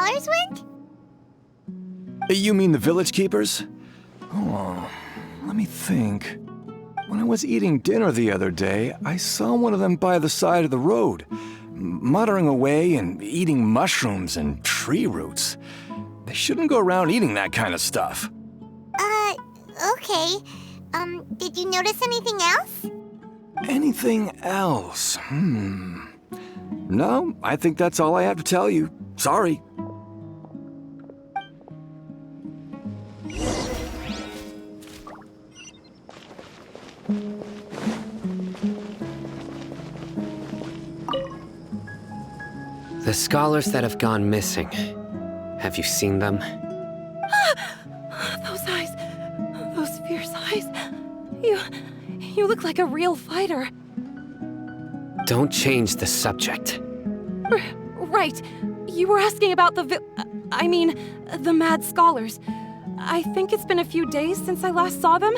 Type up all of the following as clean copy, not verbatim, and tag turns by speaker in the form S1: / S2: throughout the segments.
S1: scholars went?
S2: You mean the village keepers? Oh, let me think. When I was eating dinner the other day, I saw one of them by the side of the road, muttering away and eating mushrooms and tree roots. They shouldn't go around eating that kind of stuff.
S1: Okay. Did you notice anything else?
S2: Anything else? No, I think that's all I have to tell you. Sorry.
S3: The scholars that have gone missing. Have you seen them?
S4: Those eyes. Those fierce eyes. You look like a real fighter.
S3: Don't change the subject.
S4: Right. You were asking about the mad scholars. I think it's been a few days since I last saw them.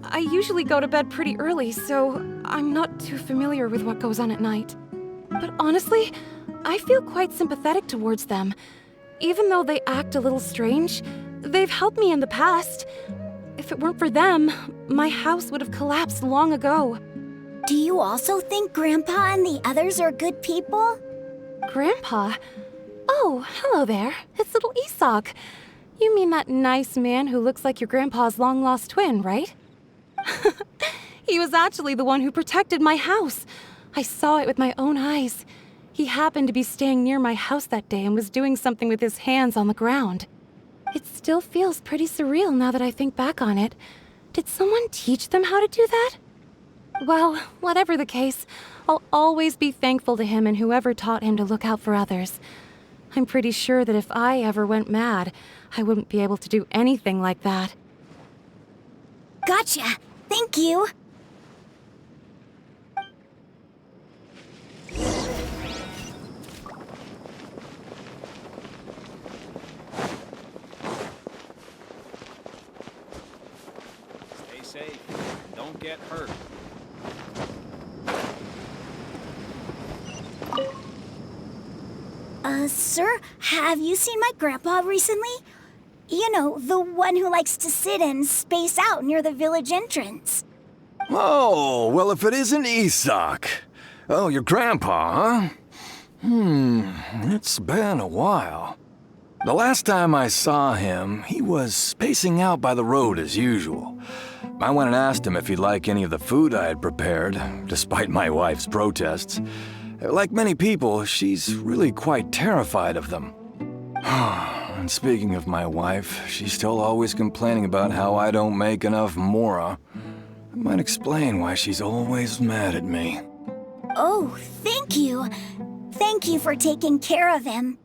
S4: I usually go to bed pretty early, so I'm not too familiar with what goes on at night. But honestly, I feel quite sympathetic towards them. Even though they act a little strange, they've helped me in the past. If it weren't for them, my house would have collapsed long ago.
S1: Do you also think Grandpa and the others are good people?
S4: Grandpa? Oh, hello there. It's little Isak. You mean that nice man who looks like your grandpa's long-lost twin, right? He was actually the one who protected my house. I saw it with my own eyes. He happened to be staying near my house that day and was doing something with his hands on the ground. It still feels pretty surreal now that I think back on it. Did someone teach them how to do that? Well, whatever the case, I'll always be thankful to him and whoever taught him to look out for others. I'm pretty sure that if I ever went mad, I wouldn't be able to do anything like that.
S1: Gotcha. Thank you.
S5: Stay safe. Don't get hurt.
S1: Sir, have you seen my grandpa recently? You know, the one who likes to sit and space out near the village entrance.
S2: Oh, well, if it isn't Isak. Oh, your grandpa, huh? It's been a while. The last time I saw him, he was spacing out by the road as usual. I went and asked him if he'd like any of the food I had prepared, despite my wife's protests. Like many people, she's really quite terrified of them. And speaking of my wife, she's still always complaining about how I don't make enough mora. That might explain why she's always mad at me.
S1: Oh, thank you. Thank you for taking care of him.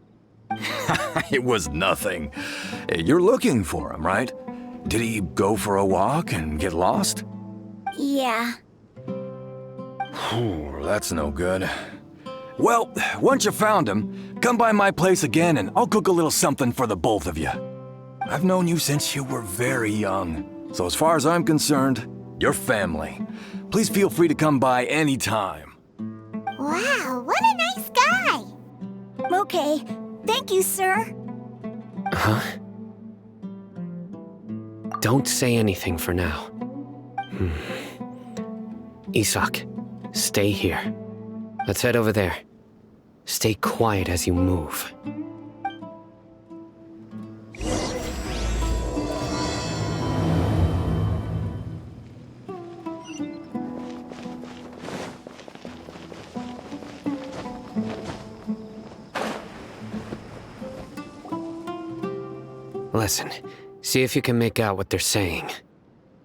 S2: It was nothing. You're looking for him, right? Did he go for a walk and get lost?
S1: Yeah.
S2: That's no good. Well, once you found him, come by my place again and I'll cook a little something for the both of you. I've known you since you were very young, so as far as I'm concerned, you're family. Please feel free to come by anytime.
S1: Wow, what a nice guy. Okay, thank you, sir.
S3: Huh? Don't say anything for now. Isak, stay here. Let's head over there. Stay quiet as you move. Listen, see if you can make out what they're saying.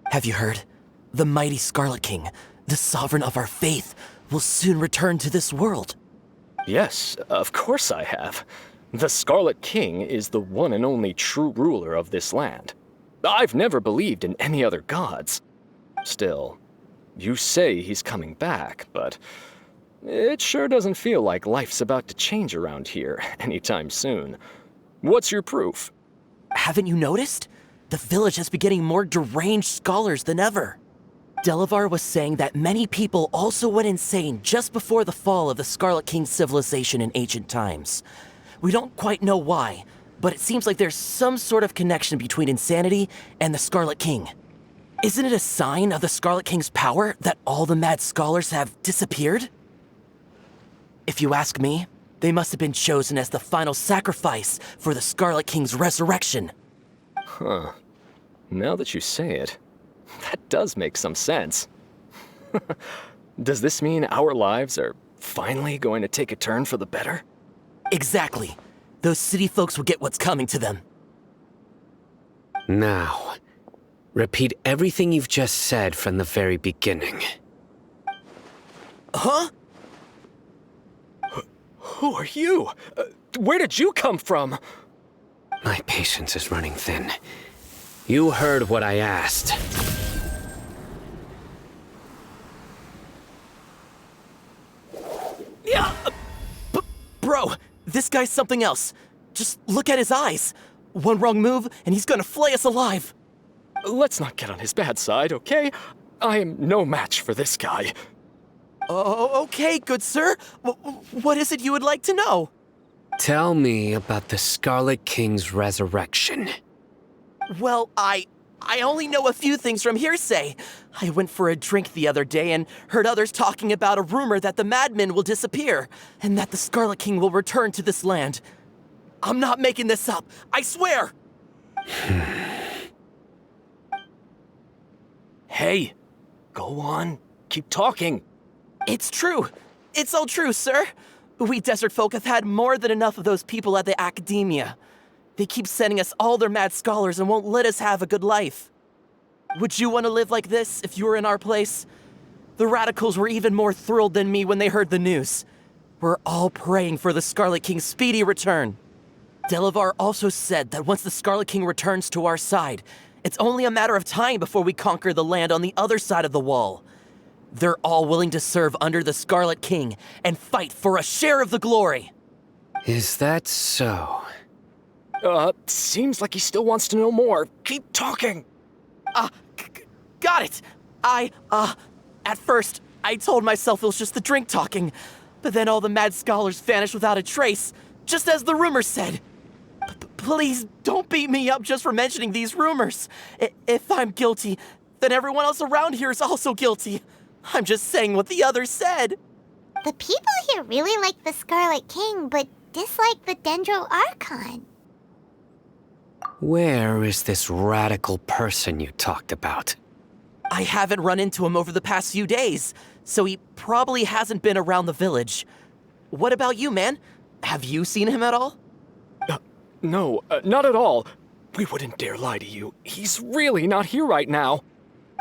S6: Have you heard? The mighty Scarlet King, the sovereign of our faith, will soon return to this world.
S7: Yes, of course I have. The Scarlet King is the one and only true ruler of this land. I've never believed in any other gods. Still, you say he's coming back, but it sure doesn't feel like life's about to change around here anytime soon. What's your proof?
S6: Haven't you noticed? The village has been getting more deranged scholars than ever. Delavar was saying that many people also went insane just before the fall of the Scarlet King civilization in ancient times. We don't quite know why, but it seems like there's some sort of connection between insanity and the Scarlet King. Isn't it a sign of the Scarlet King's power that all the mad scholars have disappeared? If you ask me, they must have been chosen as the final sacrifice for the Scarlet King's resurrection.
S7: Huh. Now that you say it, that does make some sense. Does this mean our lives are finally going to take a turn for the better?
S6: Exactly. Those city folks will get what's coming to them.
S3: Now, repeat everything you've just said from the very beginning.
S6: Huh?
S7: Who are you? Where did you come from?
S3: My patience is running thin. You heard what I asked.
S6: Yeah! Bro, this guy's something else. Just look at his eyes. One wrong move, and he's gonna flay us alive.
S7: Let's not get on his bad side, okay? I am no match for this guy.
S6: Oh, okay, good sir. What is it you would like to know?
S3: Tell me about the Scarlet King's resurrection.
S6: Well, I only know a few things from hearsay. I went for a drink the other day and heard others talking about a rumor that the madmen will disappear and that the Scarlet King will return to this land. I'm not making this up, I swear!
S7: Hey, go on. Keep talking.
S6: It's true. It's all true, sir. We desert folk have had more than enough of those people at the academia. They keep sending us all their mad scholars and won't let us have a good life. Would you want to live like this if you were in our place? The radicals were even more thrilled than me when they heard the news. We're all praying for the Scarlet King's speedy return. Delavar also said that once the Scarlet King returns to our side, it's only a matter of time before we conquer the land on the other side of the wall. They're all willing to serve under the Scarlet King and fight for a share of the glory.
S3: Is that so?
S7: Seems like he still wants to know more. Keep talking.
S6: Got it. At first, I told myself it was just the drink talking, but then all the mad scholars vanished without a trace, just as the rumors said. Please don't beat me up just for mentioning these rumors. If I'm guilty, then everyone else around here is also guilty. I'm just saying what the others said.
S8: The people here really like the Scarlet King, but dislike the Dendro Archon.
S3: Where is this radical person you talked about?
S6: I haven't run into him over the past few days, so he probably hasn't been around the village. What about you, man? Have you seen him at all?
S7: No, not at all. We wouldn't dare lie to you. He's really not here right now.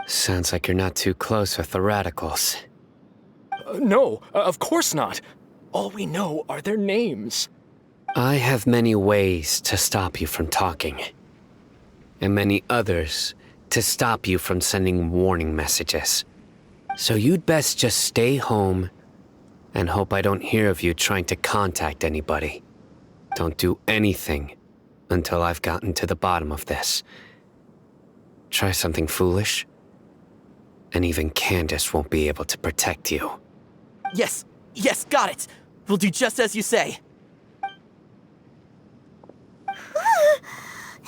S3: Sounds like you're not too close with the radicals.
S7: No, of course not. All we know are their names.
S3: I have many ways to stop you from talking, and many others to stop you from sending warning messages. So you'd best just stay home and hope I don't hear of you trying to contact anybody. Don't do anything until I've gotten to the bottom of this. Try something foolish, and even Candace won't be able to protect you.
S6: Yes, got it. We'll do just as you say.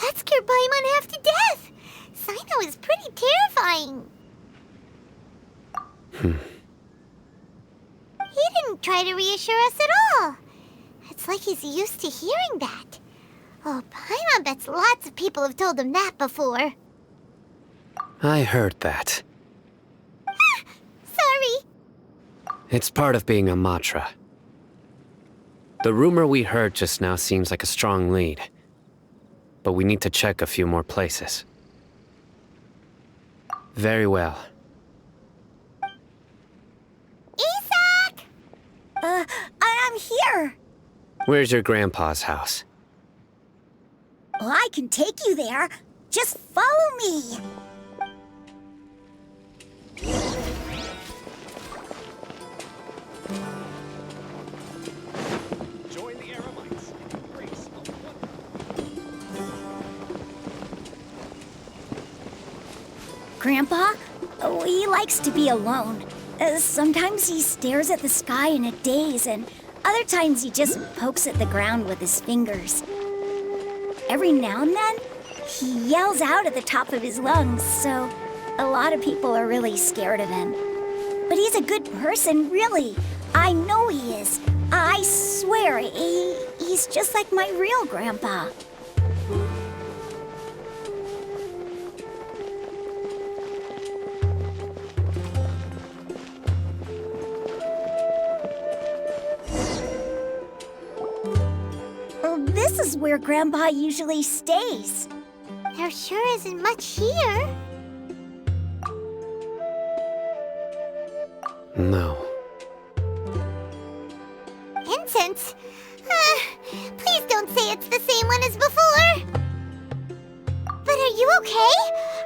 S8: That scared Paimon half to death. Sino is pretty terrifying. He didn't try to reassure us at all. It's like he's used to hearing that. Oh, Paimon bets lots of people have told him that before.
S3: I heard that.
S8: Sorry.
S3: It's part of being a Matra. The rumor we heard just now seems like a strong lead, but we need to check a few more places. Very well.
S8: Isak!
S1: I'm here.
S3: Where's your grandpa's house?
S1: Well, I can take you there. Just follow me.
S5: Join the Aramites. Embrace a
S1: Grandpa? Oh, he likes to be alone. Sometimes he stares at the sky in a daze, and Other times he just pokes at the ground with his fingers. Every now and then, he yells out at the top of his lungs, so a lot of people are really scared of him. But he's a good person, really. I know he is. I swear, he's just like my real grandpa. This is where Grandpa usually stays.
S8: There sure isn't much here.
S3: No.
S8: Incense? Please don't say it's the same one as before. But are you okay?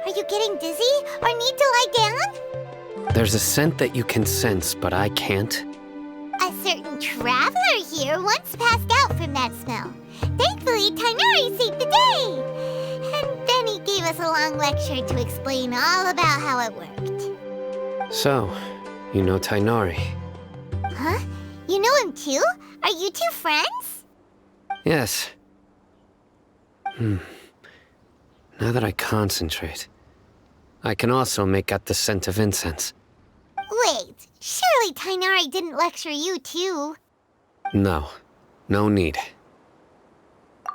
S8: Are you getting dizzy or need to lie down?
S3: There's a scent that you can sense, but I can't.
S8: A certain traveler here once passed out from that smell. Thankfully, Tainari saved the day. And then he gave us a long lecture to explain all about how it worked.
S3: So, you know Tainari?
S8: Huh? You know him too? Are you two friends?
S3: Yes. Now that I concentrate, I can also make out the scent of incense.
S8: Wait, surely Tainari didn't lecture you too?
S3: No. No need.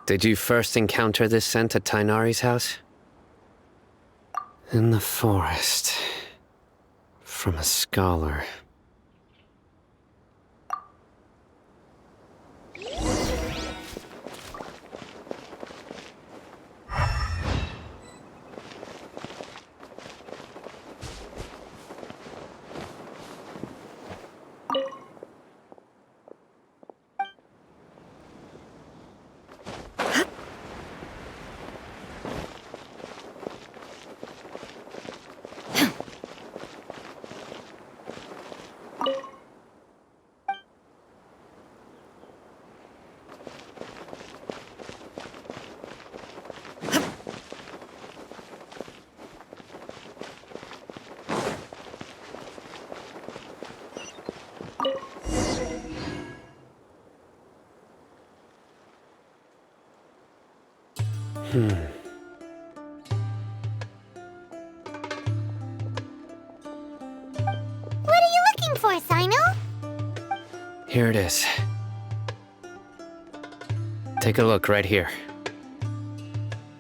S3: Did you first encounter this scent at Tainari's house? In the forest. From a scholar.
S8: What are you looking for, Sino?
S3: Here it is. Take a look right here.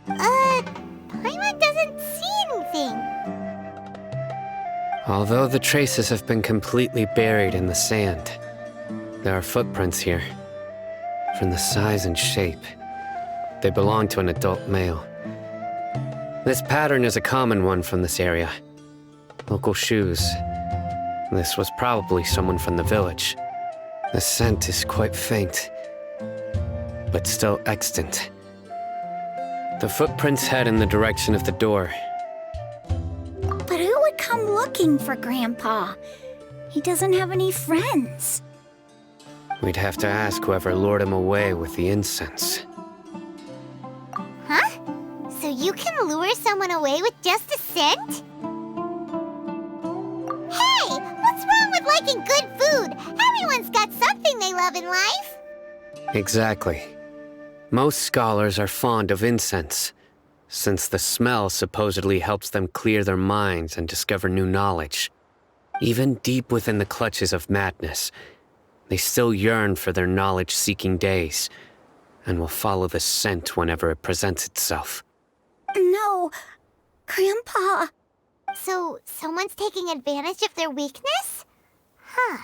S8: Paimon doesn't see anything.
S3: Although the traces have been completely buried in the sand, there are footprints here. From the size and shape, they belong to an adult male. This pattern is a common one from this area. Local shoes. This was probably someone from the village. The scent is quite faint, but still extant. The footprints head in the direction of the door.
S1: But who would come looking for Grandpa? He doesn't have any friends.
S3: We'd have to ask whoever lured him away with the incense.
S8: Huh? So you can lure someone away with just a scent? Hey! What's wrong with liking good food? Everyone's got something they love in life.
S3: Exactly. Most scholars are fond of incense, since the smell supposedly helps them clear their minds and discover new knowledge. Even deep within the clutches of madness, they still yearn for their knowledge-seeking days, and will follow the scent whenever it presents itself.
S1: No, Grandpa.
S8: So someone's taking advantage of their weakness? Huh.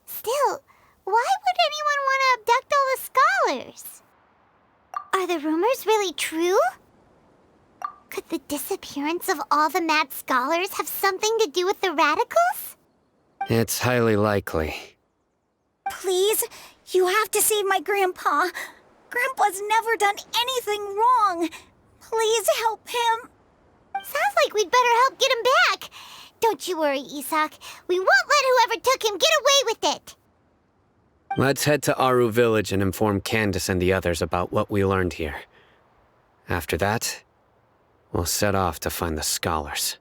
S8: Still, why would anyone want to abduct all the scholars? Are the rumors really true? Could the disappearance of all the mad scholars have something to do with the radicals?
S3: It's highly likely.
S1: Please, you have to save my Grandpa. Grandpa's never done anything wrong. Please help him.
S8: Sounds like we'd better help get him back. Don't you worry, Isak. We won't let whoever took him get away with it.
S3: Let's head to Aru Village and inform Candace and the others about what we learned here. After that, we'll set off to find the scholars.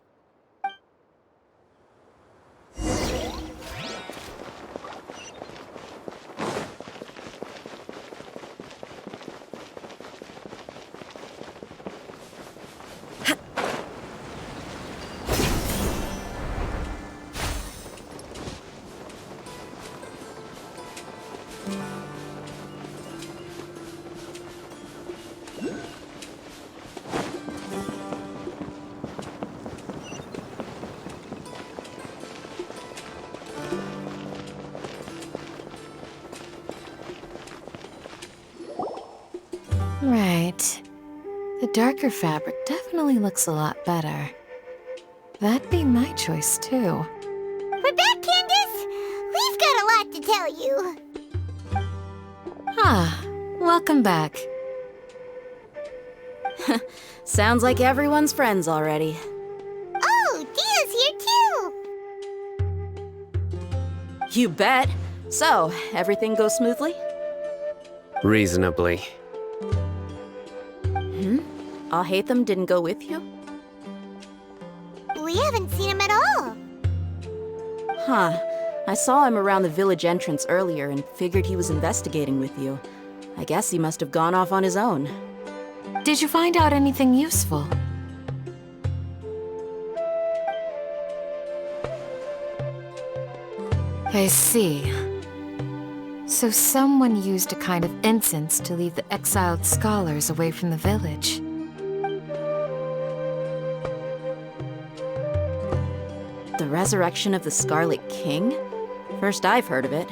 S4: right. The darker fabric definitely looks a lot better. That'd be my choice, too.
S8: We're back, Candace! We've got a lot to tell you.
S4: Ah, welcome back.
S9: Sounds like everyone's friends already.
S8: Oh, Dia's here too!
S9: You bet. So, everything goes smoothly?
S3: Reasonably.
S9: Alhaitham didn't go with you?
S8: We haven't seen him at all.
S9: Huh. I saw him around the village entrance earlier and figured he was investigating with you. I guess he must have gone off on his own.
S4: Did you find out anything useful? I see. So someone used a kind of incense to lead the exiled scholars away from the village.
S9: The resurrection of the Scarlet King? First I've heard of it.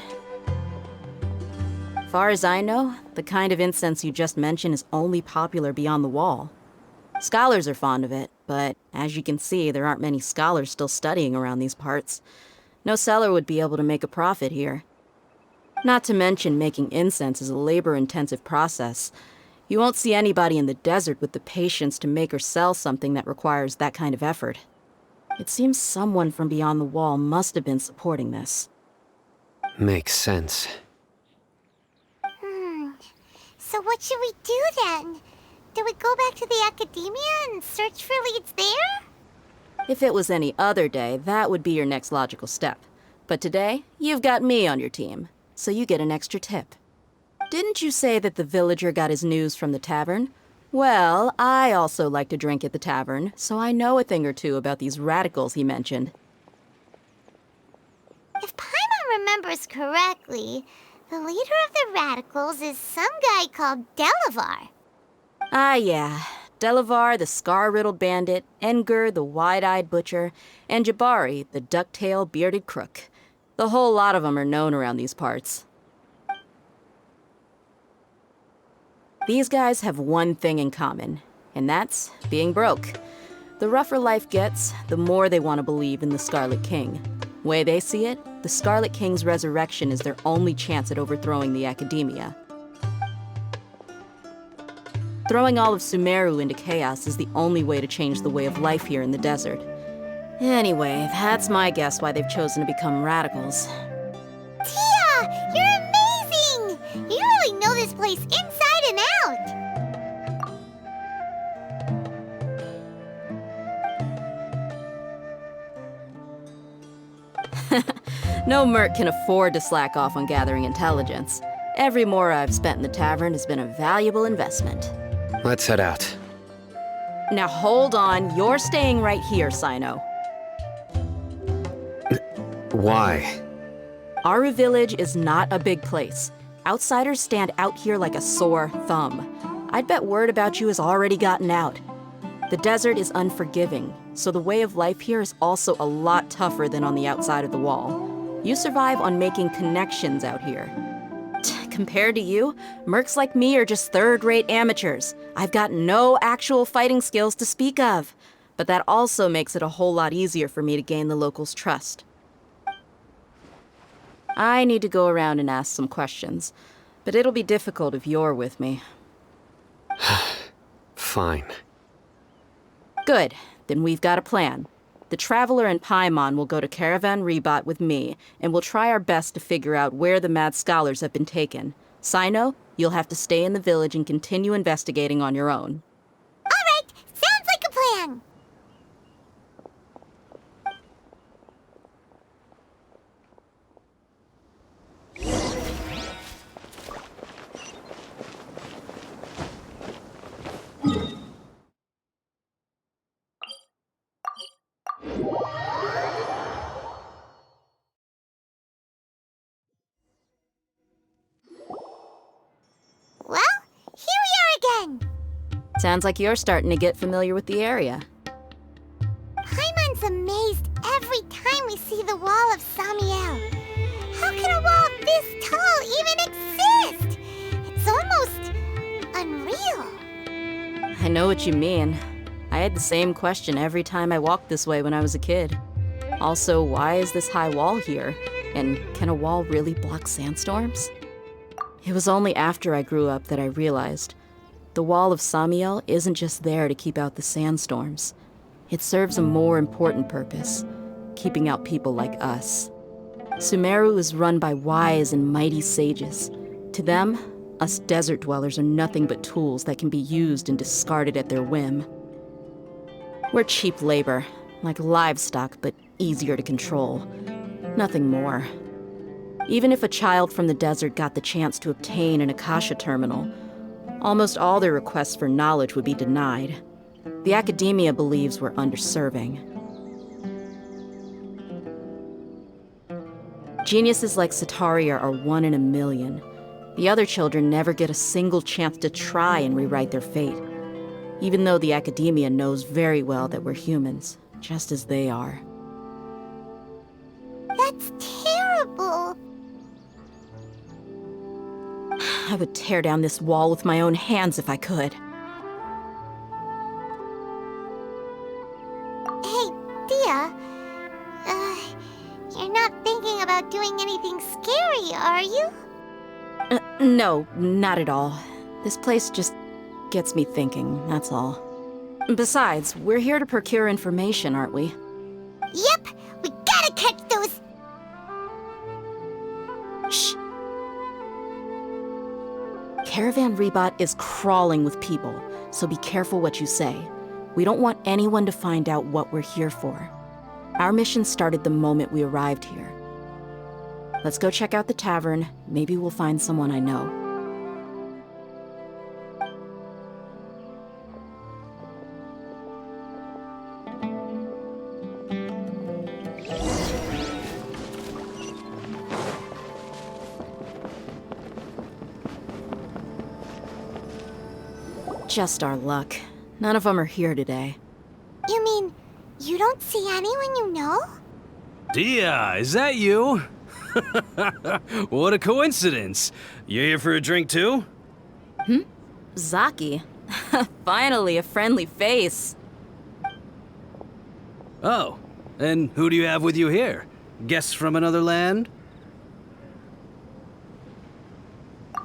S9: Far as I know, the kind of incense you just mentioned is only popular beyond the wall. Scholars are fond of it, but as you can see, there aren't many scholars still studying around these parts. No seller would be able to make a profit here. Not to mention making incense is a labor-intensive process. You won't see anybody in the desert with the patience to make or sell something that requires that kind of effort. It seems someone from beyond the wall must have been supporting this.
S3: Makes sense.
S8: So what should we do then? Do we go back to the academia and search for leads there?
S9: If it was any other day, that would be your next logical step. But today, you've got me on your team, so you get an extra tip. Didn't you say that the villager got his news from the tavern? Well, I also like to drink at the tavern, so I know a thing or two about these radicals he mentioned.
S8: If Paimon remembers correctly, the leader of the radicals is some guy called Delavar.
S9: Ah, yeah. Delavar, the scar-riddled bandit, Engur, the wide-eyed butcher, and Jabari, the duck-tailed bearded crook. The whole lot of them are known around these parts. These guys have one thing in common, and that's being broke. The rougher life gets, the more they want to believe in the Scarlet King. Way they see it, the Scarlet King's resurrection is their only chance at overthrowing the academia. Throwing all of Sumeru into chaos is the only way to change the way of life here in the desert. Anyway, that's my guess why they've chosen to become radicals.
S8: Tia, you're amazing! You really know this place inside and out!
S9: No merc can afford to slack off on gathering intelligence. Every mora I've spent in the tavern has been a valuable investment.
S3: Let's head out.
S9: Now hold on, you're staying right here, Sino.
S3: Why?
S9: Aru Village is not a big place. Outsiders stand out here like a sore thumb. I'd bet word about you has already gotten out. The desert is unforgiving, so the way of life here is also a lot tougher than on the outside of the wall. You survive on making connections out here. Compared to you, mercs like me are just third-rate amateurs. I've got no actual fighting skills to speak of. But that also makes it a whole lot easier for me to gain the locals' trust. I need to go around and ask some questions, but it'll be difficult if you're with me.
S3: Fine.
S9: Good, then we've got a plan. The Traveler and Paimon will go to Caravan Rebat with me, and we'll try our best to figure out where the mad scholars have been taken. Sino, you'll have to stay in the village and continue investigating on your own.
S8: All right, sounds like a plan! Well, here we are again!
S9: Sounds like you're starting to get familiar with the area.
S8: Paimon's amazed every time we see the wall of Samiel. How can a wall this tall even exist? It's almost unreal.
S9: I know what you mean. I had the same question every time I walked this way when I was a kid. Also, why is this high wall here? And can a wall really block sandstorms? It was only after I grew up that I realized the wall of Samiel isn't just there to keep out the sandstorms. It serves a more important purpose, keeping out people like us. Sumeru is run by wise and mighty sages. To them, us desert dwellers are nothing but tools that can be used and discarded at their whim. We're cheap labor, like livestock, but easier to control. Nothing more. Even if a child from the desert got the chance to obtain an Akasha terminal, almost all their requests for knowledge would be denied. The academia believes we're underserving. Geniuses like Sataria are 1 in a million. The other children never get a single chance to try and rewrite their fate, even though the academia knows very well that we're humans, just as they are.
S8: That's terrible.
S9: I would tear down this wall with my own hands if I could.
S8: Hey, Dia. You're not thinking about doing anything scary, are you?
S9: No, not at all. This place just gets me thinking, that's all. Besides, we're here to procure information, aren't we?
S8: Yep, we gotta catch those.
S9: Shh. Caravan Rebot is crawling with people, so be careful what you say. We don't want anyone to find out what we're here for. Our mission started the moment we arrived here. Let's go check out the tavern. Maybe we'll find someone I know. Just our luck. None of them are here today.
S8: You mean, you don't see anyone you know?
S10: Dia, is that you? What a coincidence. You here for a drink too?
S9: Zaki. Finally, a friendly face.
S10: Oh, and who do you have with you here? Guests from another land?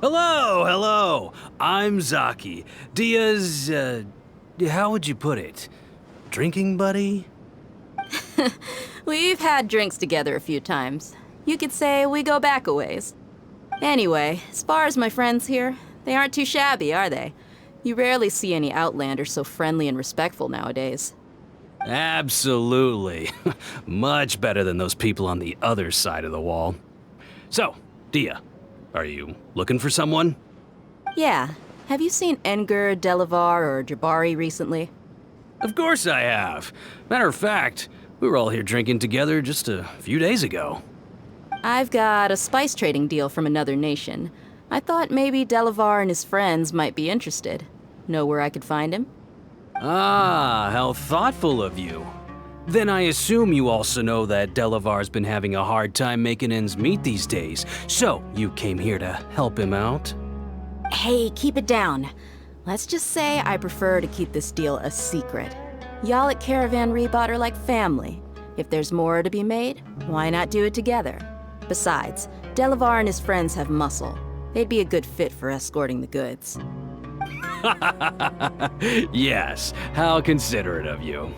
S10: Hello. I'm Zaki. Dia's, how would you put it? Drinking buddy?
S9: We've had drinks together a few times. You could say we go back a ways. Anyway, as far as my friends here, they aren't too shabby, are they? You rarely see any Outlanders so friendly and respectful nowadays.
S10: Absolutely. Much better than those people on the other side of the wall. So, Dia, are you looking for someone?
S9: Yeah. Have you seen Enger, Delavar, or Jabari recently?
S10: Of course I have. Matter of fact, we were all here drinking together just a few days ago.
S9: I've got a spice trading deal from another nation. I thought maybe Delavar and his friends might be interested. Know where I could find him?
S10: Ah, how thoughtful of you. Then I assume you also know that Delavar's been having a hard time making ends meet these days, so you came here to help him out?
S9: Hey, keep it down. Let's just say I prefer to keep this deal a secret. Y'all at Caravan Rebot are like family. If there's more to be made, why not do it together? Besides, Delavar and his friends have muscle. They'd be a good fit for escorting the goods.
S10: Yes, how considerate of you.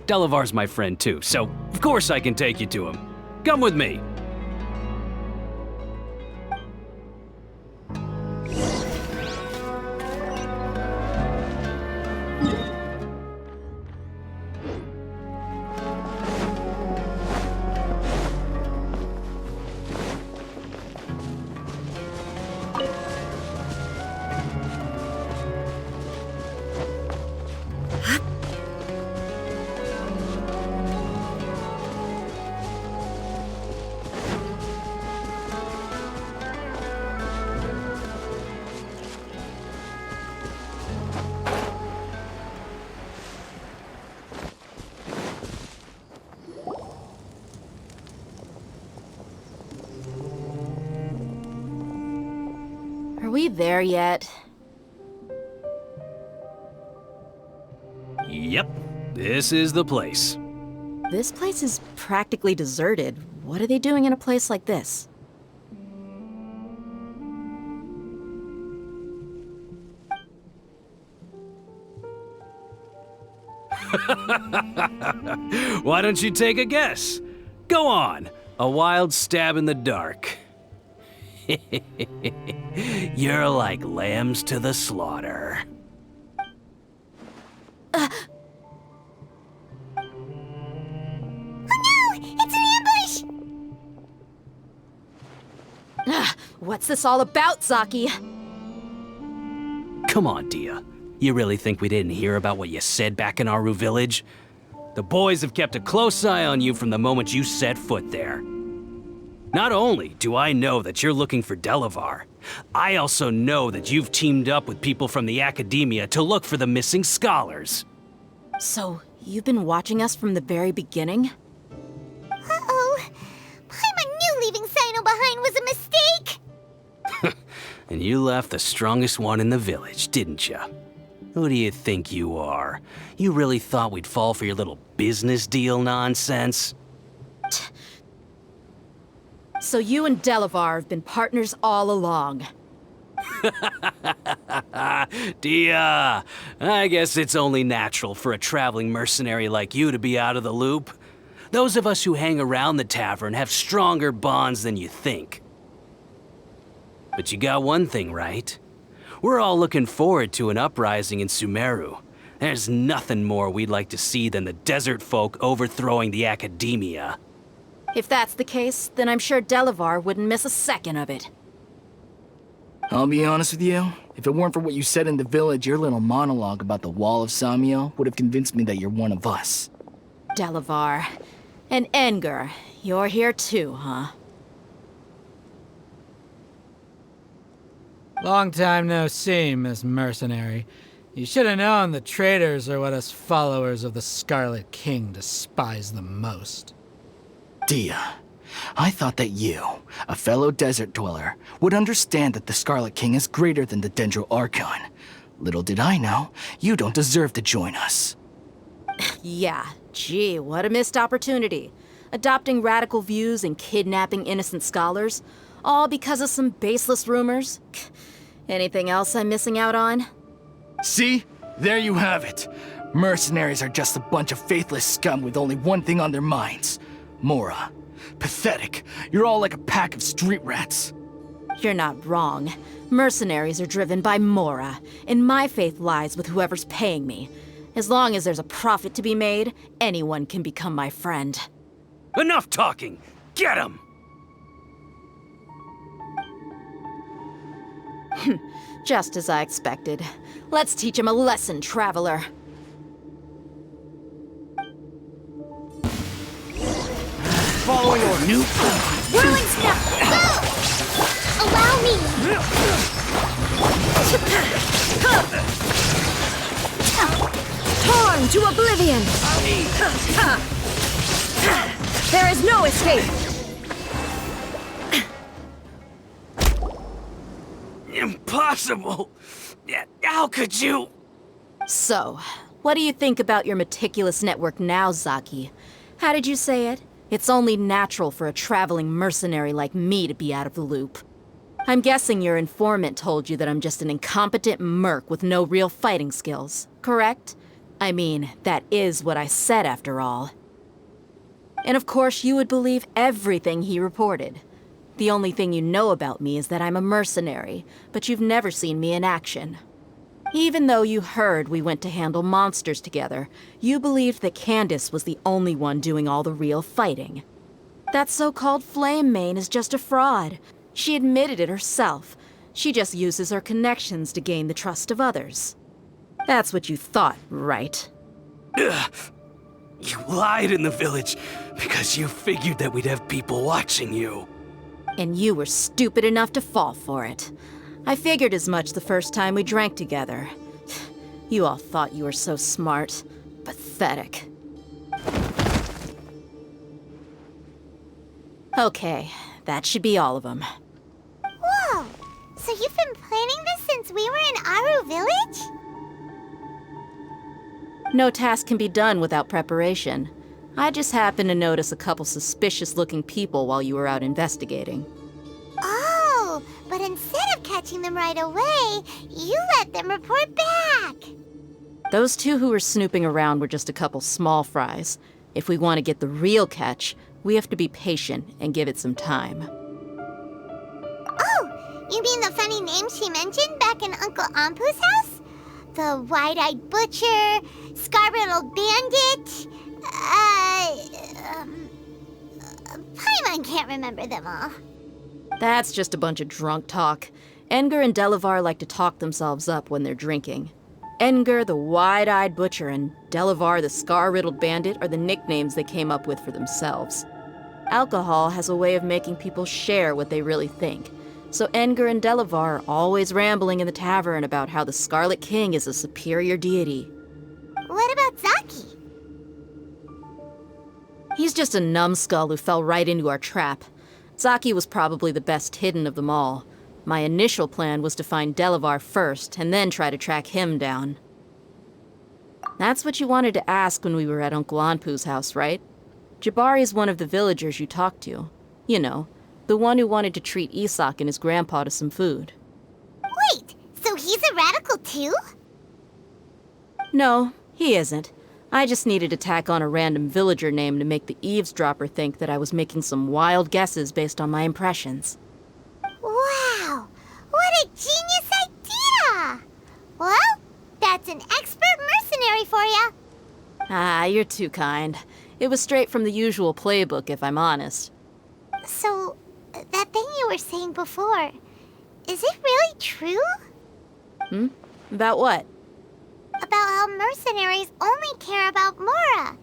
S10: Delavar's my friend too, so of course I can take you to him. Come with me.
S9: Are we there yet?
S10: Yep, this is the place.
S9: This place is practically deserted. What are they doing in a place like this?
S10: Why don't you take a guess? Go on, a wild stab in the dark. You're like lambs to the slaughter.
S8: It's an ambush!
S9: What's this all about, Zaki?
S10: Come on, Dia. You really think we didn't hear about what you said back in Aru village? The boys have kept a close eye on you from the moment you set foot there. Not only do I know that you're looking for Delavar, I also know that you've teamed up with people from the Academia to look for the missing scholars.
S9: So, you've been watching us from the very beginning?
S8: Uh-oh. Paimon knew leaving Sino behind was a mistake!
S10: And you left the strongest one in the village, didn't you? Who do you think you are? You really thought we'd fall for your little business deal nonsense?
S9: So you and Delavar have been partners all along.
S10: Dia, I guess it's only natural for a traveling mercenary like you to be out of the loop. Those of us who hang around the tavern have stronger bonds than you think. But you got one thing right. We're all looking forward to an uprising in Sumeru. There's nothing more we'd like to see than the desert folk overthrowing the Academia.
S9: If that's the case, then I'm sure Delavar wouldn't miss a second of it.
S11: I'll be honest with you. If it weren't for what you said in the village, your little monologue about the Wall of Samiel would have convinced me that you're one of us.
S9: Delavar. And Enger, you're here too, huh?
S12: Long time no see, Miss Mercenary. You should have known the traitors are what us followers of the Scarlet King despise the most.
S11: Dia, I thought that you, a fellow desert dweller, would understand that the Scarlet King is greater than the Dendro Archon. Little did I know, you don't deserve to join us.
S9: Yeah, gee, what a missed opportunity. Adopting radical views and kidnapping innocent scholars, all because of some baseless rumors. Anything else I'm missing out on?
S11: See? There you have it. Mercenaries are just a bunch of faithless scum with only one thing on their minds. Mora. Pathetic. You're all like a pack of street rats.
S9: You're not wrong. Mercenaries are driven by Mora, and my faith lies with whoever's paying me. As long as there's a profit to be made, anyone can become my friend.
S10: Enough talking! Get him!
S9: Just as I expected. Let's teach him a lesson, traveler.
S11: Following our new
S8: Whirling step! Go! Allow me!
S4: Torn to oblivion! There is no escape!
S10: Impossible! How could you?
S9: So, what do you think about your meticulous network now, Zaki? How did you say it? It's only natural for a traveling mercenary like me to be out of the loop. I'm guessing your informant told you that I'm just an incompetent merc with no real fighting skills, correct? I mean, that is what I said after all. And of course, you would believe everything he reported. The only thing you know about me is that I'm a mercenary, but you've never seen me in action. Even though you heard we went to handle monsters together, you believed that Candace was the only one doing all the real fighting. That so-called Flame Mane is just a fraud. She admitted it herself. She just uses her connections to gain the trust of others. That's what you thought, right?
S10: Ugh. You lied in the village because you figured that we'd have people watching you.
S9: And you were stupid enough to fall for it. I figured as much the first time we drank together. You all thought you were so smart. Pathetic. Okay, that should be all of them.
S8: Whoa! So you've been planning this since we were in Aru Village?
S9: No task can be done without preparation. I just happened to notice a couple suspicious-looking people while you were out investigating.
S8: Oh, but instead of catching them right away, you let them report back.
S9: Those two who were snooping around were just a couple small fries. If we want to get the real catch, we have to be patient and give it some time.
S8: Oh, you mean the funny name she mentioned back in Uncle Ampu's house? The wide-eyed butcher, scar-riddled bandit, Paimon can't remember them all.
S9: That's just a bunch of drunk talk. Edgar and Delavar like to talk themselves up when they're drinking. Edgar, the wide-eyed butcher, and Delavar, the scar-riddled bandit, are the nicknames they came up with for themselves. Alcohol has a way of making people share what they really think. So Edgar and Delavar are always rambling in the tavern about how the Scarlet King is a superior deity.
S8: What about Zaki?
S9: He's just a numbskull who fell right into our trap. Zaki was probably the best hidden of them all. My initial plan was to find Delavar first, and then try to track him down. That's what you wanted to ask when we were at Uncle Anpu's house, right? Jabari's one of the villagers you talked to. You know, the one who wanted to treat Isak and his grandpa to some food.
S8: Wait, so he's a radical too?
S9: No, he isn't. I just needed to tack on a random villager name to make the eavesdropper think that I was making some wild guesses based on my impressions.
S8: Wow, what a genius idea! Well, that's an expert mercenary for you.
S9: Ah, you're too kind. It was straight from the usual playbook, if I'm honest.
S8: So, that thing you were saying before, is it really true?
S9: About what?
S8: About how mercenaries only care about Mora, and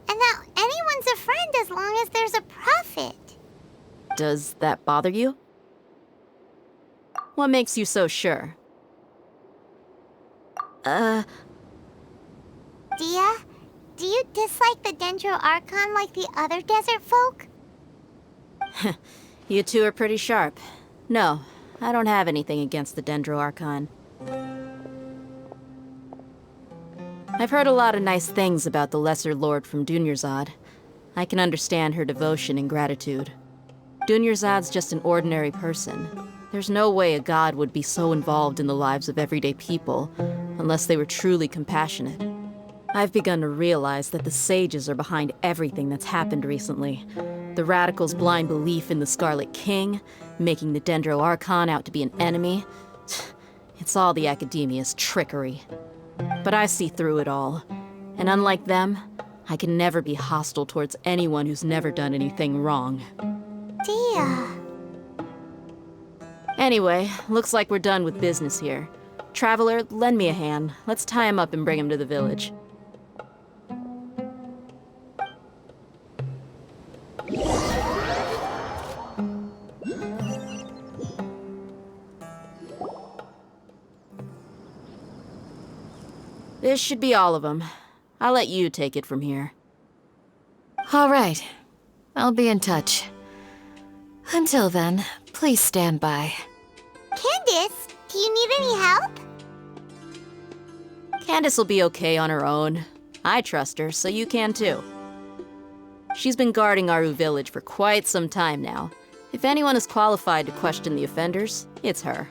S8: that anyone's a friend as long as there's a profit.
S9: Does that bother you? What makes you so sure?
S8: Dia, do you dislike the Dendro Archon like the other desert folk?
S9: You two are pretty sharp. No, I don't have anything against the Dendro Archon. I've heard a lot of nice things about the Lesser Lord from Dunyarzad. I can understand her devotion and gratitude. Dunyarzad's just an ordinary person. There's no way a god would be so involved in the lives of everyday people, unless they were truly compassionate. I've begun to realize that the sages are behind everything that's happened recently. The radicals' blind belief in the Scarlet King, making the Dendro Archon out to be an enemy. It's all the Academia's trickery. But I see through it all. And unlike them, I can never be hostile towards anyone who's never done anything wrong.
S8: Dia.
S9: Anyway, looks like we're done with business here. Traveler, lend me a hand. Let's tie him up and bring him to the village. This should be all of them. I'll let you take it from here.
S13: All right. I'll be in touch. Until then, please stand by.
S8: Candace, do you need any help?
S9: Candace will be okay on her own. I trust her, so you can too. She's been guarding Aru village for quite some time now. If anyone is qualified to question the offenders, it's her.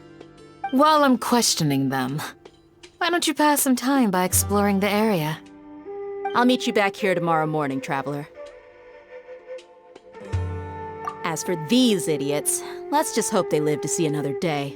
S13: While I'm questioning them, why don't you pass some time by exploring the area?
S9: I'll meet you back here tomorrow morning, Traveler. As for these idiots, let's just hope they live to see another day.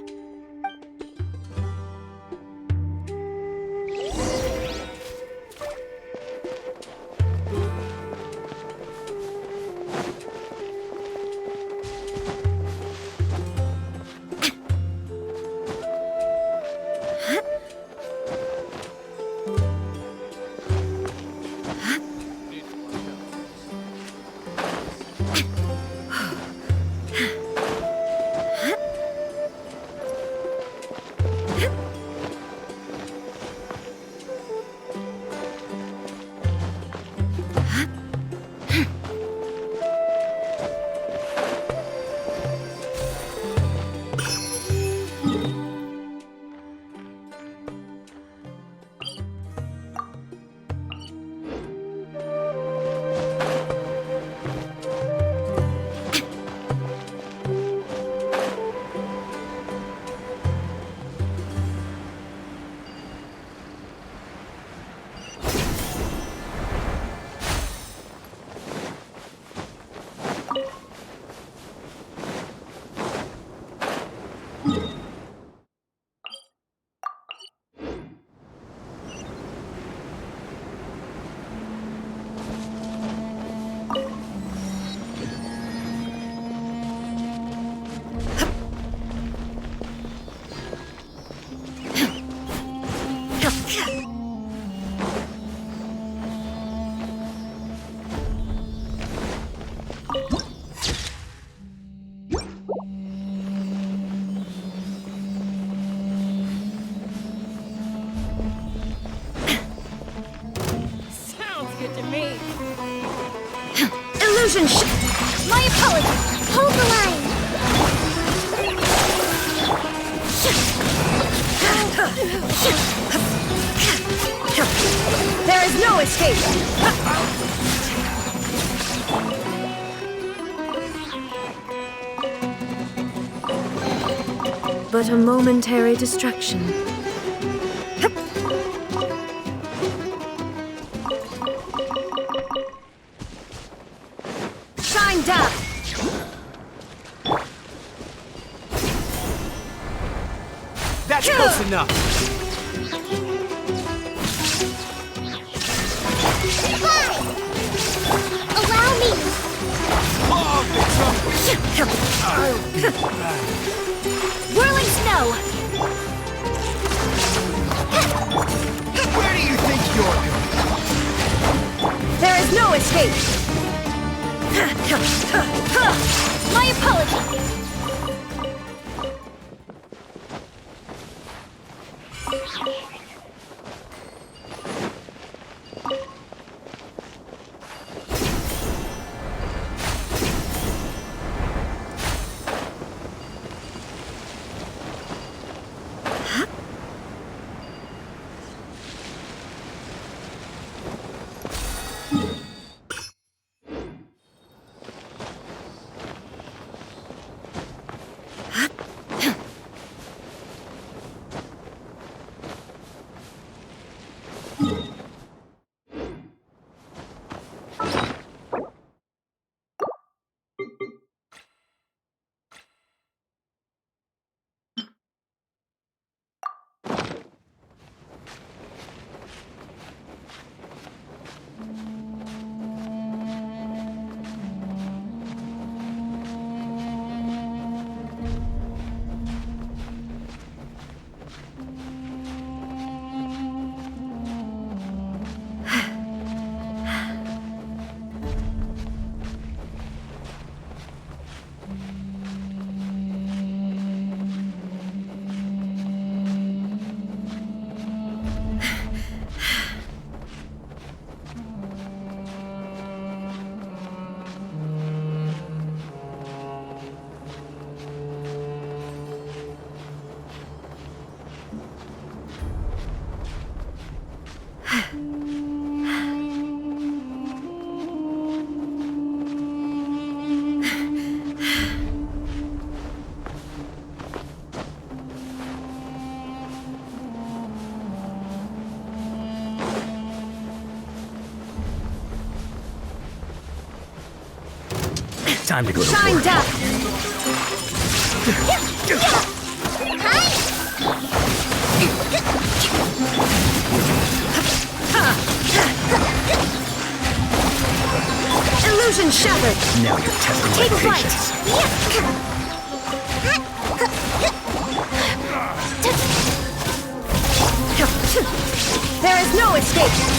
S1: Illusion My apologies! Hold the line! There is no escape! But a momentary distraction. Shine down!
S5: That's close enough.
S8: Allow me!
S1: Whirling snow!
S5: Where do you think you're going?
S1: There is no escape! My apologies!
S5: Time to go to
S1: Shine
S5: work.
S1: down! Illusion shattered!
S5: Now you're testing
S1: Take
S5: my
S1: flight!
S5: patience.
S1: There is no escape!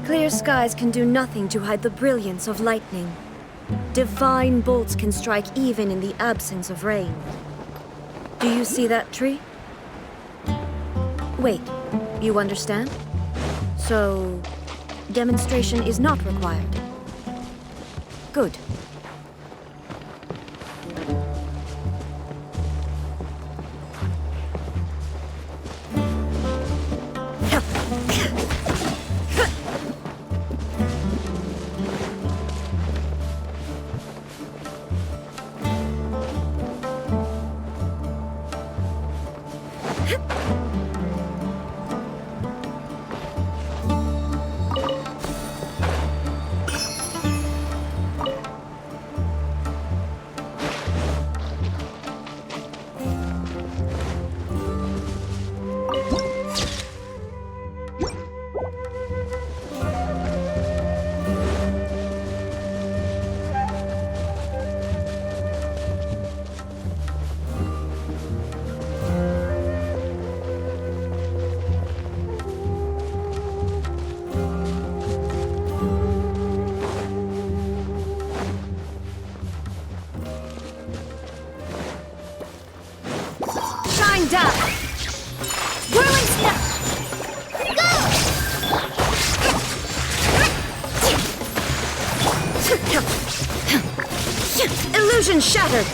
S1: Clear skies can do nothing to hide the brilliance of lightning. Divine bolts can strike even in the absence of rain. Do you see that tree? Wait, you understand? So, demonstration is not required. Good. Shine down! Whirling snap! Go! Illusion shattered!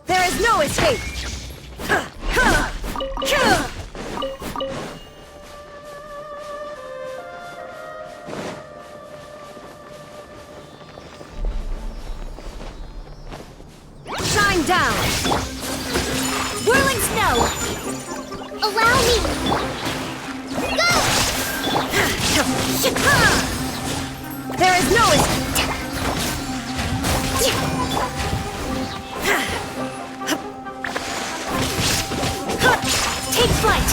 S14: There is no escape! Shine down!
S8: Whirling snow! Allow me! Go!
S14: There is no escape!
S8: Take flight!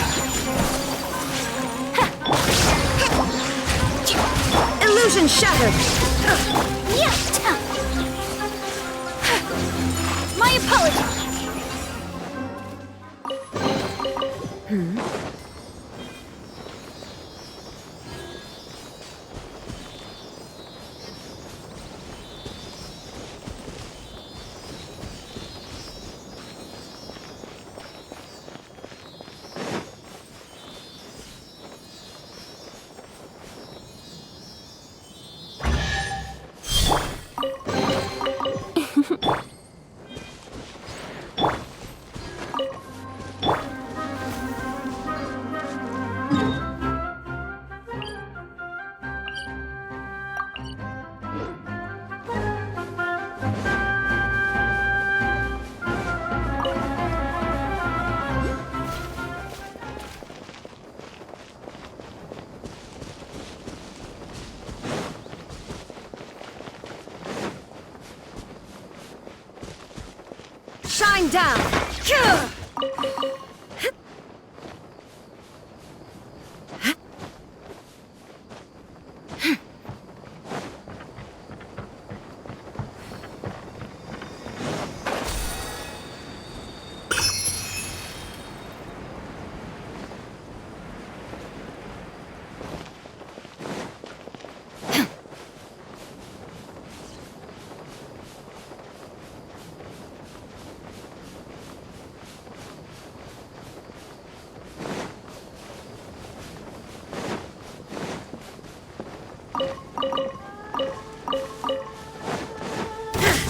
S14: Illusion shattered!
S8: My apologies!
S14: Shine down!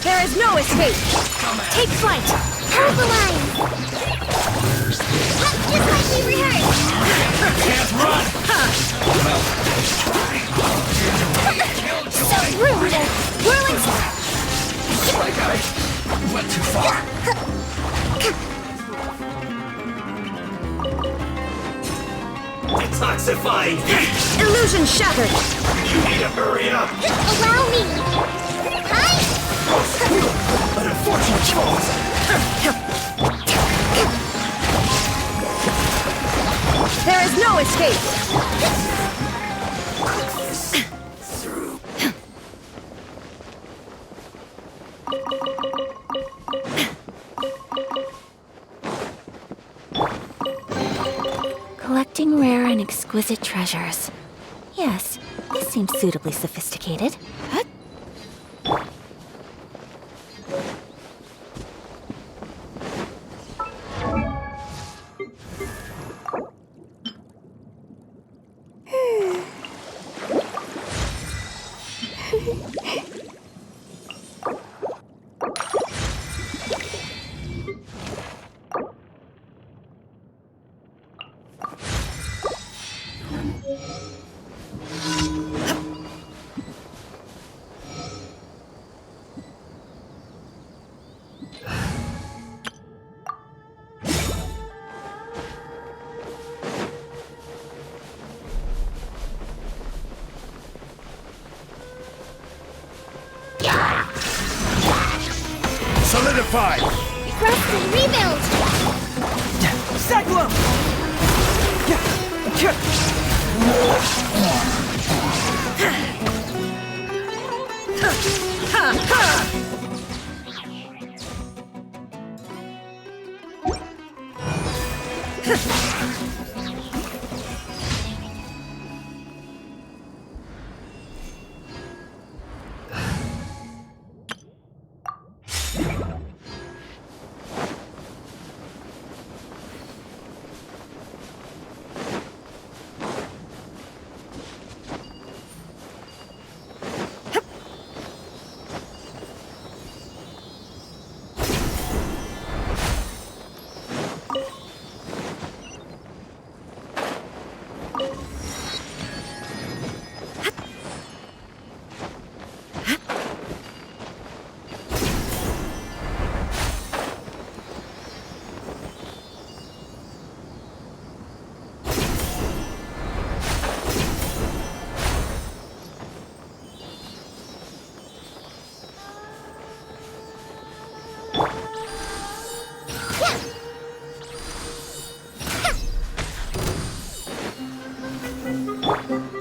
S14: There is no escape!
S8: Take flight! Hold the line! Just like we rehearsed!
S5: Can't run!
S8: So rude! Whirling...
S5: I went too far. Detoxifying heat!
S14: Illusion shattered!
S5: You need to hurry up!
S8: Allow me! Hi!
S5: An unfortunate choice!
S14: There is no escape!
S5: Through.
S1: Collecting rare and exquisite treasures. Yes, this seems suitably sophisticated.
S5: Solidified!
S8: Rest and rebuild!
S6: Cyclone!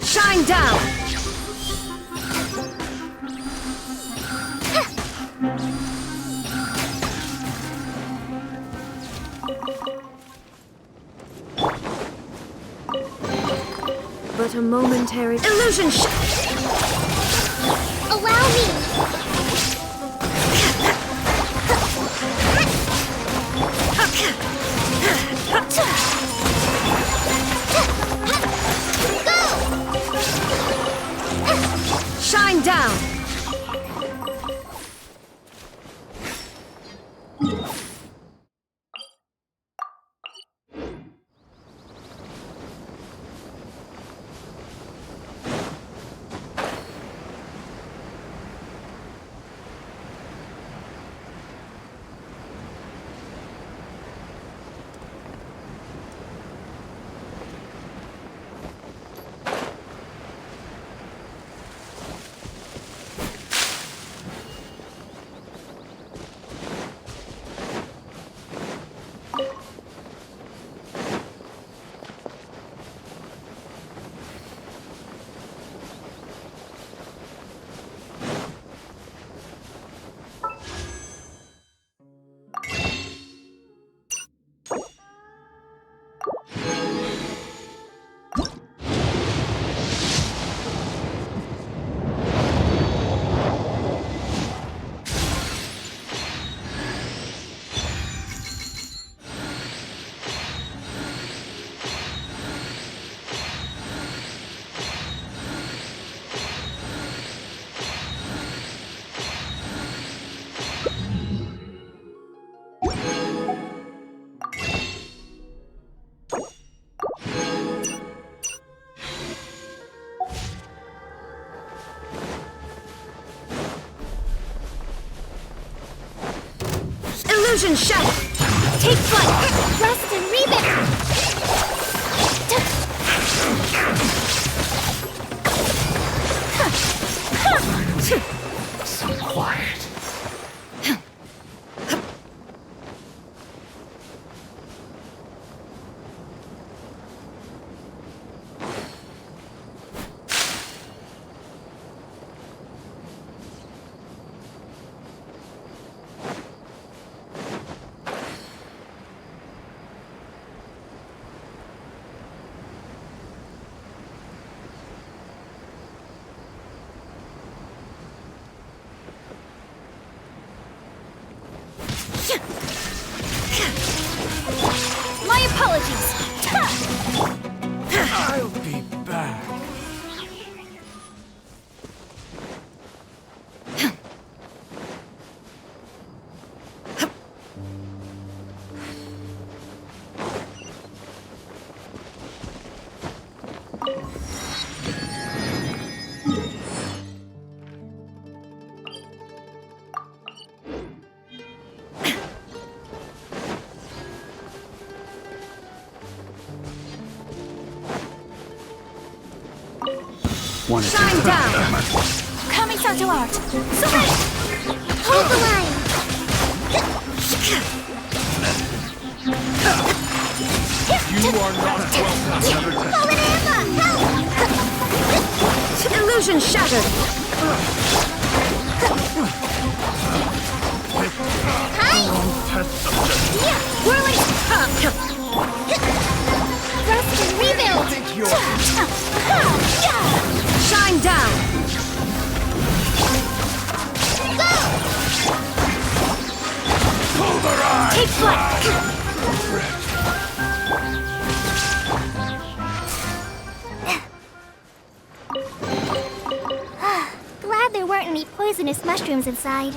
S14: Shine down! But a momentary illusion.
S8: Allow me!
S14: Shine down! Illusion shattered! Take flight!
S8: Rest and rebound!
S5: So quiet.
S1: My apologies!
S5: I'll be back.
S14: Shine down!
S1: Coming to art!
S8: Surrender! Hold the line!
S5: You are not welcome.
S8: Fallen Emma! Help!
S14: Illusion shattered!
S8: Hi!
S5: Test subject.
S8: Yeah! Whirling!
S14: Take flight!
S8: Glad there weren't any poisonous mushrooms inside.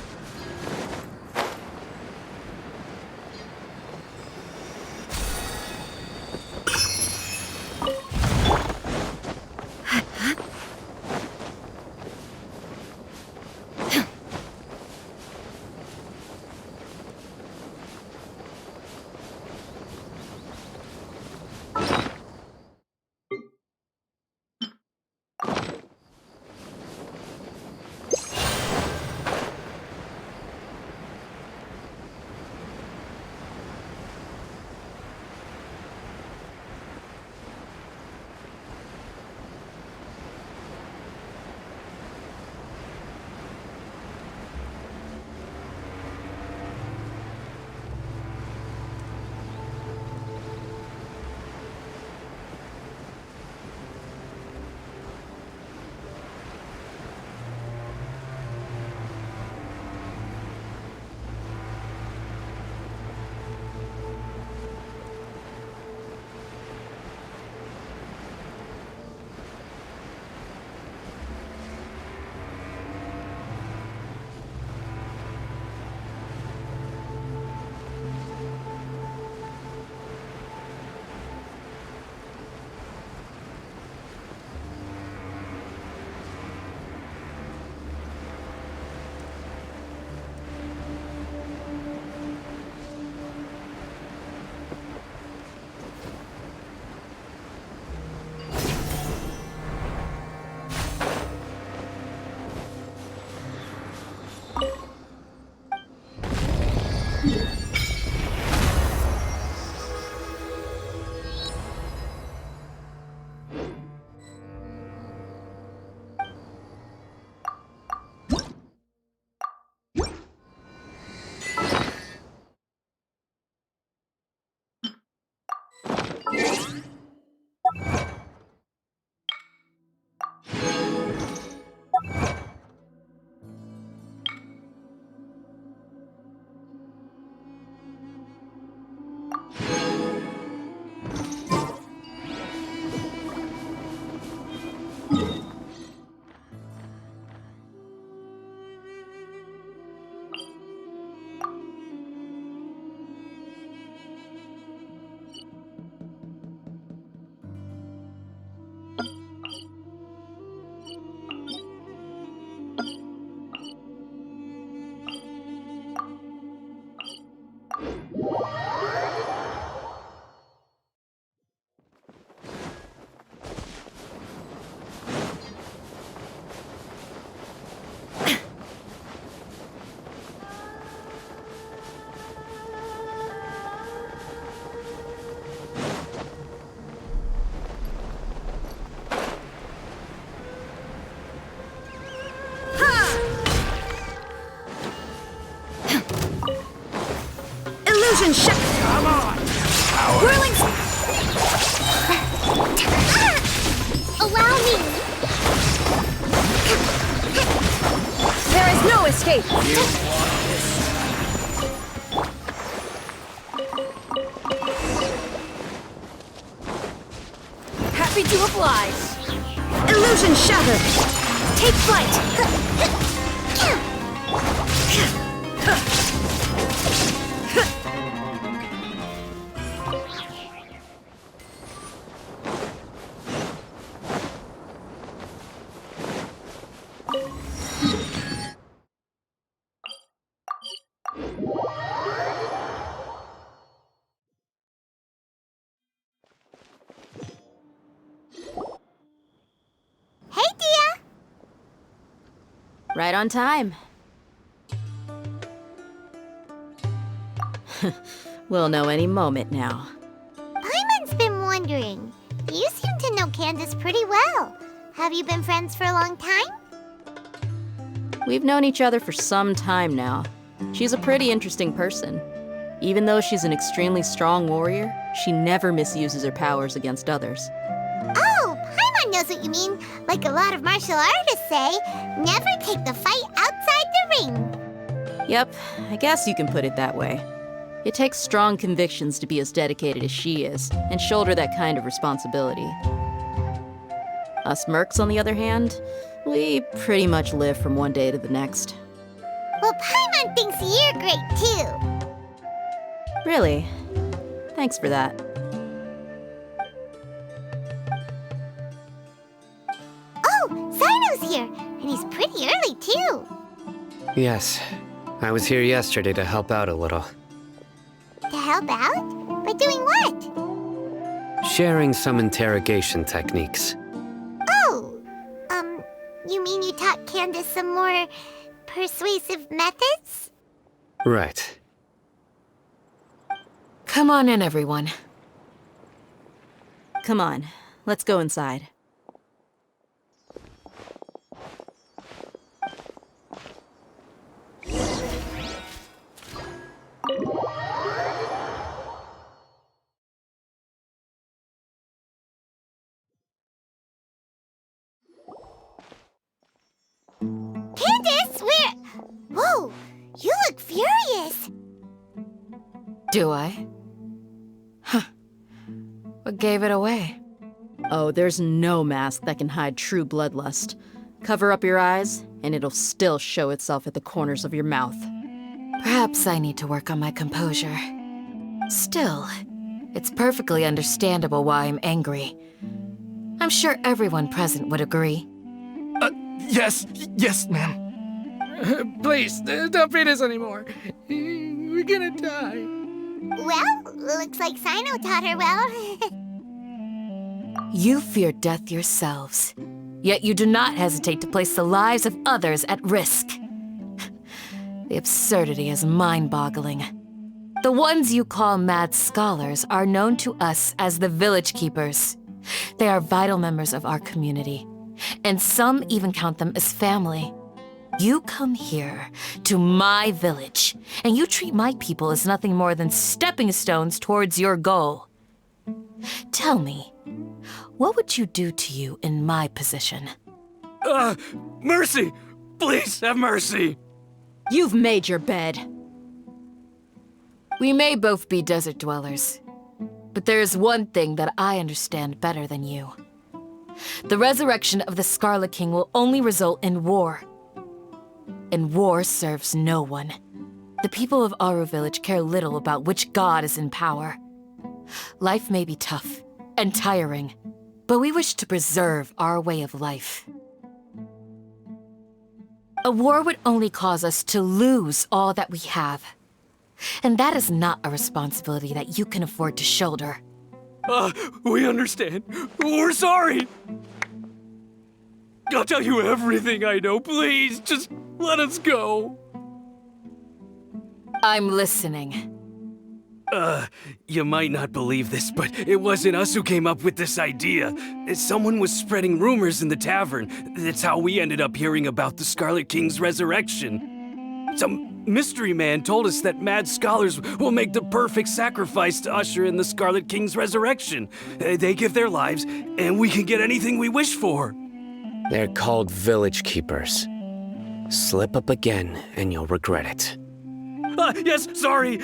S14: Illusion shot!
S5: Come on!
S14: Whirling...
S8: Allow me!
S14: There is no escape! Happy to oblige! Illusion shattered! Take flight!
S8: Hey, Dia!
S9: Right on time. We'll know any moment now.
S8: Paimon's been wondering. You seem to know Candace pretty well. Have you been friends for a long time?
S9: We've known each other for some time now. She's a pretty interesting person. Even though she's an extremely strong warrior, she never misuses her powers against others.
S8: Oh, Paimon knows what you mean. Like a lot of martial artists say, never take the fight outside the ring.
S9: Yep, I guess you can put it that way. It takes strong convictions to be as dedicated as she is, and shoulder that kind of responsibility. Us mercs, on the other hand, we pretty much live from one day to the next.
S8: Well, Paimon thinks you're great too.
S9: Really? Thanks for that.
S8: Oh, Sino's here, and he's pretty early too.
S3: Yes, I was here yesterday to help out a little.
S8: To help out? By doing what?
S3: Sharing some interrogation techniques.
S8: Oh, you mean you taught Candace some more persuasive methods?
S3: Right.
S13: Come on in, everyone.
S9: Come on, let's go inside.
S8: Candace, Whoa, you look furious.
S13: Do I? Huh. What gave it away?
S9: Oh, there's no mask that can hide true bloodlust. Cover up your eyes, and it'll still show itself at the corners of your mouth.
S13: Perhaps I need to work on my composure. Still, it's perfectly understandable why I'm angry. I'm sure everyone present would agree.
S11: Yes, ma'am.
S12: Please, don't beat us anymore. We're gonna die.
S8: Well, looks like Sino taught her well.
S13: You fear death yourselves, yet you do not hesitate to place the lives of others at risk. The absurdity is mind-boggling. The ones you call mad scholars are known to us as the Village Keepers. They are vital members of our community, and some even count them as family. You come here, to my village, and you treat my people as nothing more than stepping stones towards your goal. Tell me, what would you do to you in my position?
S10: Mercy! Please, have mercy!
S9: You've made your bed.
S13: We may both be desert dwellers, but there is one thing that I understand better than you. The resurrection of the Scarlet King will only result in war. And war serves no one. The people of Aru Village care little about which god is in power. Life may be tough and tiring, but we wish to preserve our way of life. A war would only cause us to lose all that we have. And that is not a responsibility that you can afford to shoulder.
S10: We understand. We're sorry! I'll tell you everything I know, please. Just let us go.
S13: I'm listening.
S10: You might not believe this, but it wasn't us who came up with this idea. Someone was spreading rumors in the tavern. That's how we ended up hearing about the Scarlet King's resurrection. Some mystery man told us that mad scholars will make the perfect sacrifice to usher in the Scarlet King's resurrection. They give their lives, and we can get anything we wish for.
S3: They're called Village Keepers. Slip up again, and you'll regret it.
S10: Yes, sorry.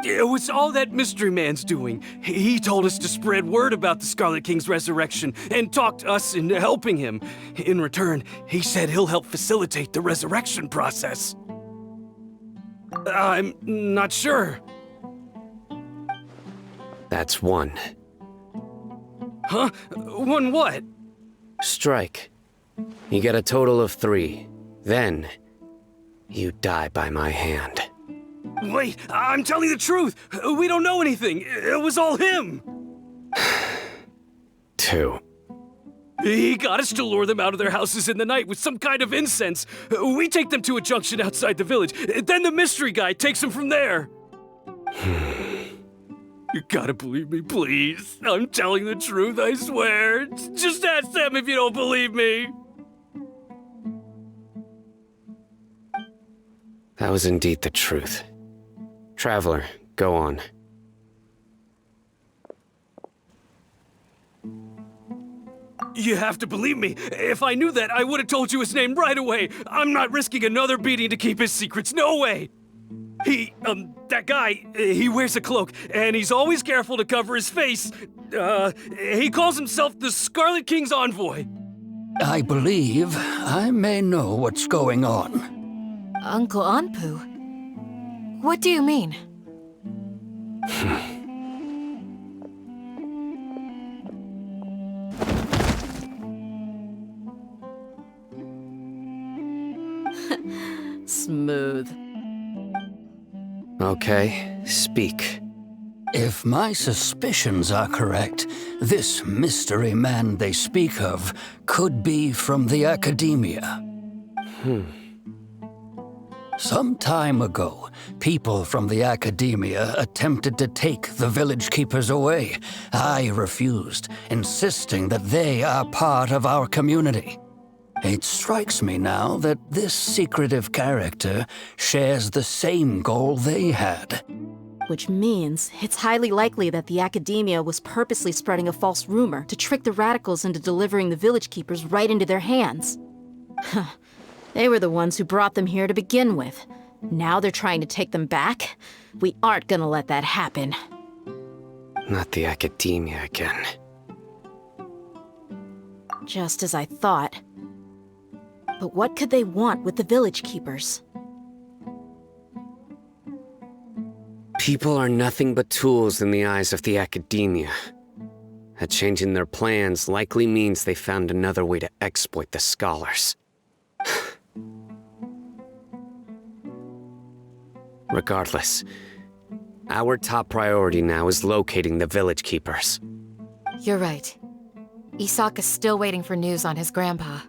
S10: It was all that mystery man's doing. He told us to spread word about the Scarlet King's resurrection and talked us into helping him. In return, he said he'll help facilitate the resurrection process. I'm not sure.
S3: That's one.
S10: Huh? One what?
S3: Strike. You get a total of 3. Then, you die by my hand.
S10: Wait, I'm telling the truth. We don't know anything. It was all him.
S3: 2.
S10: He got us to lure them out of their houses in the night with some kind of incense. We take them to a junction outside the village. Then the mystery guy takes them from there. You gotta believe me, please. I'm telling the truth, I swear. Just ask them if you don't believe me.
S3: That was indeed the truth. Traveler, go on.
S10: You have to believe me. If I knew that, I would have told you his name right away. I'm not risking another beating to keep his secrets. No way. That guy, he wears a cloak, and he's always careful to cover his face. He calls himself the Scarlet King's envoy.
S15: I believe I may know what's going on.
S13: Uncle Anpu? What do you mean?
S9: Smooth.
S3: Okay, speak.
S15: If my suspicions are correct, this mystery man they speak of could be from the Academia. Some time ago, people from the Academia attempted to take the village keepers away. I refused, insisting that they are part of our community. It strikes me now that this secretive character shares the same goal they had.
S9: Which means it's highly likely that the Academia was purposely spreading a false rumor to trick the radicals into delivering the village keepers right into their hands. They were the ones who brought them here to begin with. Now they're trying to take them back? We aren't gonna let that happen.
S3: Not the Academia again.
S9: Just as I thought. But what could they want with the village keepers?
S3: People are nothing but tools in the eyes of the Academia. A change in their plans likely means they found another way to exploit the scholars. Regardless, our top priority now is locating the village keepers.
S13: You're right. Isak is still waiting for news on his grandpa.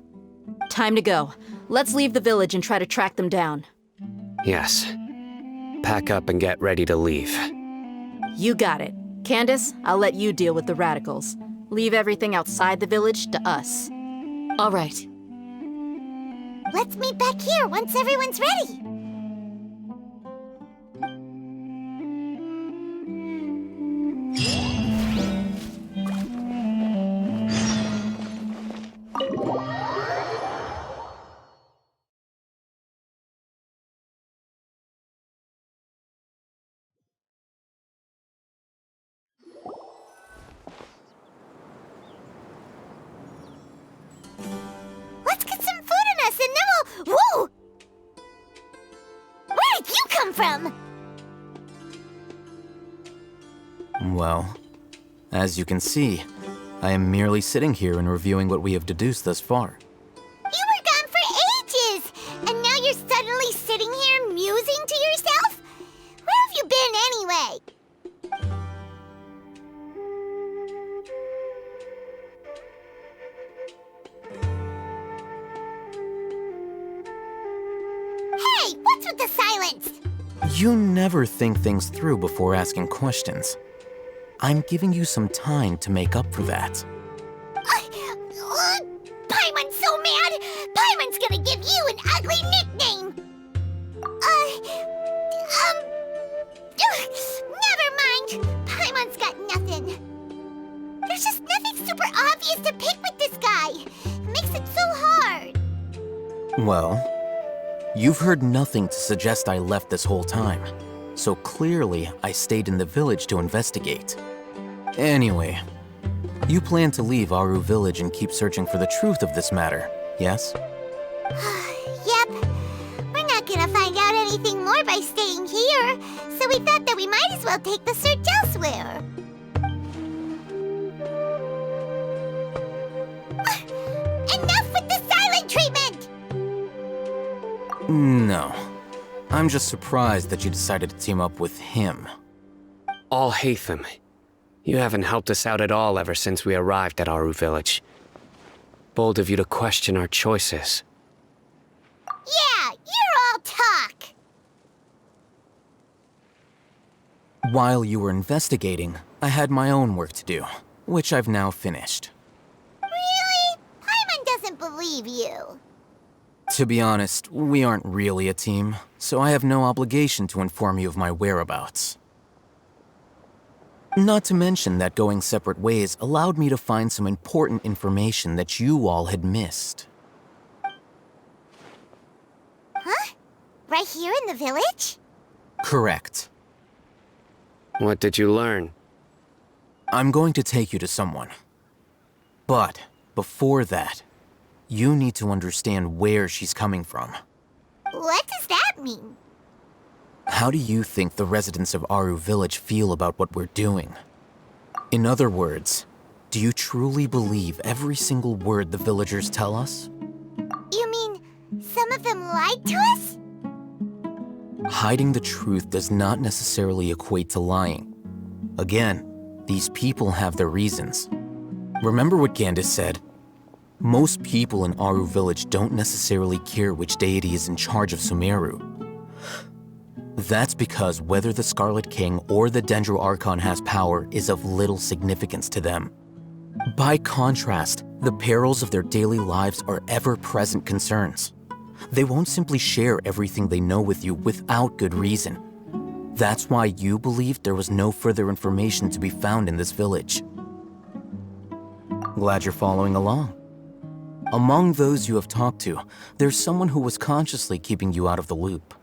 S9: Time to go. Let's leave the village and try to track them down.
S3: Yes. Pack up and get ready to leave.
S9: You got it. Candace, I'll let you deal with the radicals. Leave everything outside the village to us.
S13: All right.
S8: Let's meet back here once everyone's ready. Let's get some food in us and then we'll... Whoa! Where did you come from?
S6: Well, as you can see, I am merely sitting here and reviewing what we have deduced thus far.
S8: You were gone for ages! And now you're suddenly sitting here musing to yourself? Where have you been anyway? Hey, what's with the silence?
S6: You never think things through before asking questions. I'm giving you some time to make up for that.
S8: Paimon's so mad! Paimon's gonna give you an ugly nickname! Never mind! Paimon's got nothing. There's just nothing super obvious to pick with this guy. It makes it so hard.
S6: Well, you've heard nothing to suggest I left this whole time, so clearly I stayed in the village to investigate. Anyway, you plan to leave Aru village and keep searching for the truth of this matter, yes?
S8: Yep. We're not gonna find out anything more by staying here, so we thought that we might as well take the search elsewhere. Enough with the silent treatment!
S6: No. I'm just surprised that you decided to team up with him.
S3: Al-Haytham, you haven't helped us out at all ever since we arrived at Aru village. Bold of you to question our choices.
S8: Yeah, you're all talk!
S6: While you were investigating, I had my own work to do, which I've now finished.
S8: Really? Paimon doesn't believe you.
S6: To be honest, we aren't really a team, so I have no obligation to inform you of my whereabouts. Not to mention that going separate ways allowed me to find some important information that you all had missed.
S8: Huh? Right here in the village?
S6: Correct.
S3: What did you learn?
S6: I'm going to take you to someone. But before that, you need to understand where she's coming from.
S8: What does that mean?
S6: How do you think the residents of Aru Village feel about what we're doing? In other words, do you truly believe every single word the villagers tell us?
S8: You mean some of them lied to us?
S6: Hiding the truth does not necessarily equate to lying. Again, these people have their reasons. Remember what Gandis said? Most people in Aru Village don't necessarily care which deity is in charge of Sumeru. That's because whether the Scarlet King or the Dendro Archon has power is of little significance to them. By contrast, the perils of their daily lives are ever-present concerns. They won't simply share everything they know with you without good reason. That's why you believed there was no further information to be found in this village. Glad you're following along. Among those you have talked to, there's someone who was consciously keeping you out of the loop.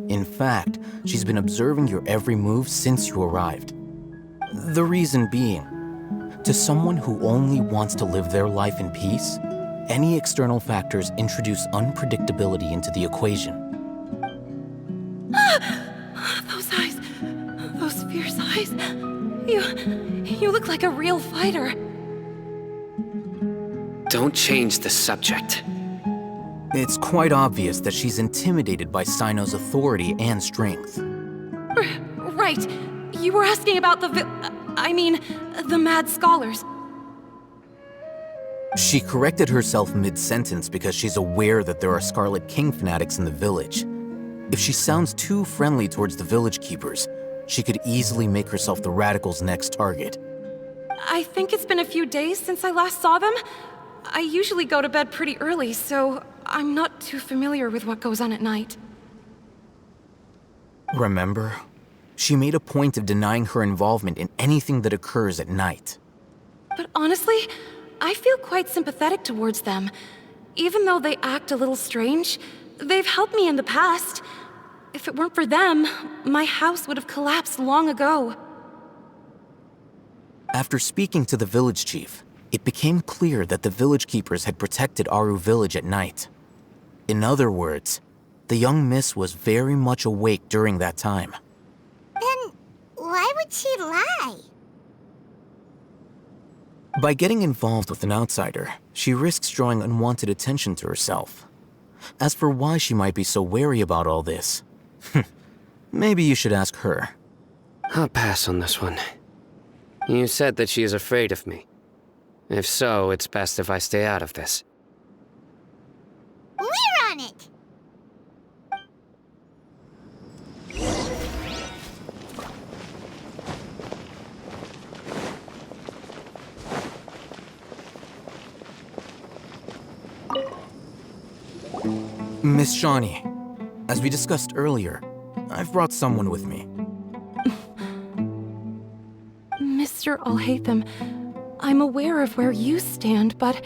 S6: In fact, she's been observing your every move since you arrived. The reason being, to someone who only wants to live their life in peace, any external factors introduce unpredictability into the equation.
S4: Those eyes. Those fierce eyes. You look like a real fighter.
S3: Don't change the subject.
S6: It's quite obvious that she's intimidated by Sino's authority and strength.
S4: Right. You were asking about the mad scholars.
S6: She corrected herself mid-sentence because she's aware that there are Scarlet King fanatics in the village. If she sounds too friendly towards the village keepers, she could easily make herself the radicals' next target.
S4: I think it's been a few days since I last saw them. I usually go to bed pretty early, so I'm not too familiar with what goes on at night.
S6: Remember? She made a point of denying her involvement in anything that occurs at night.
S4: But honestly, I feel quite sympathetic towards them. Even though they act a little strange, they've helped me in the past. If it weren't for them, my house would have collapsed long ago.
S6: After speaking to the village chief, it became clear that the village keepers had protected Aru Village at night. In other words, the young miss was very much awake during that time.
S8: Then why would she lie?
S6: By getting involved with an outsider, she risks drawing unwanted attention to herself. As for why she might be so wary about all this, maybe you should ask her.
S3: I'll pass on this one. You said that she is afraid of me. If so, it's best if I stay out of this.
S8: We're on it!
S6: Miss Shawnee, as we discussed earlier, I've brought someone with me.
S4: Mr. Alhaitham, I'm aware of where you stand, but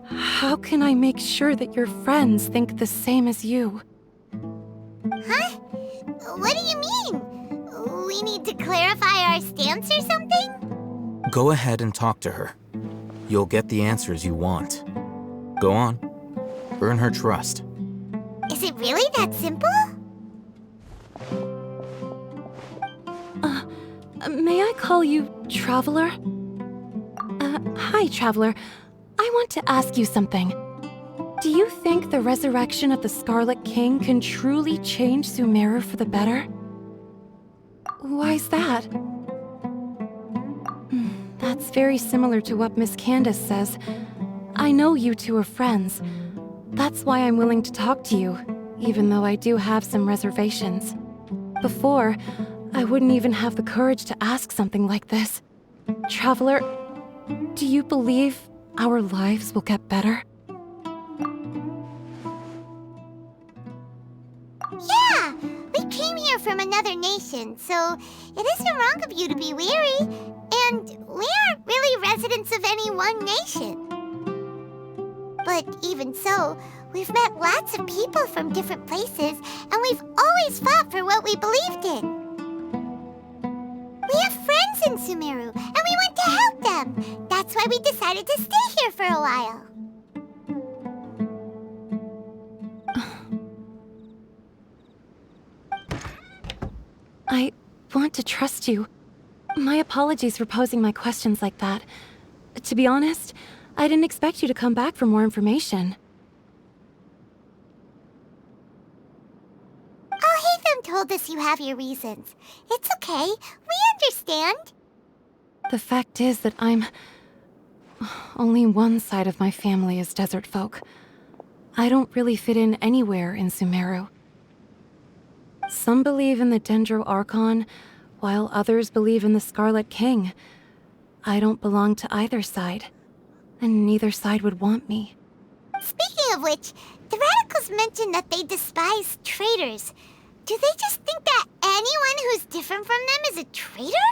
S4: how can I make sure that your friends think the same as you?
S8: Huh? What do you mean? We need to clarify our stance or something?
S6: Go ahead and talk to her. You'll get the answers you want. Go on. Earn her trust.
S8: Is it really that simple?
S4: May I call you Traveler? Hi, Traveler. I want to ask you something. Do you think the resurrection of the Scarlet King can truly change Sumeru for the better? Why's that? That's very similar to what Miss Candace says. I know you two are friends. That's why I'm willing to talk to you, even though I do have some reservations. Before, I wouldn't even have the courage to ask something like this. Traveler, do you believe our lives will get better?
S8: Yeah! We came here from another nation, so it isn't wrong of you to be weary. And we aren't really residents of any one nation. But even so, We've met lots of people from different places, and we've always fought for what we believed in. We have friends in Sumeru, and we want to help them. That's why we decided to stay here for a while.
S4: I want to trust you. My apologies for posing my questions like that. To be honest, I didn't expect you to come back for more information.
S8: Alhaitham told us you have your reasons. It's okay. We understand.
S4: The fact is that only one side of my family is desert folk. I don't really fit in anywhere in Sumeru. Some believe in the Dendro Archon, while others believe in the Scarlet King. I don't belong to either side, and neither side would want me.
S8: Speaking of which, the radicals mentioned that they despise traitors. Do they just think that anyone who's different from them is a traitor?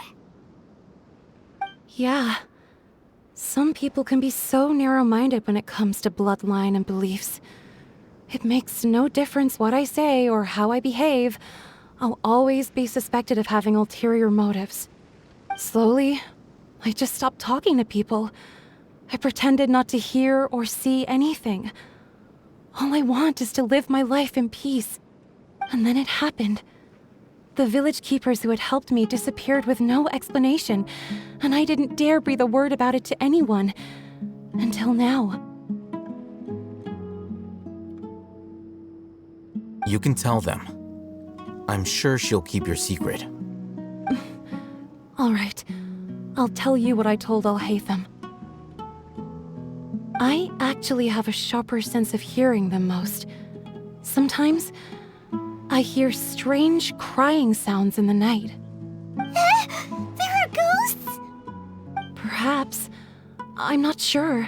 S4: Yeah. Some people can be so narrow-minded when it comes to bloodline and beliefs. It makes no difference what I say or how I behave. I'll always be suspected of having ulterior motives. Slowly, I just stopped talking to people. I pretended not to hear or see anything. All I want is to live my life in peace. And then it happened. The village keepers who had helped me disappeared with no explanation, and I didn't dare breathe a word about it to anyone. Until now.
S16: You can tell them. I'm sure she'll keep your secret.
S4: All right. I'll tell you what I told Alhaitham. I actually have a sharper sense of hearing than most. Sometimes, I hear strange crying sounds in the night.
S8: There are ghosts?
S4: Perhaps. I'm not sure.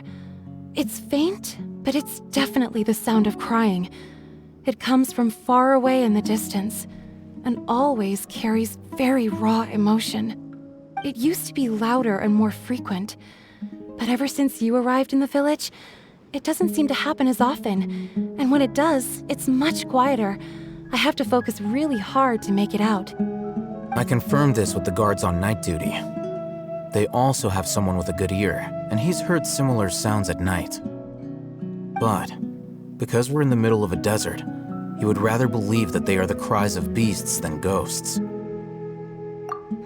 S4: It's faint, but it's definitely the sound of crying. It comes from far away in the distance, and always carries very raw emotion. It used to be louder and more frequent, but ever since you arrived in the village, it doesn't seem to happen as often, and when it does, it's much quieter. I have to focus really hard to make it out.
S16: I confirmed this with the guards on night duty. They also have someone with a good ear, and he's heard similar sounds at night. But, because we're in the middle of a desert, he would rather believe that they are the cries of beasts than ghosts.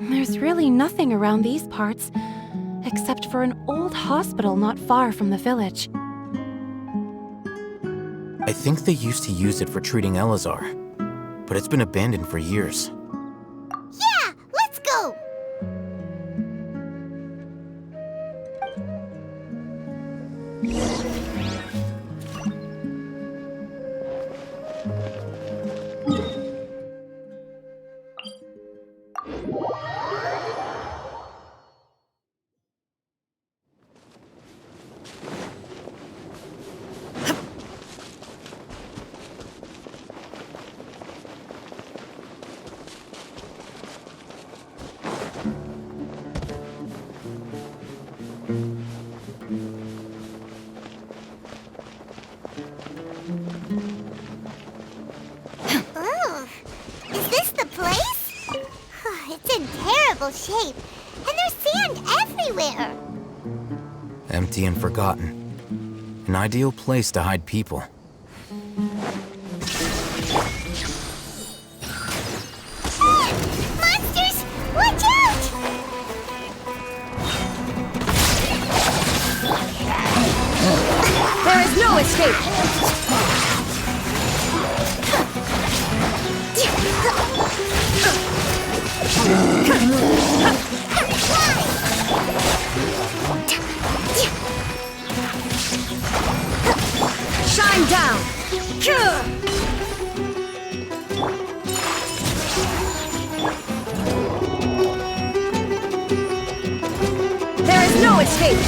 S4: There's really nothing around these parts, except for an old hospital not far from the village.
S16: I think they used to use it for treating Elazar, but it's been abandoned for years.
S8: Yeah, let's go! Shape, and there's sand everywhere.
S16: Empty and forgotten. An ideal place to hide people.
S8: Monsters! Watch out!
S14: There is no escape! Shine down! There is no escape!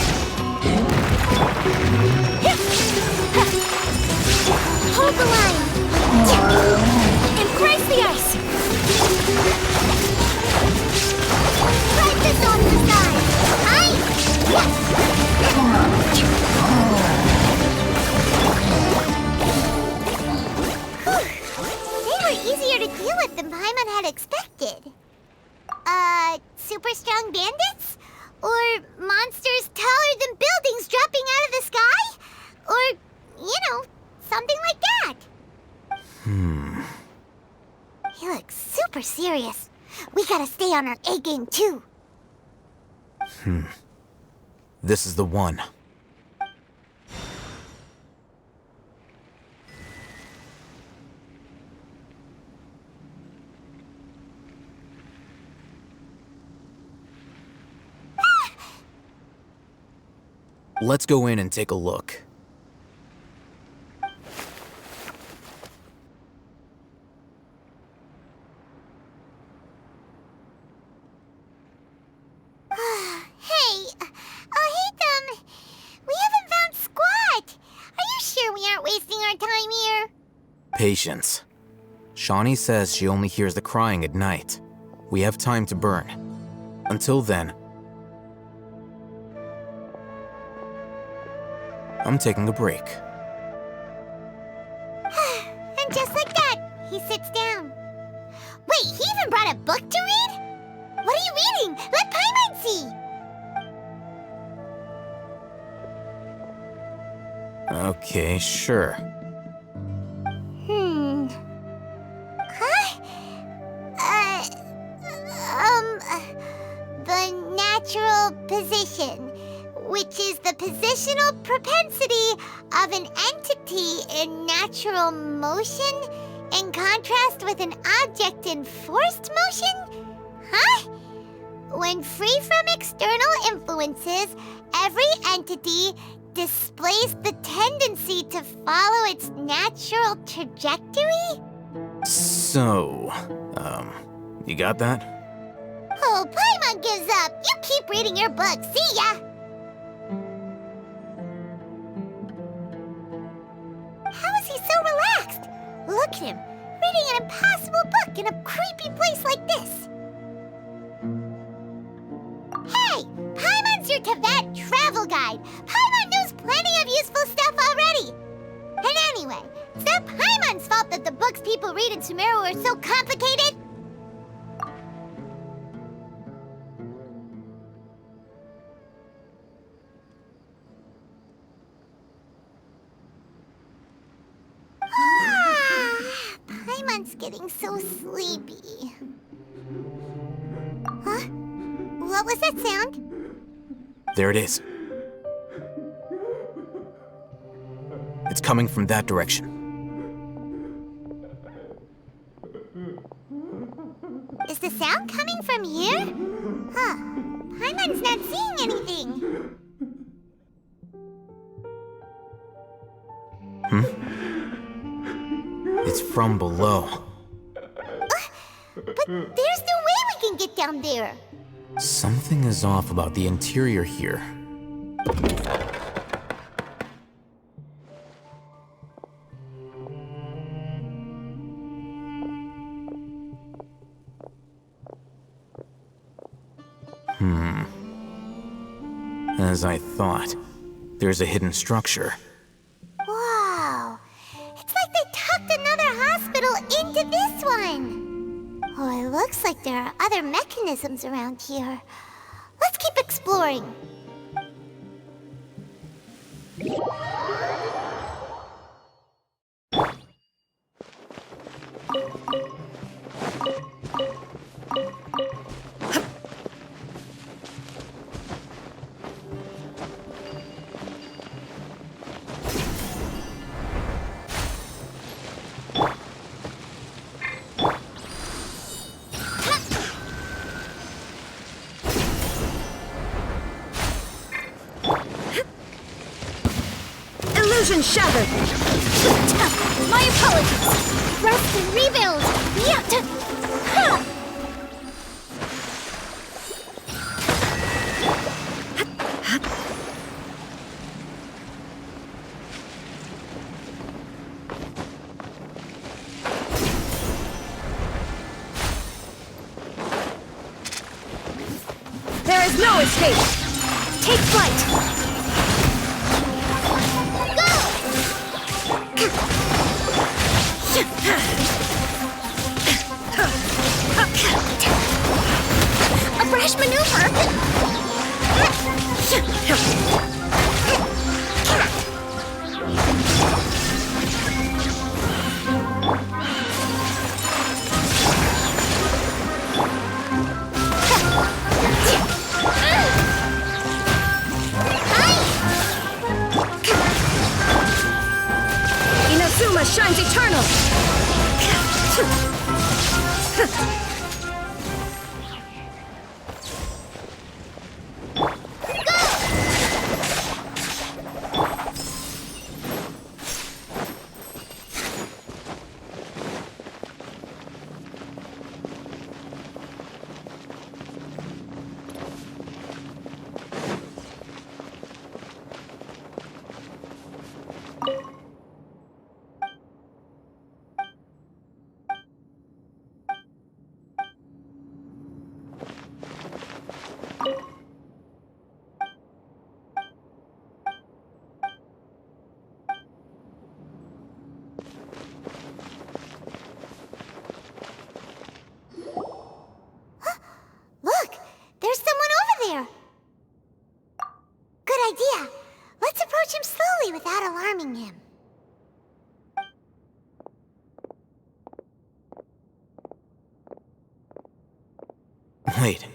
S8: Hold the line! Embrace the ice! Ride this off the side! interested. Super strong bandits? Or monsters taller than buildings dropping out of the sky? Or, something like that. He looks super serious. We gotta stay on our A game too.
S16: This is the one. Let's go in and take a look. Patience. Shawnee says she only hears the crying at night. We have time to burn. Until then, I'm taking a break.
S8: And just like that, he sits down. Wait, he even brought a book to read? What are you reading? Let Paimon see!
S16: Okay, sure.
S8: The natural position, which is the positional propensity of an entity in natural motion in contrast with an object in forced motion? Huh? When free from external influences, every entity displays the tendency to follow its natural trajectory?
S16: So, you got that?
S8: Oh, Paimon gives up. You keep reading your book. See ya! How is he so relaxed? Look at him, reading an impossible book in a creepy place like this. Hey! Paimon's your Tibet travel guide. Paimon knows plenty of useful stuff already. And anyway, it's not Paimon's fault that the books people read in Sumeru are so complicated. Paimon's getting so sleepy. Huh? What was that sound?
S16: There it is. It's coming from that direction.
S8: Is the sound coming from here? Huh. Paimon's not seeing anything.
S16: It's from below.
S8: But there's no way we can get down there.
S16: Something is off about the interior here. As I thought, there's a hidden structure.
S8: Wow. It's like they tucked another hospital into this one. Oh, it looks like there are other mechanisms around here. Let's keep exploring.
S14: Illusion shattered!
S8: My apologies! Rest and rebuild! Yeah! Ha!
S14: There is no escape! Take flight!
S8: Go!
S14: foolish maneuver!
S13: Inazuma shines eternal!
S8: Look! There's someone over there! Good idea. Let's approach him slowly without alarming him.
S16: Wait.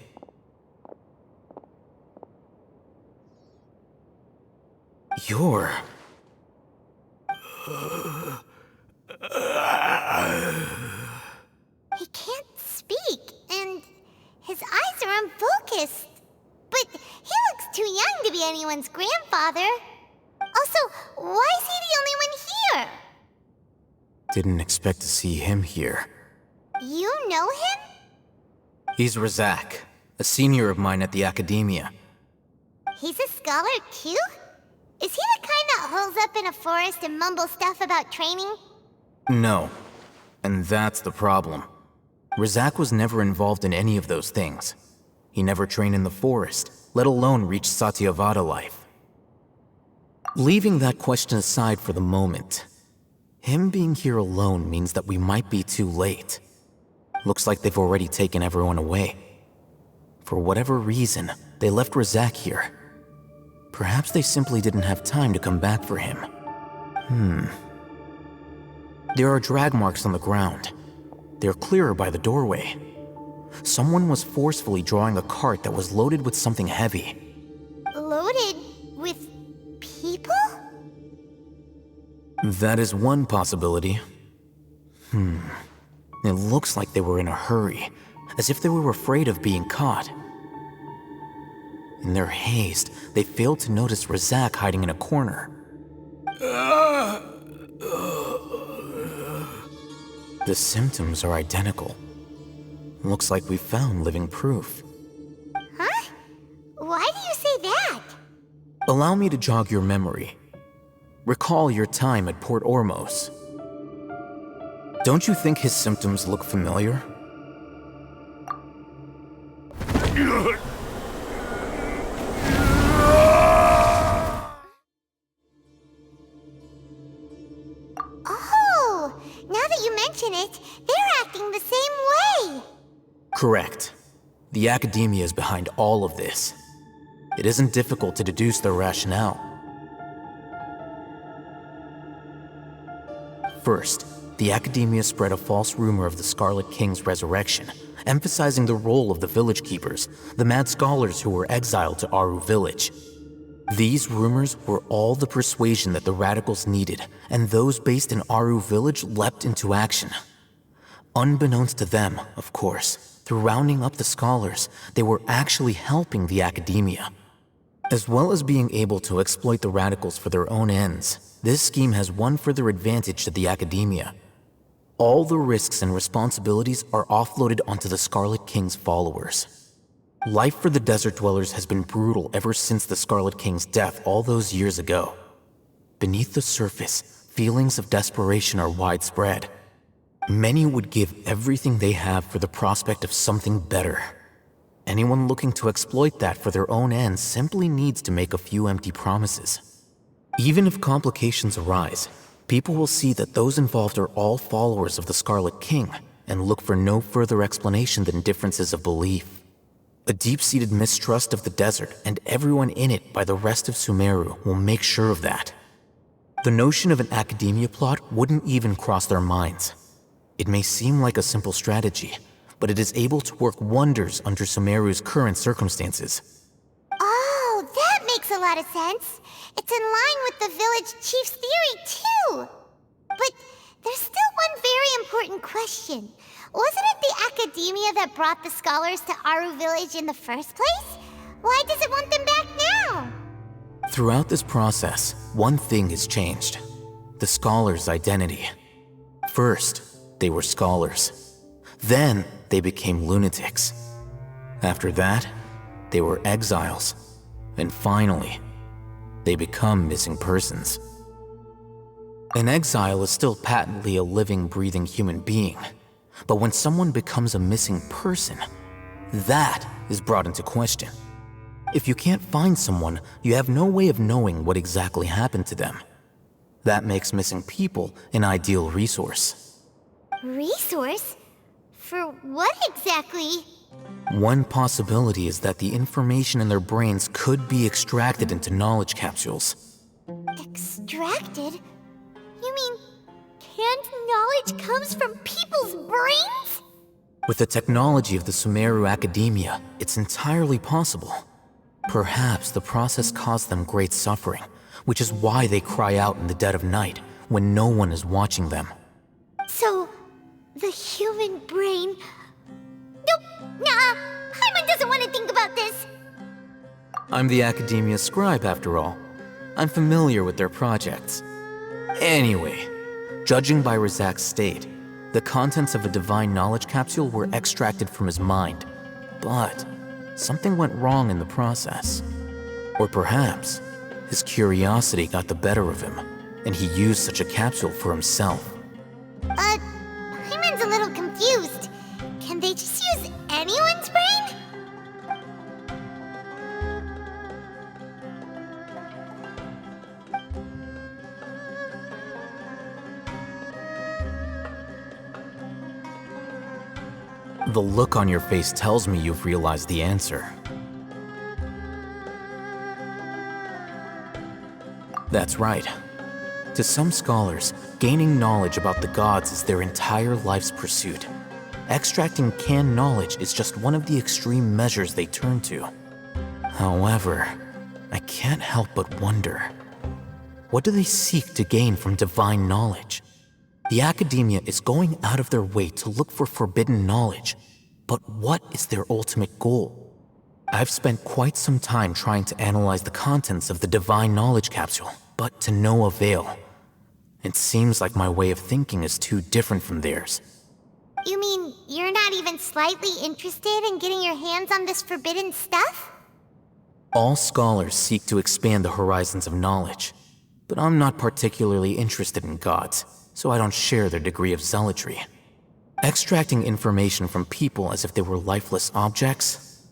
S16: You're...
S8: He can't speak, and his eyes are unfocused. But he looks too young to be anyone's grandfather. Also, why is he the only one here?
S16: Didn't expect to see him here.
S8: You know him?
S16: He's Razak, a senior of mine at the Academia.
S8: He's a scholar too? Is he the kind that holes up in a forest and mumbles stuff about training?
S16: No. And that's the problem. Razak was never involved in any of those things. He never trained in the forest, let alone reach Satyavada life. Leaving that question aside for the moment, him being here alone means that we might be too late. Looks like they've already taken everyone away. For whatever reason, they left Razak here. Perhaps they simply didn't have time to come back for him. There are drag marks on the ground. They're clearer by the doorway. Someone was forcefully drawing a cart that was loaded with something heavy.
S8: Loaded with people?
S16: That is one possibility. It looks like they were in a hurry, as if they were afraid of being caught. In their haste, they failed to notice Razak hiding in a corner. The symptoms are identical. Looks like we found living proof.
S8: Huh? Why do you say that?
S16: Allow me to jog your memory. Recall your time at Port Ormos. Don't you think his symptoms look familiar?
S8: Oh, now that you mention it, they're acting the same way.
S16: Correct. The Academia is behind all of this. It isn't difficult to deduce their rationale. First, the Academia spread a false rumor of the Scarlet King's resurrection, emphasizing the role of the village keepers, the mad scholars who were exiled to Aru village. These rumors were all the persuasion that the radicals needed, and those based in Aru village leapt into action. Unbeknownst to them, of course, through rounding up the scholars, they were actually helping the Academia. As well as being able to exploit the radicals for their own ends, this scheme has one further advantage to the Academia. All the risks and responsibilities are offloaded onto the Scarlet King's followers. Life for the desert dwellers has been brutal ever since the Scarlet King's death all those years ago. Beneath the surface, feelings of desperation are widespread. Many would give everything they have for the prospect of something better. Anyone looking to exploit that for their own ends simply needs to make a few empty promises. Even if complications arise, people will see that those involved are all followers of the Scarlet King and look for no further explanation than differences of belief. A deep-seated mistrust of the desert and everyone in it by the rest of Sumeru will make sure of that. The notion of an academia plot wouldn't even cross their minds. It may seem like a simple strategy, but it is able to work wonders under Sumeru's current circumstances.
S8: Oh, that makes a lot of sense. It's in line with the village chief's theory, too. But there's still one very important question. Wasn't it the academia that brought the scholars to Aru Village in the first place? Why does it want them back now?
S16: Throughout this process, one thing has changed. The scholars' identity. First, they were scholars. Then, they became lunatics. After that, they were exiles. And finally, they become missing persons. An exile is still patently a living, breathing human being. But when someone becomes a missing person, that is brought into question. If you can't find someone, you have no way of knowing what exactly happened to them. That makes missing people an ideal resource.
S8: Resource? For what exactly?
S16: One possibility is that the information in their brains could be extracted into knowledge capsules.
S8: Extracted? You mean canned knowledge comes from people's brains?
S16: With the technology of the Sumeru Academia, it's entirely possible. Perhaps the process caused them great suffering, which is why they cry out in the dead of night when no one is watching them.
S8: So, the human brain... Nope, nah, Paimon doesn't want to think about this.
S16: I'm the Academia scribe, after all. I'm familiar with their projects. Anyway, judging by Razak's state, the contents of a divine knowledge capsule were extracted from his mind. But something went wrong in the process. Or perhaps his curiosity got the better of him, and he used such a capsule for himself.
S8: Paimon's a little confused. Can they just use anyone's brain?
S16: The look on your face tells me you've realized the answer. That's right. To some scholars, gaining knowledge about the gods is their entire life's pursuit. Extracting canned knowledge is just one of the extreme measures they turn to. However, I can't help but wonder, what do they seek to gain from divine knowledge? The Academia is going out of their way to look for forbidden knowledge, but what is their ultimate goal? I've spent quite some time trying to analyze the contents of the divine knowledge capsule, but to no avail. It seems like my way of thinking is too different from theirs.
S8: You mean you're not even slightly interested in getting your hands on this forbidden stuff?
S16: All scholars seek to expand the horizons of knowledge, but I'm not particularly interested in gods, so I don't share their degree of zealotry. Extracting information from people as if they were lifeless objects?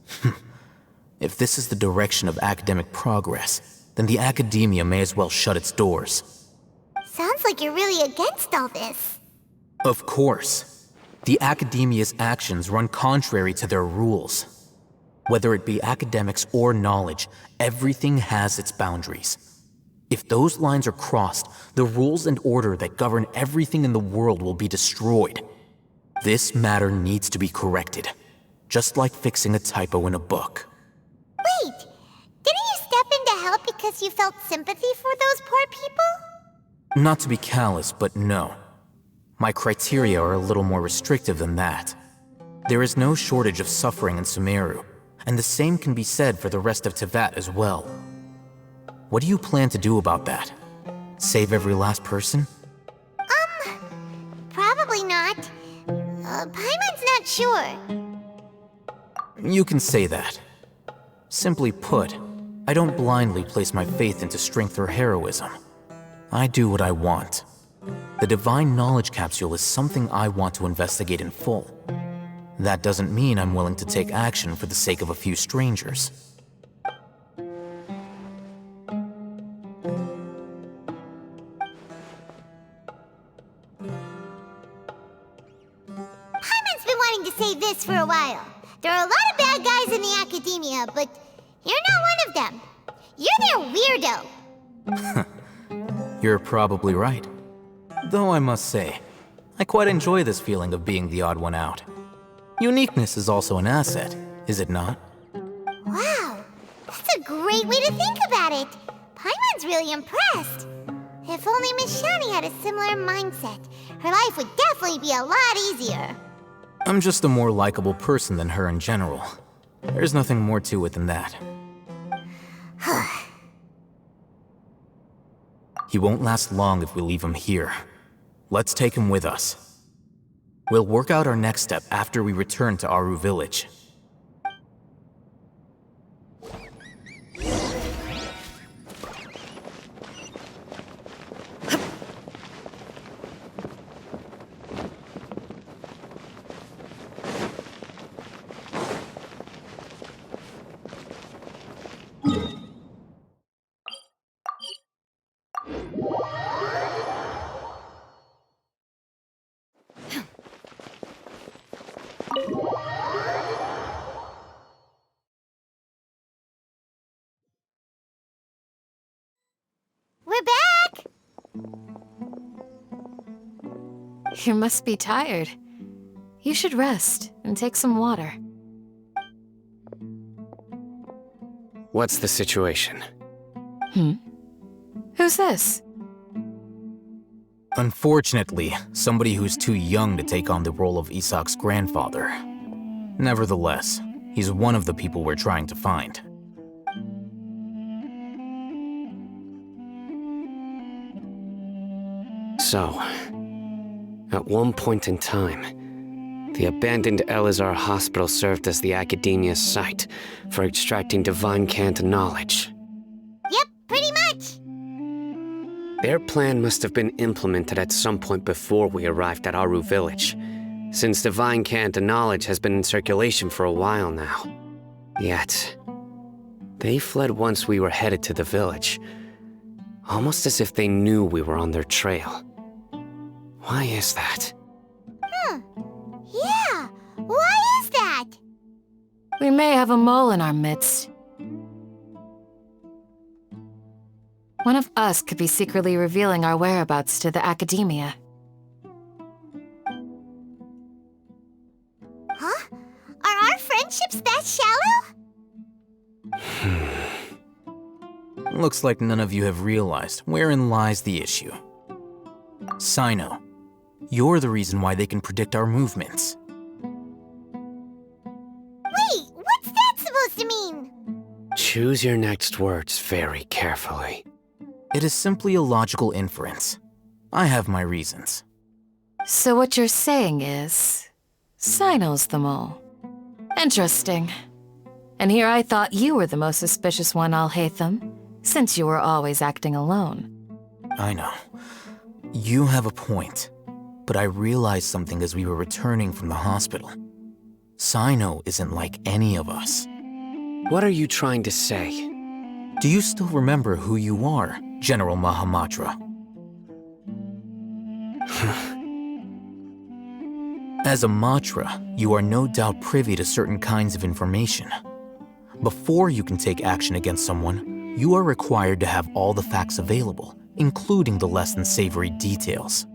S16: If this is the direction of academic progress, then the Academia may as well shut its doors.
S8: Sounds like you're really against all this.
S16: Of course. The Academia's actions run contrary to their rules. Whether it be academics or knowledge, everything has its boundaries. If those lines are crossed, the rules and order that govern everything in the world will be destroyed. This matter needs to be corrected, just like fixing a typo in a book.
S8: Wait, didn't you step in to help because you felt sympathy for those poor people?
S16: Not to be callous, but no. My criteria are a little more restrictive than that. There is no shortage of suffering in Sumeru, and the same can be said for the rest of Teyvat as well. What do you plan to do about that? Save every last person?
S8: Probably not. Paimon's not sure.
S16: You can say that. Simply put, I don't blindly place my faith into strength or heroism. I do what I want. The divine knowledge capsule is something I want to investigate in full. That doesn't mean I'm willing to take action for the sake of a few strangers.
S8: Paimon's been wanting to say this for a while. There are a lot of bad guys in the academia, but you're not one of them. You're their weirdo.
S16: You're probably right. Though I must say, I quite enjoy this feeling of being the odd one out. Uniqueness is also an asset, is it not?
S8: Wow, that's a great way to think about it. Paimon's really impressed. If only Miss Shani had a similar mindset, her life would definitely be a lot easier.
S16: I'm just a more likable person than her in general. There's nothing more to it than that. He won't last long if we leave him here. Let's take him with us. We'll work out our next step after we return to Aru Village.
S8: We're back!
S13: You must be tired. You should rest and take some water.
S3: What's the situation?
S13: Who's this?
S16: Unfortunately, somebody who's too young to take on the role of Isak's grandfather. Nevertheless, he's one of the people we're trying to find.
S3: So, at one point in time, the abandoned Elazar Hospital served as the Academia's site for extracting divine cant knowledge.
S8: Yep, pretty much.
S3: Their plan must have been implemented at some point before we arrived at Aru Village, since divine cant knowledge has been in circulation for a while now. Yet, they fled once we were headed to the village, almost as if they knew we were on their trail. Why is that?
S8: Yeah, why is that?
S13: We may have a mole in our midst. One of us could be secretly revealing our whereabouts to the Academia.
S8: Huh? Are our friendships that shallow?
S16: Looks like none of you have realized wherein lies the issue. Sino, you're the reason why they can predict our movements.
S8: Wait, what's that supposed to mean?
S3: Choose your next words very carefully.
S16: It is simply a logical inference. I have my reasons.
S13: So what you're saying is, Sino's the mole. Interesting. And here I thought you were the most suspicious one, Alhaitham, since you were always acting alone.
S16: I know. You have a point, but I realized something as we were returning from the hospital. Sino isn't like any of us.
S3: What are you trying to say?
S16: Do you still remember who you are, General Mahamatra? As a Matra, you are no doubt privy to certain kinds of information. Before you can take action against someone, you are required to have all the facts available, including the less than savory details.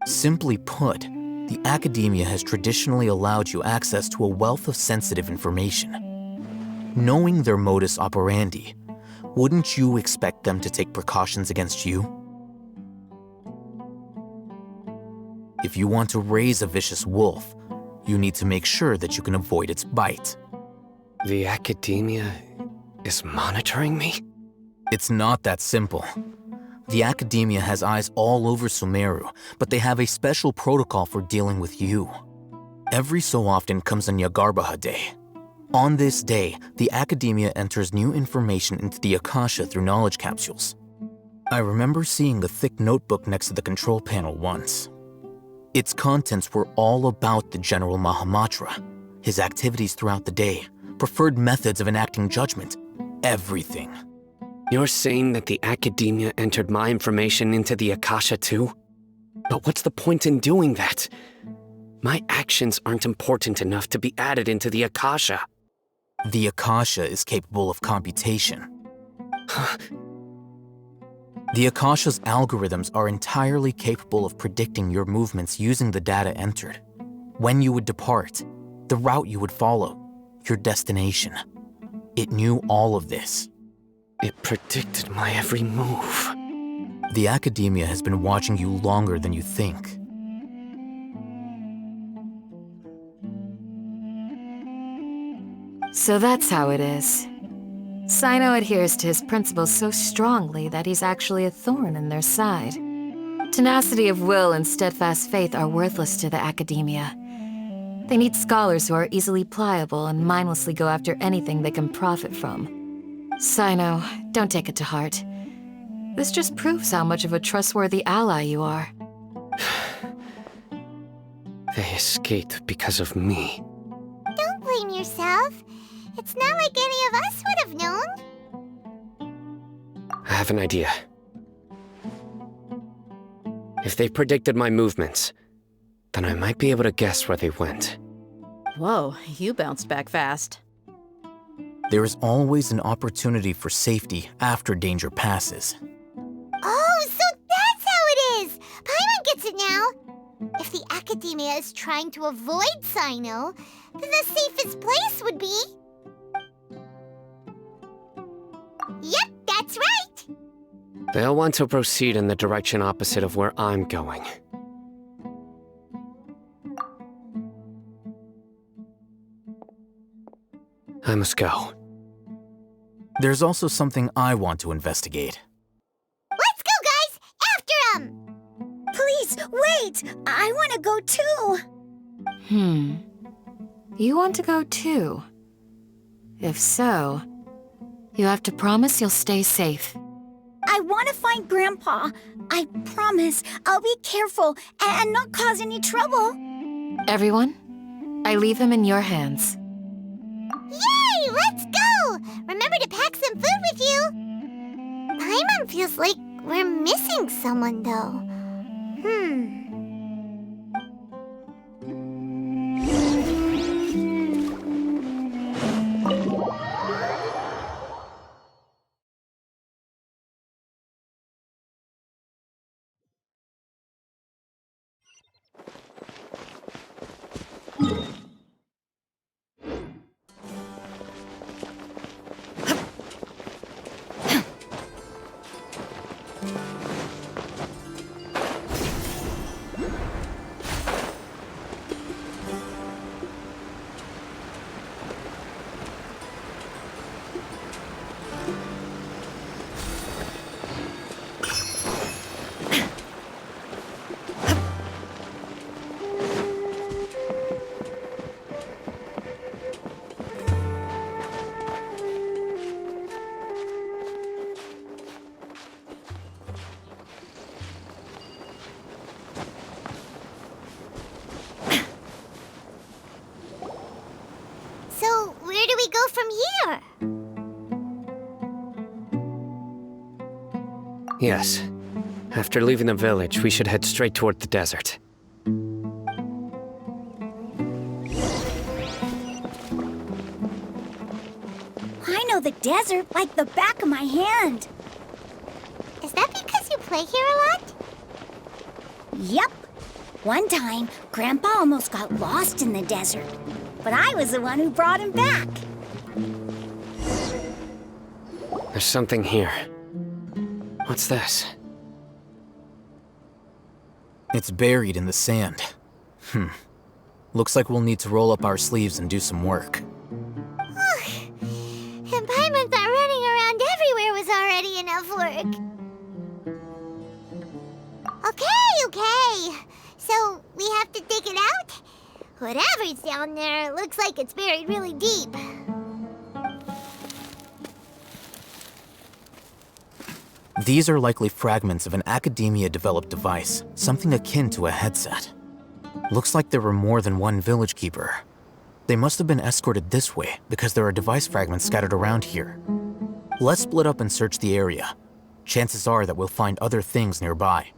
S16: Simply put, the Academia has traditionally allowed you access to a wealth of sensitive information. Knowing their modus operandi, wouldn't you expect them to take precautions against you? If you want to raise a vicious wolf, you need to make sure that you can avoid its bite.
S3: The Academia is monitoring me?
S16: It's not that simple. The Academia has eyes all over Sumeru, but they have a special protocol for dealing with you. Every so often comes a Nyagarbaha Day. On this day, the Academia enters new information into the Akasha through knowledge capsules. I remember seeing a thick notebook next to the control panel once. Its contents were all about the General Mahamatra, his activities throughout the day, preferred methods of enacting judgment, everything.
S3: You're saying that the Academia entered my information into the Akasha too? But what's the point in doing that? My actions aren't important enough to be added into the Akasha.
S16: The Akasha is capable of computation. The Akasha's algorithms are entirely capable of predicting your movements using the data entered. When you would depart, the route you would follow, your destination. It knew all of this.
S3: It predicted my every move.
S16: The Academia has been watching you longer than you think.
S13: So that's how it is. Sino adheres to his principles so strongly that he's actually a thorn in their side. Tenacity of will and steadfast faith are worthless to the Academia. They need scholars who are easily pliable and mindlessly go after anything they can profit from. Sino, don't take it to heart. This just proves how much of a trustworthy ally you are.
S3: They escaped because of me.
S8: Don't blame yourself. It's not like any of us would have known.
S3: I have an idea. If they predicted my movements, then I might be able to guess where they went.
S9: Whoa, you bounced back fast.
S16: There is always an opportunity for safety after danger passes.
S8: Oh, so that's how it is! Paimon gets it now! If the Academia is trying to avoid Sino, then the safest place would be... Yep, that's right!
S3: They'll want to proceed in the direction opposite of where I'm going. I must go.
S16: There's also something I want to investigate.
S8: Let's go, guys! After him!
S1: Please, wait! I want to go too!
S13: You want to go too? If so, you have to promise you'll stay safe.
S1: I want to find Grandpa. I promise I'll be careful and not cause any trouble.
S13: Everyone, I leave him in your hands.
S8: Yay! Let's go! Remember to pack some food with you! Paimon feels like we're missing someone, though. So, where do we go from here?
S3: Yes. After leaving the village, we should head straight toward the desert.
S1: I know the desert like the back of my hand.
S8: Is that because you play here a lot?
S1: Yep. One time, Grandpa almost got lost in the desert, but I was the one who brought him back.
S3: There's something here. What's this?
S16: It's buried in the sand. Looks like we'll need to roll up our sleeves and do some work.
S8: And Paimon thought running around everywhere was already enough work. Okay. So, we have to dig it out? Whatever's down there looks like it's buried really deep.
S16: These are likely fragments of an Academia-developed device, something akin to a headset. Looks like there were more than one village keeper. They must have been escorted this way because there are device fragments scattered around here. Let's split up and search the area. Chances are that we'll find other things nearby.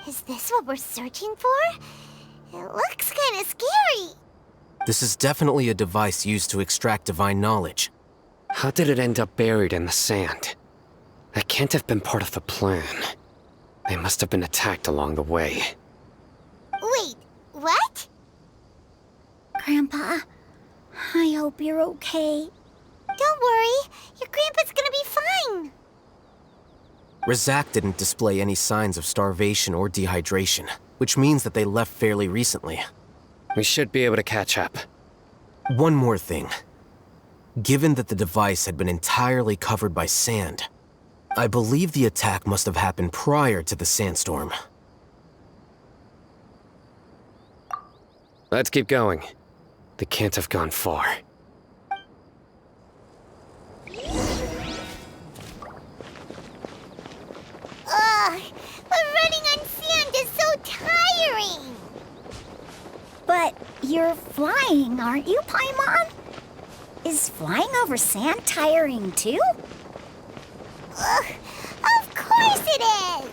S8: Is this what we're searching for? It looks kinda scary.
S16: This is definitely a device used to extract divine knowledge.
S3: How did it end up buried in the sand? That can't have been part of the plan. They must have been attacked along the way.
S8: Wait, what?
S1: Grandpa, I hope you're okay.
S8: Don't worry, your grandpa's gonna be fine.
S16: Razak didn't display any signs of starvation or dehydration, which means that they left fairly recently.
S3: We should be able to catch up.
S16: One more thing. Given that the device had been entirely covered by sand, I believe the attack must have happened prior to the sandstorm.
S3: Let's keep going. They can't have gone far.
S8: Ugh, but running on sand is so tiring.
S1: But you're flying, aren't you, Paimon? Is flying over sand tiring too?
S8: Ugh, of course it is!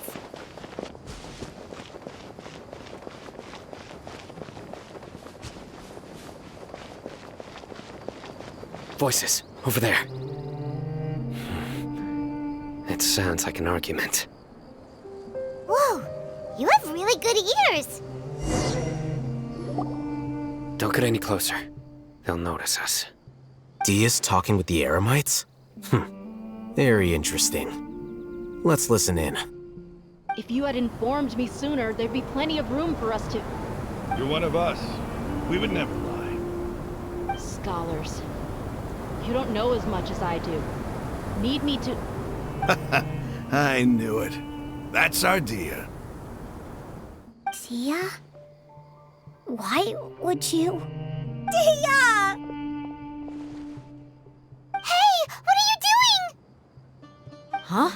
S3: Voices, over there. It sounds like an argument.
S8: Whoa, you have really good ears.
S3: Don't get any closer. They'll notice us.
S16: Dia's talking with the Eremites? Very interesting. Let's listen in.
S9: If you had informed me sooner, there'd be plenty of room for us to...
S5: You're one of us. We would never lie.
S9: Scholars. You don't know as much as I do. Need me to...
S5: I knew it. That's our Dia.
S1: Dia? Why would you... Dia!
S8: Hey, what are you doing?
S9: Huh?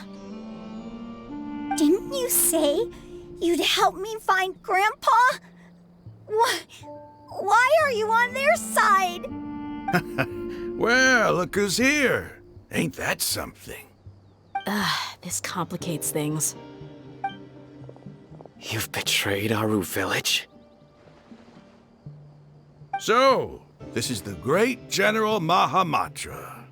S1: Didn't you say you'd help me find Grandpa? Why are you on their side?
S5: Well, look who's here. Ain't that something?
S9: This complicates things.
S3: You've betrayed Aru village?
S5: So, this is the great General Mahamatra.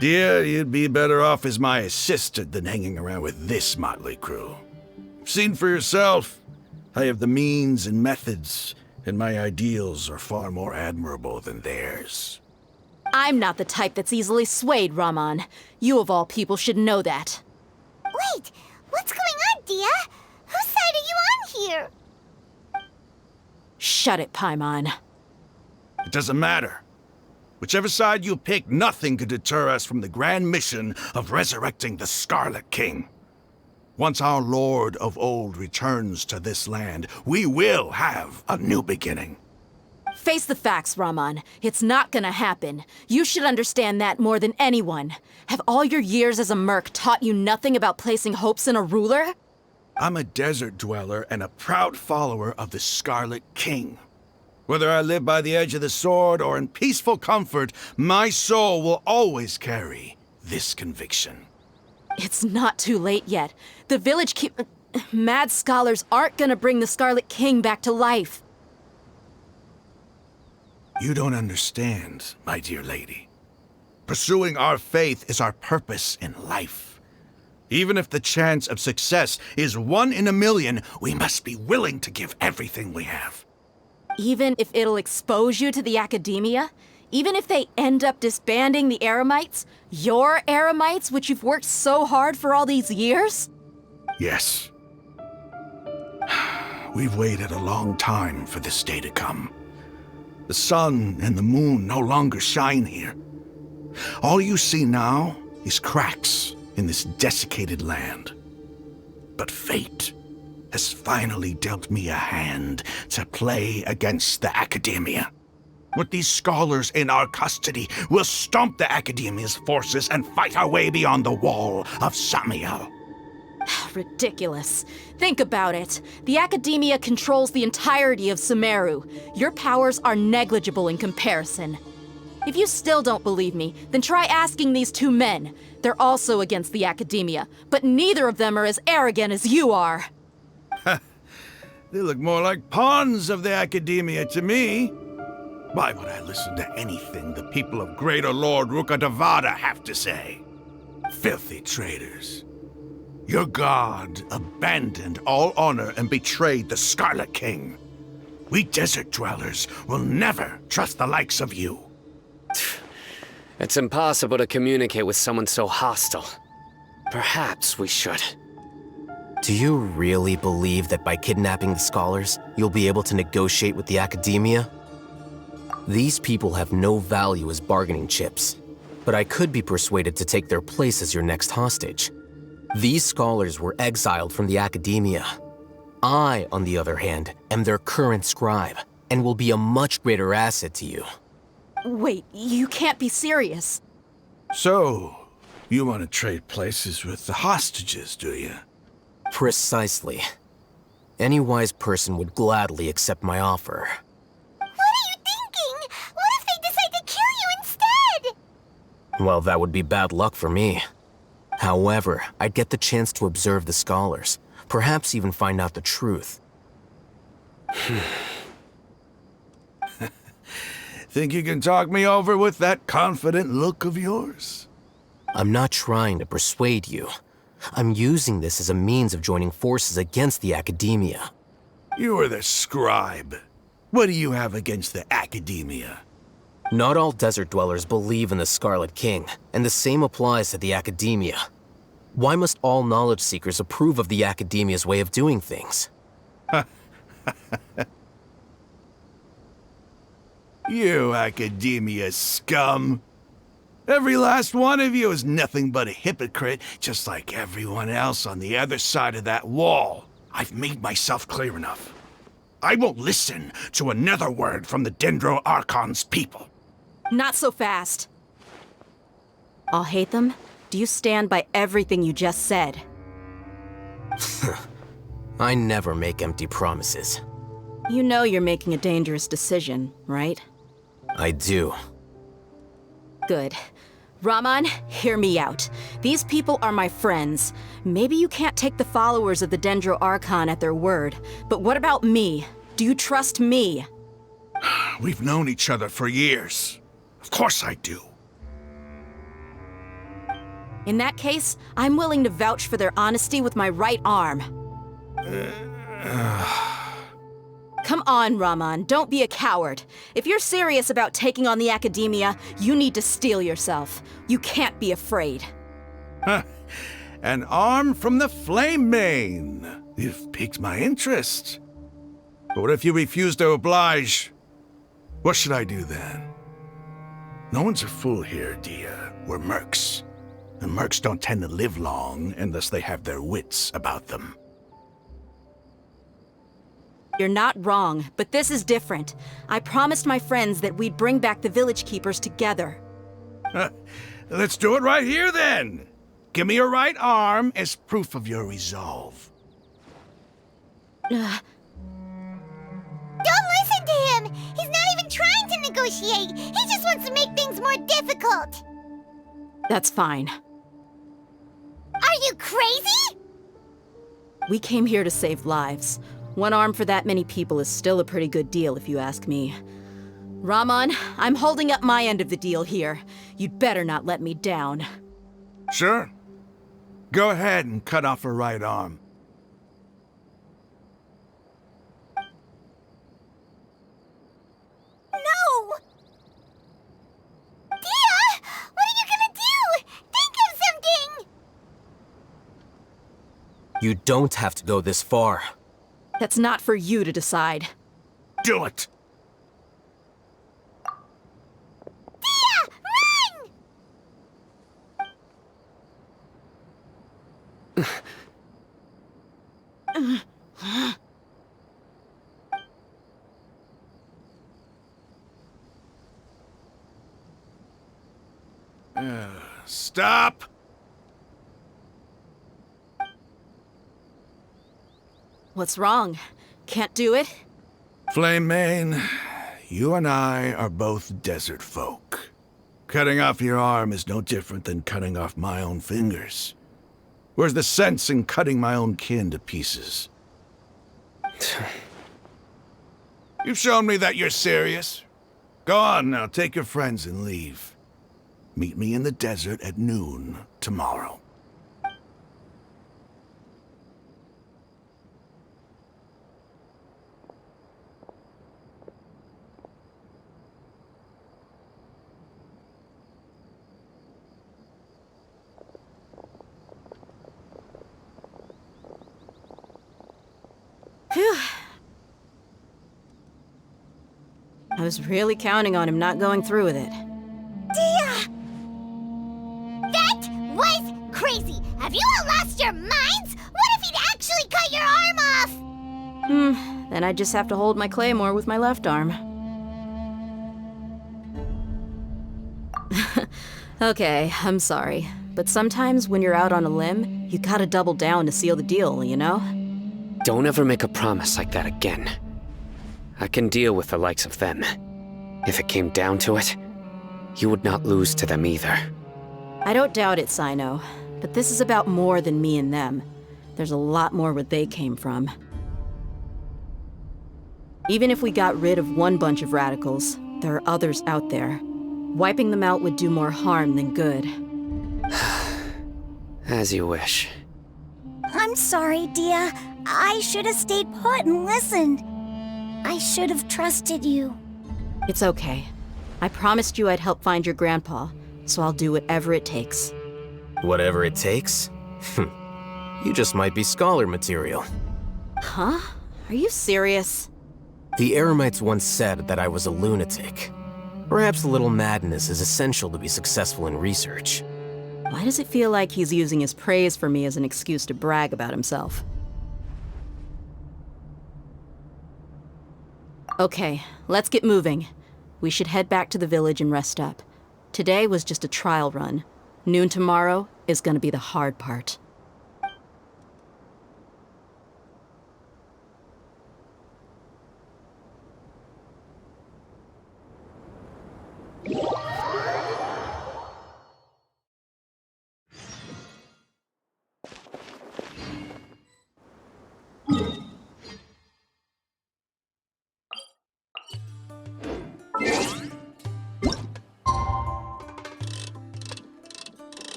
S5: Dear, you'd be better off as my assistant than hanging around with this motley crew. Seen for yourself, I have the means and methods, and my ideals are far more admirable than theirs.
S9: I'm not the type that's easily swayed, Raman. You of all people should know that.
S8: Wait, what's going on, Dia? Whose side are you on here?
S9: Shut it, Paimon.
S5: It doesn't matter. Whichever side you pick, nothing could deter us from the grand mission of resurrecting the Scarlet King. Once our Lord of Old returns to this land, we will have a new beginning.
S9: Face the facts, Raman. It's not gonna happen. You should understand that more than anyone. Have all your years as a merc taught you nothing about placing hopes in a ruler?
S5: I'm a desert dweller and a proud follower of the Scarlet King. Whether I live by the edge of the sword or in peaceful comfort, my soul will always carry this conviction.
S9: It's not too late yet. The village mad scholars aren't gonna bring the Scarlet King back to life.
S5: You don't understand, my dear lady. Pursuing our faith is our purpose in life. Even if the chance of success is 1 in a million, we must be willing to give everything we have.
S9: Even if it'll expose you to the academia? Even if they end up disbanding the Eremites? Your Eremites, which you've worked so hard for all these years?
S5: Yes. We've waited a long time for this day to come. The sun and the moon no longer shine here. All you see now is cracks in this desiccated land. But fate has finally dealt me a hand to play against the Academia. With these scholars in our custody, we'll stomp the Academia's forces and fight our way beyond the wall of Samiel.
S9: Ridiculous. Think about it. The Academia controls the entirety of Sumeru. Your powers are negligible in comparison. If you still don't believe me, then try asking these 2 men. They're also against the Academia, but neither of them are as arrogant as you are.
S5: They look more like pawns of the Academia to me. Why would I listen to anything the people of Greater Lord Rukkhadevata have to say? Filthy traitors. Your god abandoned all honor and betrayed the Scarlet King. We desert dwellers will never trust the likes of you.
S3: It's impossible to communicate with someone so hostile. Perhaps we should.
S17: Do you really believe that by kidnapping the scholars, you'll be able to negotiate with the Academia? These people have no value as bargaining chips, but I could be persuaded to take their place as your next hostage. These scholars were exiled from the Academia. I, on the other hand, am their current scribe, and will be a much greater asset to you.
S9: Wait, you can't be serious.
S5: So, you want to trade places with the hostages, do you?
S17: Precisely. Any wise person would gladly accept my offer.
S8: What are you thinking? What if they decide to kill you instead?
S17: Well, that would be bad luck for me. However, I'd get the chance to observe the scholars, perhaps even find out the truth.
S5: Think you can talk me over with that confident look of yours?
S17: I'm not trying to persuade you. I'm using this as a means of joining forces against the Academia.
S5: You are the scribe. What do you have against the Academia?
S17: Not all desert dwellers believe in the Scarlet King, and the same applies to the Academia. Why must all knowledge seekers approve of the Academia's way of doing things?
S5: You Academia scum! Every last one of you is nothing but a hypocrite, just like everyone else on the other side of that wall. I've made myself clear enough. I won't listen to another word from the Dendro Archon's people.
S9: Not so fast. I'll hate them. Do you stand by everything you just said?
S17: I never make empty promises.
S9: You know you're making a dangerous decision, right?
S17: I do.
S9: Good. Raman, hear me out. These people are my friends. Maybe you can't take the followers of the Dendro Archon at their word, but what about me? Do you trust me?
S5: We've known each other for years. Of course I do.
S9: In that case, I'm willing to vouch for their honesty with my right arm. Come on, Raman, don't be a coward. If you're serious about taking on the Academia, you need to steel yourself. You can't be afraid.
S5: An arm from the Flame Mane. You've piqued my interest. But what if you refuse to oblige? What should I do then? No one's a fool here, Dia. We're mercs. And mercs don't tend to live long unless they have their wits about them.
S9: You're not wrong, but this is different. I promised my friends that we'd bring back the village keepers together.
S5: Let's do it right here then. Give me your right arm as proof of your resolve.
S8: Don't listen to him! He's not even trying to negotiate! He just wants to make things more difficult!
S9: That's fine.
S8: Are you crazy?
S9: We came here to save lives. One arm for that many people is still a pretty good deal, if you ask me. Raman, I'm holding up my end of the deal here. You'd better not let me down.
S5: Sure. Go ahead and cut off her right arm.
S8: No! Dia! What are you gonna do? Think of something!
S17: You don't have to go this far.
S9: That's not for you to decide.
S5: Do it!
S8: Dia!
S5: Run! Stop!
S9: What's wrong? Can't do it?
S5: Flame Mane, you and I are both desert folk. Cutting off your arm is no different than cutting off my own fingers. Where's the sense in cutting my own kin to pieces? You've shown me that you're serious. Go on now, take your friends and leave. Meet me in the desert at noon tomorrow.
S9: Phew. I was really counting on him not going through with it.
S8: Dia! That was crazy! Have you all lost your minds? What if he'd actually cut your arm off?
S9: Then I'd just have to hold my claymore with my left arm. Okay, I'm sorry. But sometimes when you're out on a limb, you gotta double down to seal the deal, you know?
S3: Don't ever make a promise like that again. I can deal with the likes of them. If it came down to it, you would not lose to them either.
S9: I don't doubt it, Sino. But this is about more than me and them. There's a lot more where they came from. Even if we got rid of one bunch of radicals, there are others out there. Wiping them out would do more harm than good.
S3: As you wish.
S1: I'm sorry, Dia. I should have stayed put and listened. I should have trusted you.
S9: It's okay. I promised you I'd help find your grandpa, so I'll do whatever it takes.
S17: Whatever it takes? You just might be scholar material.
S9: Huh? Are you serious?
S17: The Eremites once said that I was a lunatic. Perhaps a little madness is essential to be successful in research.
S9: Why does it feel like he's using his praise for me as an excuse to brag about himself? Okay, let's get moving. We should head back to the village and rest up. Today was just a trial run. Noon tomorrow is gonna be the hard part.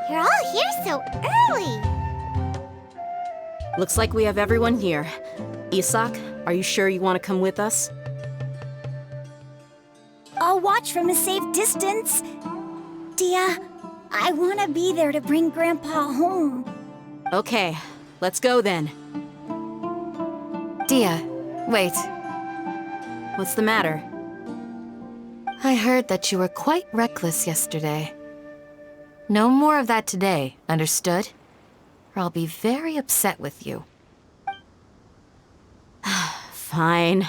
S8: You're all here so early.
S9: Looks like we have everyone here. Isak, are you sure you want to come with us?
S1: I'll watch from a safe distance. Dia, I want to be there to bring Grandpa home.
S9: Okay, let's go then.
S13: Dia, wait.
S9: What's the matter?
S13: I heard that you were quite reckless yesterday. No more of that today, understood? Or I'll be very upset with you.
S9: Fine.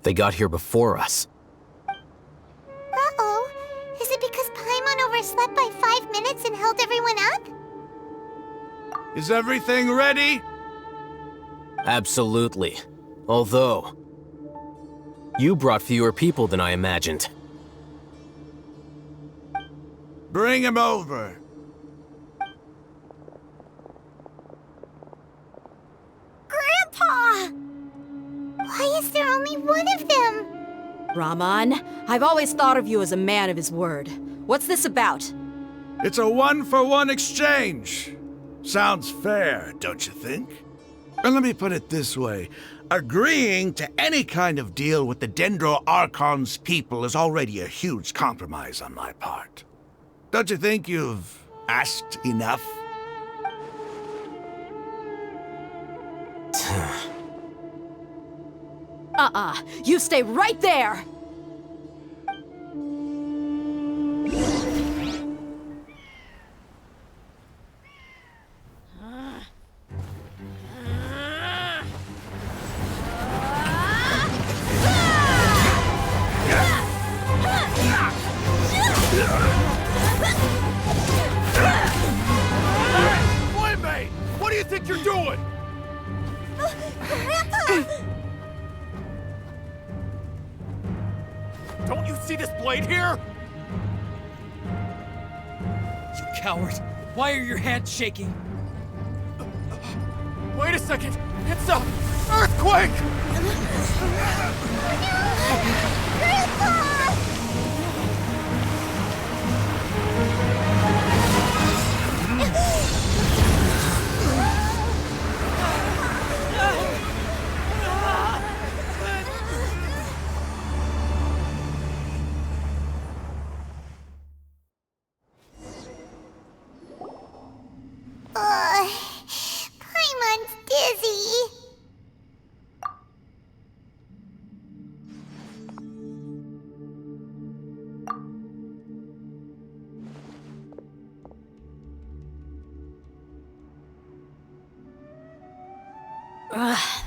S17: They got here before us.
S8: Uh-oh. Is it because Paimon overslept by 5 minutes and held everyone up?
S5: Is everything ready?
S17: Absolutely. Although, you brought fewer people than I imagined.
S5: Bring him over.
S8: Grandpa! Why is there only one of them?
S9: Raman, I've always thought of you as a man of his word. What's this about?
S5: It's a one-for-one exchange. Sounds fair, don't you think? And let me put it this way. Agreeing to any kind of deal with the Dendro Archon's people is already a huge compromise on my part. Don't you think you've asked enough?
S9: You stay right there!
S5: Boy, what do you think you're doing?
S8: Grandpa!
S18: Don't you see this blade here?
S19: You coward! Why are your hands shaking?
S18: Wait a second! It's a earthquake!
S8: Grandpa! Paimon's dizzy.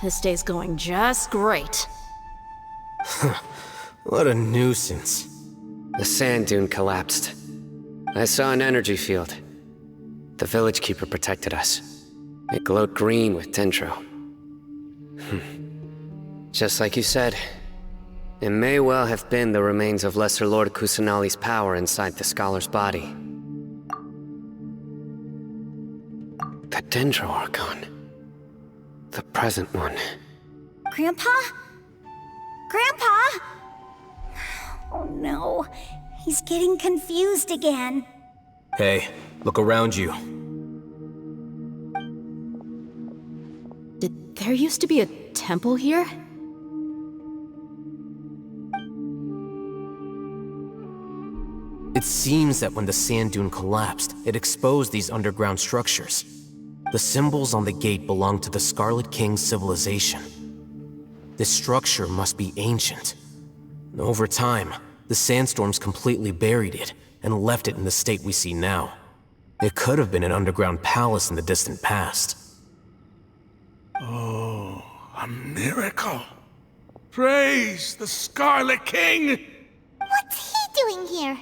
S9: This day's going just great.
S17: What a nuisance.
S3: The sand dune collapsed. I saw an energy field. The village keeper protected us. It glowed green with dendro. Just like you said, it may well have been the remains of Lesser Lord Kusanali's power inside the scholar's body. The Dendro Archon. The present one.
S1: Grandpa? Grandpa? Oh no, he's getting confused again.
S17: Hey, look around you.
S9: There used to be a temple here?
S17: It seems that when the sand dune collapsed, it exposed these underground structures. The symbols on the gate belong to the Scarlet King civilization. This structure must be ancient. Over time, the sandstorms completely buried it and left it in the state we see now. It could have been an underground palace in the distant past.
S5: Oh, a miracle. Praise the Scarlet King!
S8: What's he doing here?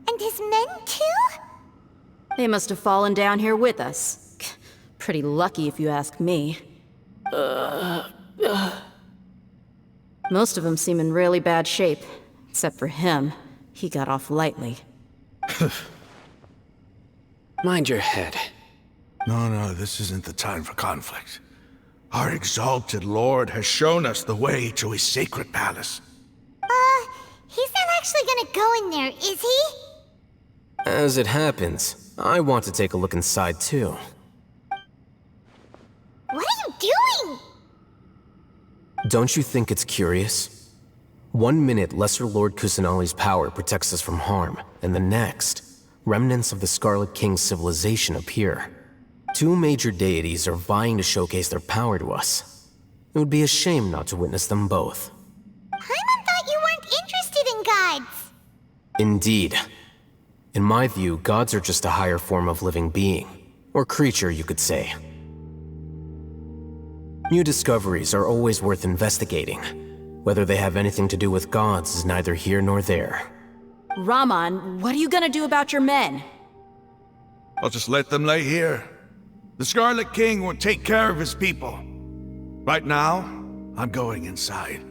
S8: And his men too?
S9: They must have fallen down here with us. Pretty lucky if you ask me. Most of them seem in really bad shape. Except for him. He got off lightly.
S3: Mind your head.
S5: No, this isn't the time for conflict. Our exalted lord has shown us the way to his sacred palace.
S8: He's not actually gonna go in there, is he?
S17: As it happens, I want to take a look inside too.
S8: What are you doing?
S17: Don't you think it's curious? 1 minute, Lesser Lord Kusanali's power protects us from harm, and the next, remnants of the Scarlet King's civilization appear. 2 major deities are vying to showcase their power to us. It would be a shame not to witness them both.
S8: Paimon thought you weren't interested in gods.
S17: Indeed. In my view, gods are just a higher form of living being, or creature, you could say. New discoveries are always worth investigating, Whether they have anything to do with gods is neither here nor there.
S9: Raman, what are you gonna do about your men?
S5: I'll just let them lay here. The Scarlet King will take care of his people. Right now, I'm going inside.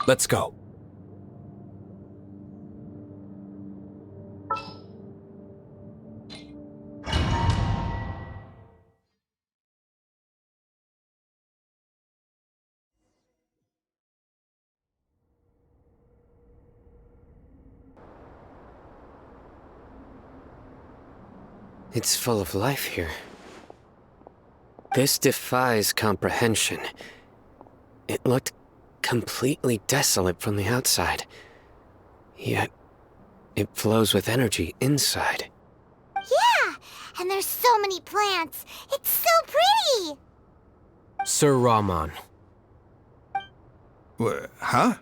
S17: Let's go.
S3: It's full of life here. This defies comprehension. It looked completely desolate from the outside. Yet, it flows with energy inside.
S8: Yeah, and there's so many plants. It's so pretty.
S17: Sir Raman.
S5: Huh?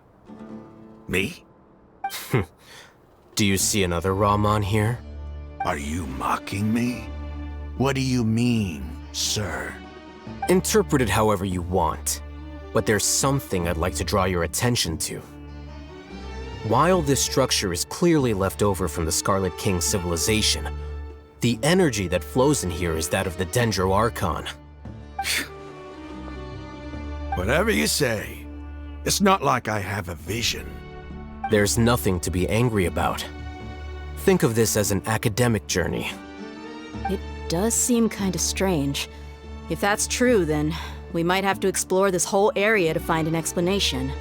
S5: Me?
S17: Do you see another Raman here?
S5: Are you mocking me? What do you mean, sir?
S17: Interpret it however you want, but there's something I'd like to draw your attention to. While this structure is clearly left over from the Scarlet King civilization, the energy that flows in here is that of the Dendro Archon.
S5: Whatever you say. It's not like I have a vision.
S17: There's nothing to be angry about. Think of this as an academic journey.
S9: It does seem kinda strange. If that's true, then we might have to explore this whole area to find an explanation.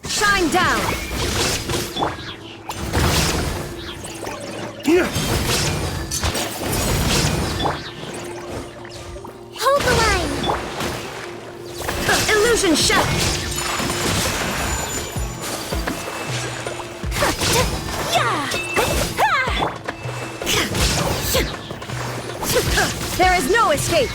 S14: Shine down!
S8: Hold the line!
S14: Illusion shut! There is no escape!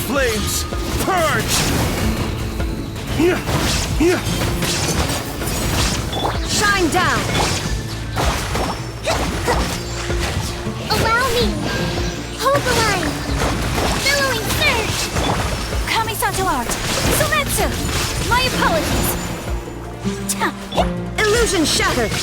S5: Flames! Purge!
S14: Shine down!
S8: Allow me! Hold the line! Billowing surge!
S1: Kamisato art! Sumetsu! My apologies!
S14: Illusion shattered!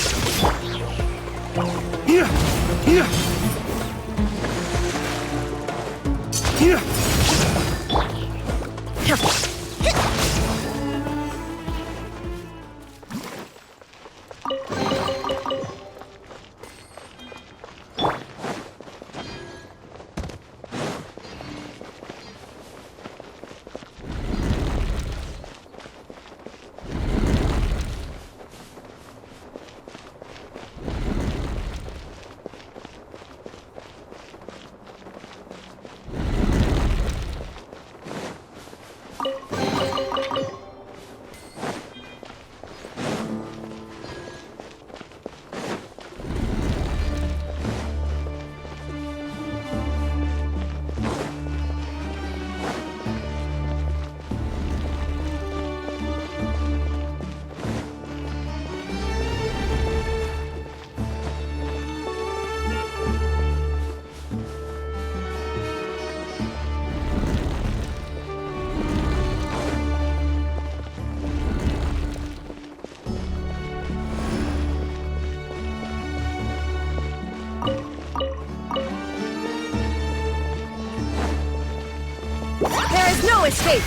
S14: escape!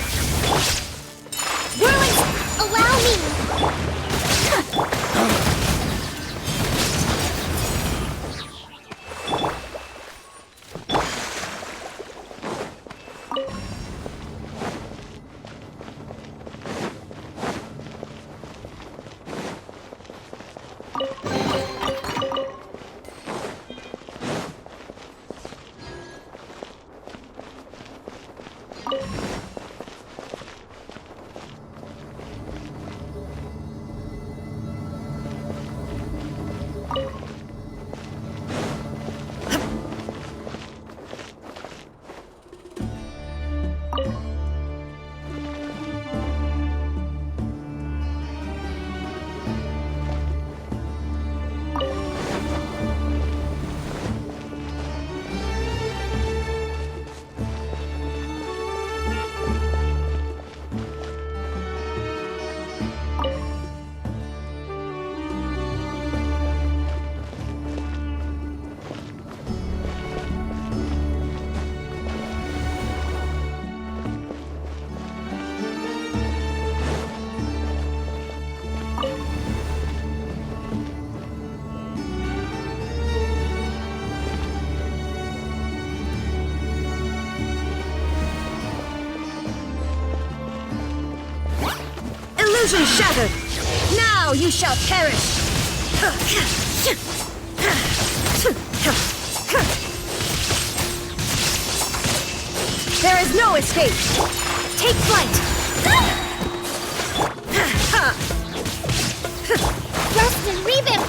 S8: Whirling... Allow me!
S14: Illusion shattered! Now you shall perish! There is no escape! Take flight!
S8: Rest and revamp!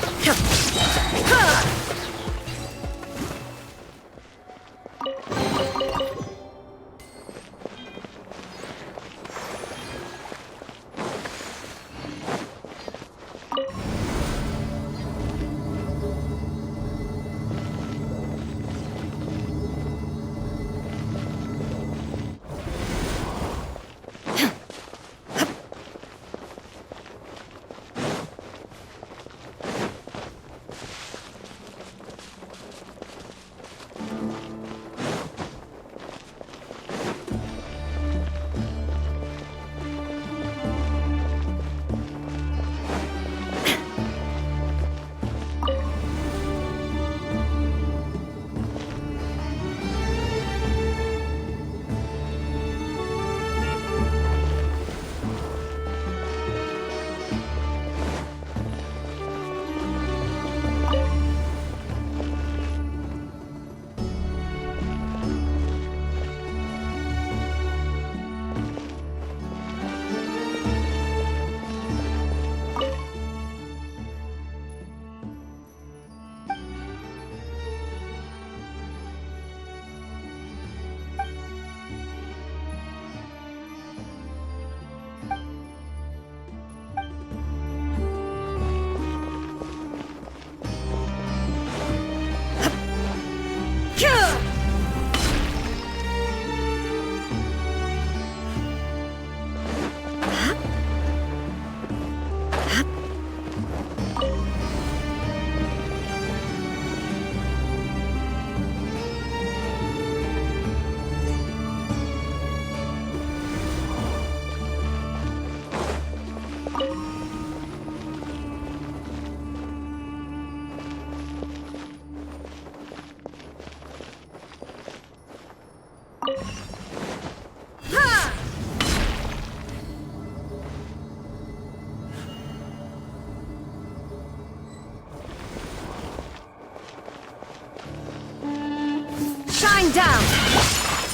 S14: Shine down!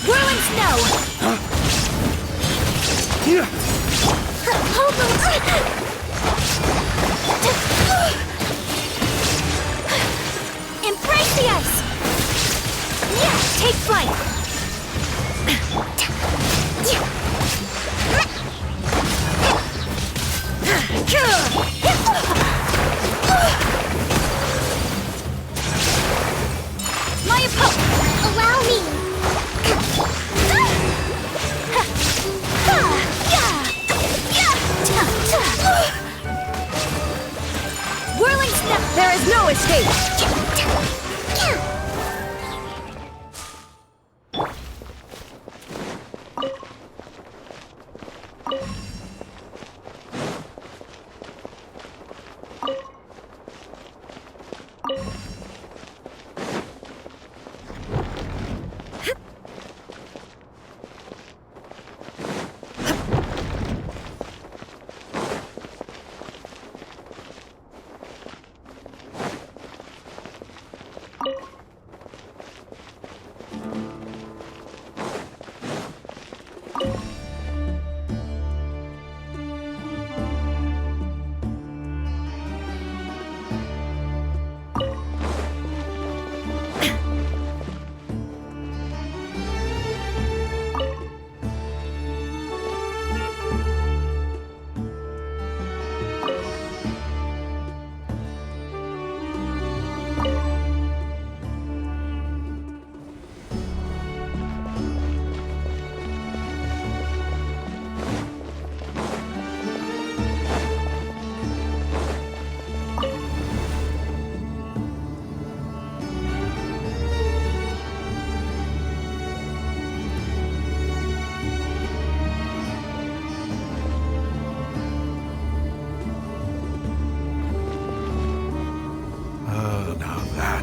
S14: Whirling snow!
S1: Embrace the ice! Yeah, take flight!
S8: My opponent! Allow me!
S14: Whirling snap! There is no escape!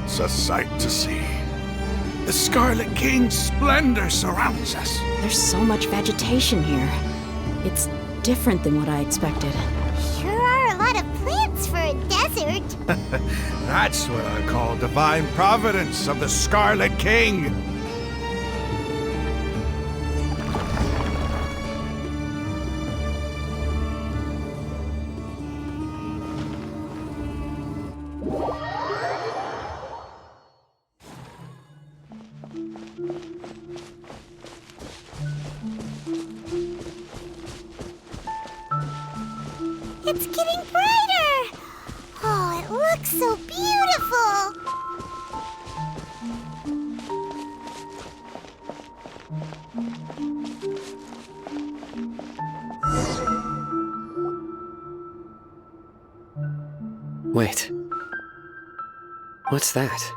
S5: It's a sight to see. The Scarlet King's splendor surrounds us.
S9: There's so much vegetation here. It's different than what I expected.
S8: Sure are a lot of plants for a desert.
S5: That's what I call divine providence of the Scarlet King.
S8: It's getting brighter! Oh, it looks so beautiful!
S3: Wait. What's that?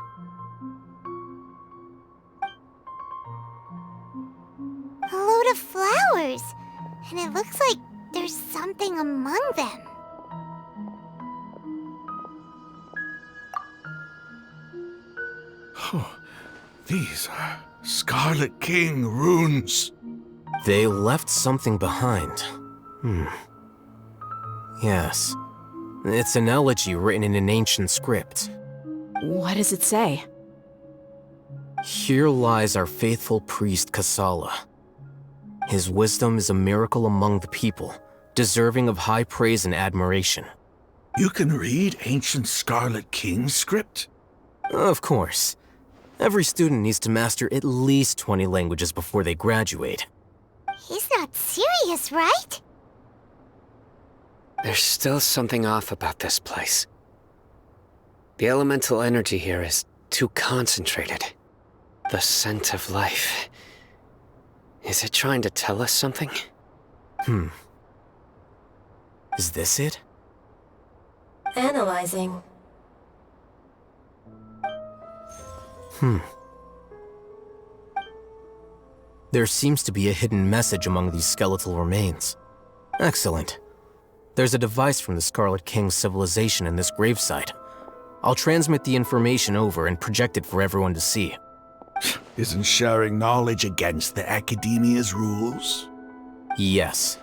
S8: A load of flowers. And it looks like there's something among them.
S5: Oh, these are Scarlet King runes.
S17: They left something behind. Yes. It's an elegy written in an ancient script.
S9: What does it say?
S17: Here lies our faithful priest Kasala. His wisdom is a miracle among the people, deserving of high praise and admiration.
S5: You can read ancient Scarlet King script?
S17: Of course. Every student needs to master at least 20 languages before they graduate.
S8: He's not serious, right?
S3: There's still something off about this place. The elemental energy here is too concentrated. The scent of life. Is it trying to tell us something?
S17: Is this it?
S14: Analyzing.
S17: There seems to be a hidden message among these skeletal remains. Excellent. There's a device from the Scarlet King's civilization in this gravesite. I'll transmit the information over and project it for everyone to see.
S5: Isn't sharing knowledge against the Academia's rules?
S17: Yes.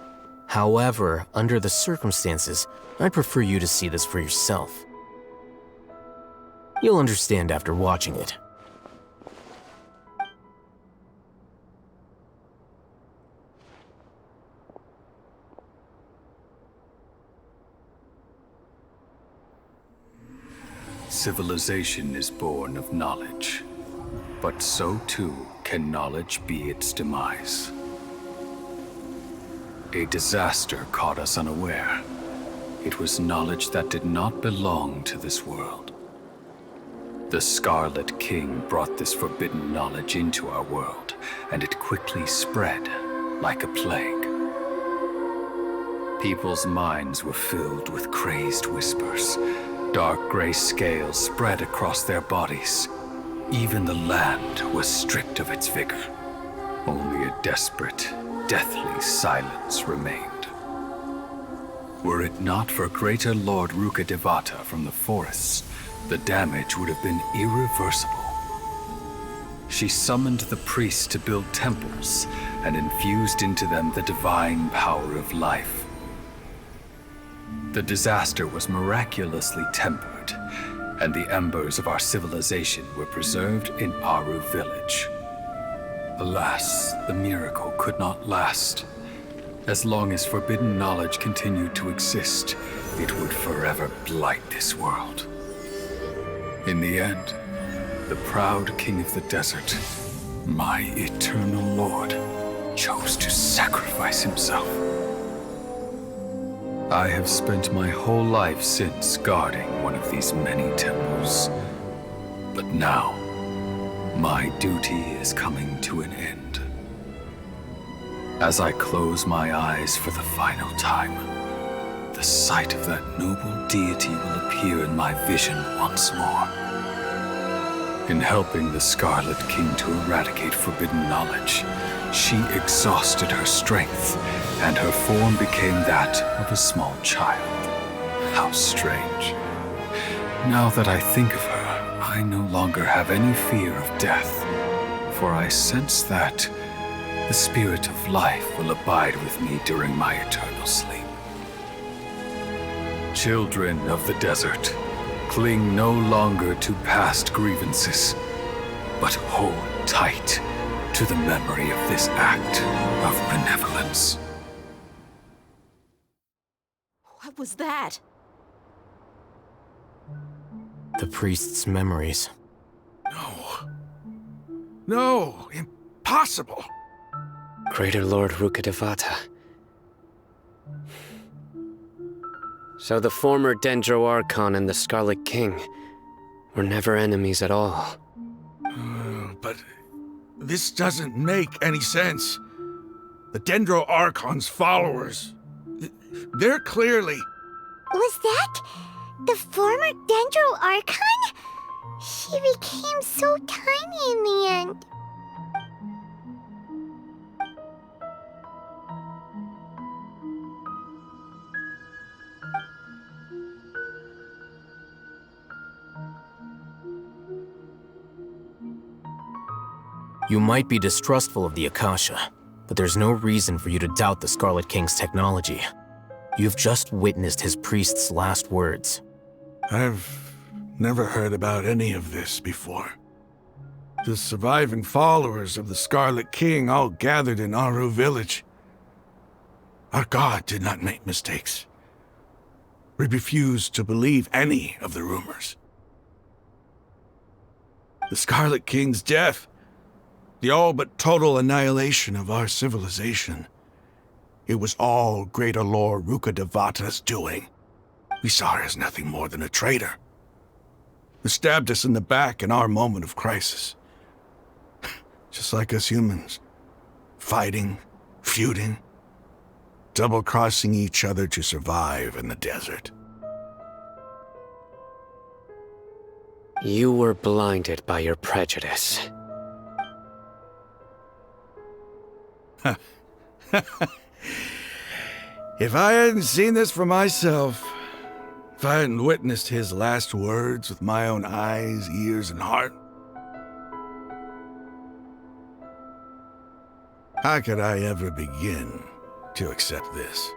S17: However, under the circumstances, I'd prefer you to see this for yourself. You'll understand after watching it.
S20: Civilization is born of knowledge, but so too can knowledge be its demise. A disaster caught us unaware. It was knowledge that did not belong to this world. The Scarlet King brought this forbidden knowledge into our world, and it quickly spread like a plague. People's minds were filled with crazed whispers. Dark gray scales spread across their bodies. Even the land was stripped of its vigor. Only a desperate, deathly silence remained. Were it not for greater Lord Rukkhadevata from the forests, the damage would have been irreversible. She summoned the priests to build temples and infused into them the divine power of life. The disaster was miraculously tempered, and the embers of our civilization were preserved in Aru village. Alas, the miracle could not last. As long as forbidden knowledge continued to exist, it would forever blight this world. In the end, the proud king of the desert, my eternal lord, chose to sacrifice himself. I have spent my whole life since guarding one of these many temples. But now, my duty is coming to an end. As I close my eyes for the final time, the sight of that noble deity will appear in my vision once more. In helping the Scarlet King to eradicate forbidden knowledge, she exhausted her strength, and her form became that of a small child. How strange. Now that I think of her, I I no longer have any fear of death, for I sense that the spirit of life will abide with me during my eternal sleep. Children of the desert, cling no longer to past grievances, but hold tight to the memory of this act of benevolence.
S9: What was that?
S17: The priest's memories.
S5: No, impossible.
S3: Greater Lord Rukkhadevata. So the former Dendro Archon and the Scarlet King were never enemies at all.
S5: But this doesn't make any sense. The Dendro Archon's followers, they're clearly...
S8: Was that the former Dendro Archon? She became so tiny in the end.
S17: You might be distrustful of the Akasha, but there's no reason for you to doubt the Scarlet King's technology. You've just witnessed his priest's last words.
S5: I've never heard about any of this before. The surviving followers of the Scarlet King all gathered in Aru village. Our god did not make mistakes. We refused to believe any of the rumors. The Scarlet King's death, the all but total annihilation of our civilization. It was all Greater Lord Rukkhadevata's doing. We saw her as nothing more than a traitor, who stabbed us in the back in our moment of crisis. Just like us humans. Fighting, feuding, double-crossing each other to survive in the desert.
S3: You were blinded by your prejudice.
S5: If I hadn't seen this for myself, if I hadn't witnessed his last words with my own eyes, ears, and heart, how could I ever begin to accept this?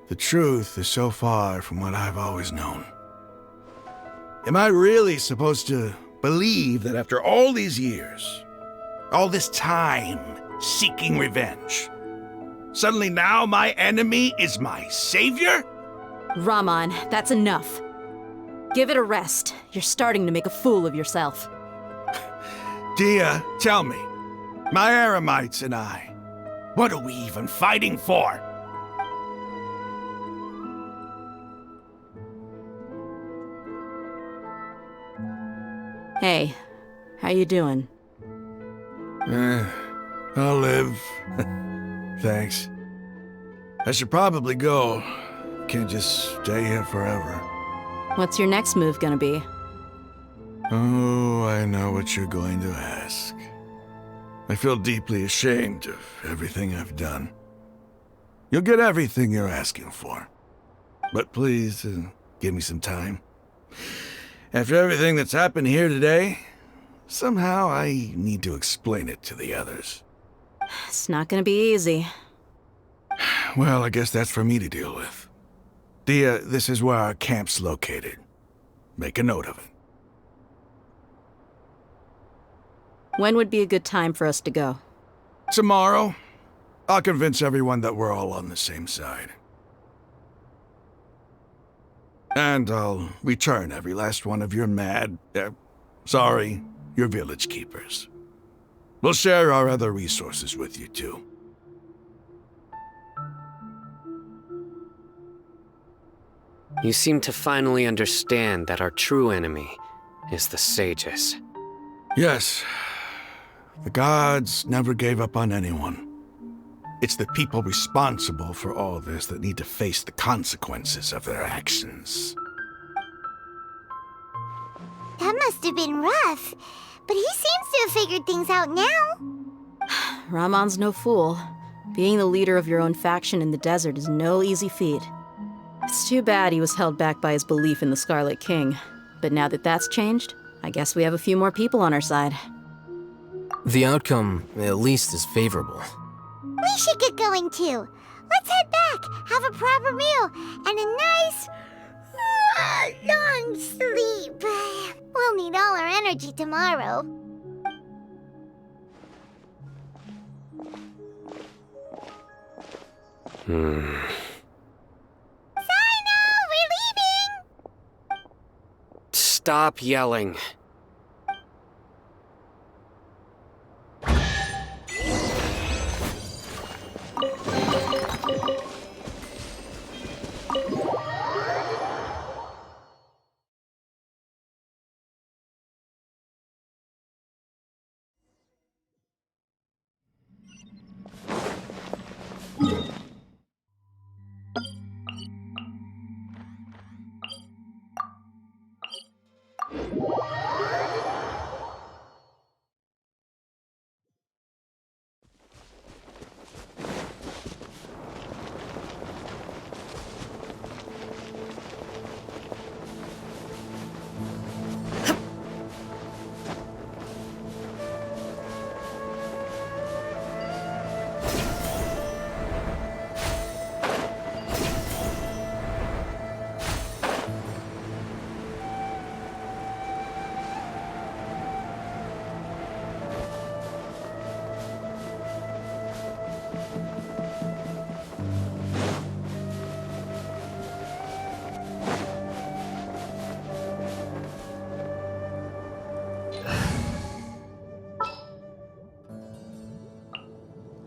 S5: The truth is so far from what I've always known. Am I really supposed to believe that after all these years, all this time seeking revenge, suddenly now my enemy is my savior?
S9: Raman, that's enough. Give it a rest. You're starting to make a fool of yourself.
S5: Dia, tell me, my Eremites and I, what are we even fighting for?
S9: Hey, how you doing?
S5: I'll live. Thanks. I should probably go. Can't just stay here forever.
S9: What's your next move gonna be?
S5: Oh, I know what you're going to ask. I feel deeply ashamed of everything I've done. You'll get everything you're asking for. But please, give me some time. After everything that's happened here today, somehow I need to explain it to the others.
S9: It's not gonna be easy.
S5: Well, I guess that's for me to deal with. Dia, this is where our camp's located. Make a note of it.
S9: When would be a good time for us to go?
S5: Tomorrow. I'll convince everyone that we're all on the same side. And I'll return every last one of your your village keepers. We'll share our other resources with you too.
S3: You seem to finally understand that our true enemy is the sages.
S5: Yes. The gods never gave up on anyone. It's the people responsible for all this that need to face the consequences of their actions.
S8: That must have been rough, but he seems to have figured things out now.
S9: Raman's no fool. Being the leader of your own faction in the desert is no easy feat. It's too bad he was held back by his belief in the Scarlet King. But now that that's changed, I guess we have a few more people on our side.
S17: The outcome, at least, is favorable.
S8: We should get going too. Let's head back, have a proper meal, and a nice, long sleep. We'll need all our energy tomorrow. Sino, we're leaving!
S3: Stop yelling.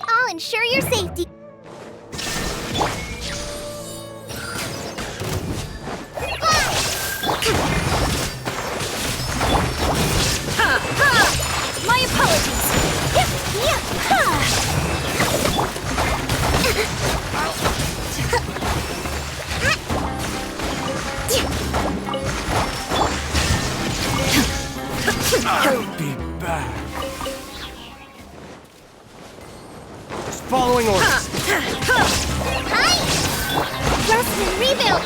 S8: I'll ensure your safety.
S14: My apologies.
S18: I'll be back.
S17: Following orders.
S14: Grossman rebuild.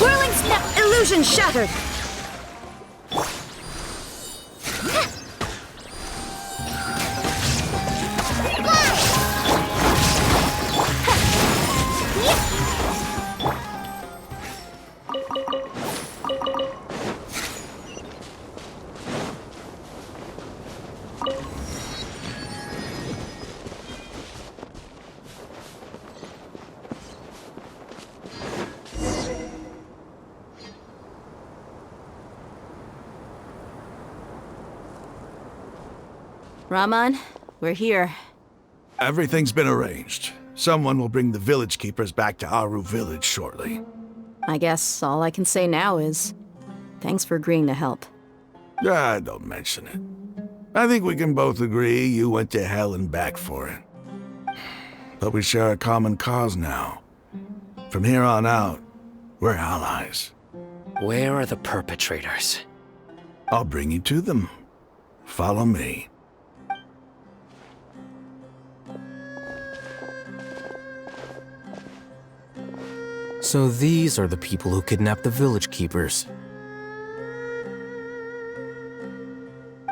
S14: Whirling snap. Illusion shattered.
S9: Raman, we're here.
S5: Everything's been arranged. Someone will bring the village keepers back to Aru village shortly.
S9: I guess all I can say now is thanks for agreeing to help.
S5: Don't mention it. I think we can both agree you went to hell and back for it. But we share a common cause now. From here on out, we're allies.
S3: Where are the perpetrators?
S5: I'll bring you to them. Follow me.
S17: So these are the people who kidnapped the village keepers.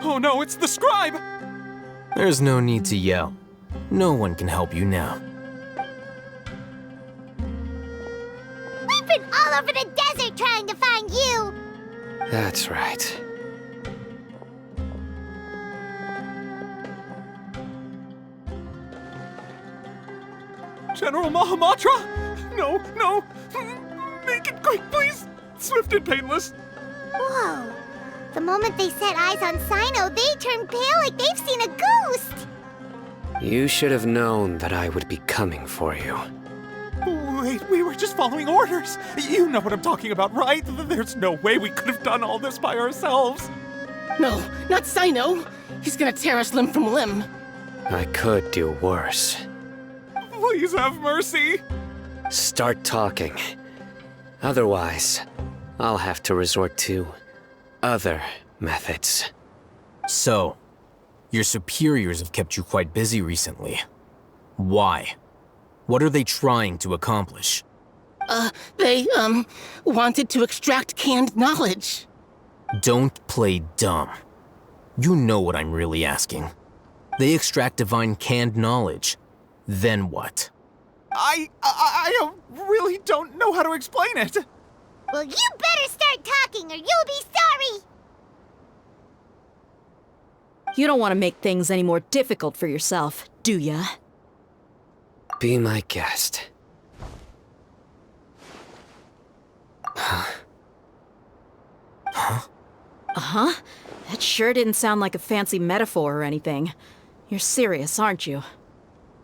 S18: Oh no, it's the scribe!
S17: There's no need to yell. No one can help you now.
S8: We've been all over the desert trying to find you!
S3: That's right.
S18: General Mahamatra? No, no! Make it quick, please! Swift and painless!
S8: Whoa. The moment they set eyes on Sino, they turned pale like they've seen a ghost!
S3: You should have known that I would be coming for you.
S18: Wait, we were just following orders! You know what I'm talking about, right? There's no way we could have done all this by ourselves!
S21: No, not Sino! He's gonna tear us limb from limb!
S3: I could do worse.
S18: Please have mercy!
S3: Start talking. Otherwise, I'll have to resort to other methods.
S17: So, your superiors have kept you quite busy recently. Why? What are they trying to accomplish?
S21: They wanted to extract canned knowledge.
S17: Don't play dumb. You know what I'm really asking. They extract divine canned knowledge. Then what?
S18: I really don't know how to explain it.
S8: Well, you better start talking or you'll be sorry!
S9: You don't want to make things any more difficult for yourself, do ya?
S3: Be my guest.
S9: Uh-huh. That sure didn't sound like a fancy metaphor or anything. You're serious, aren't you?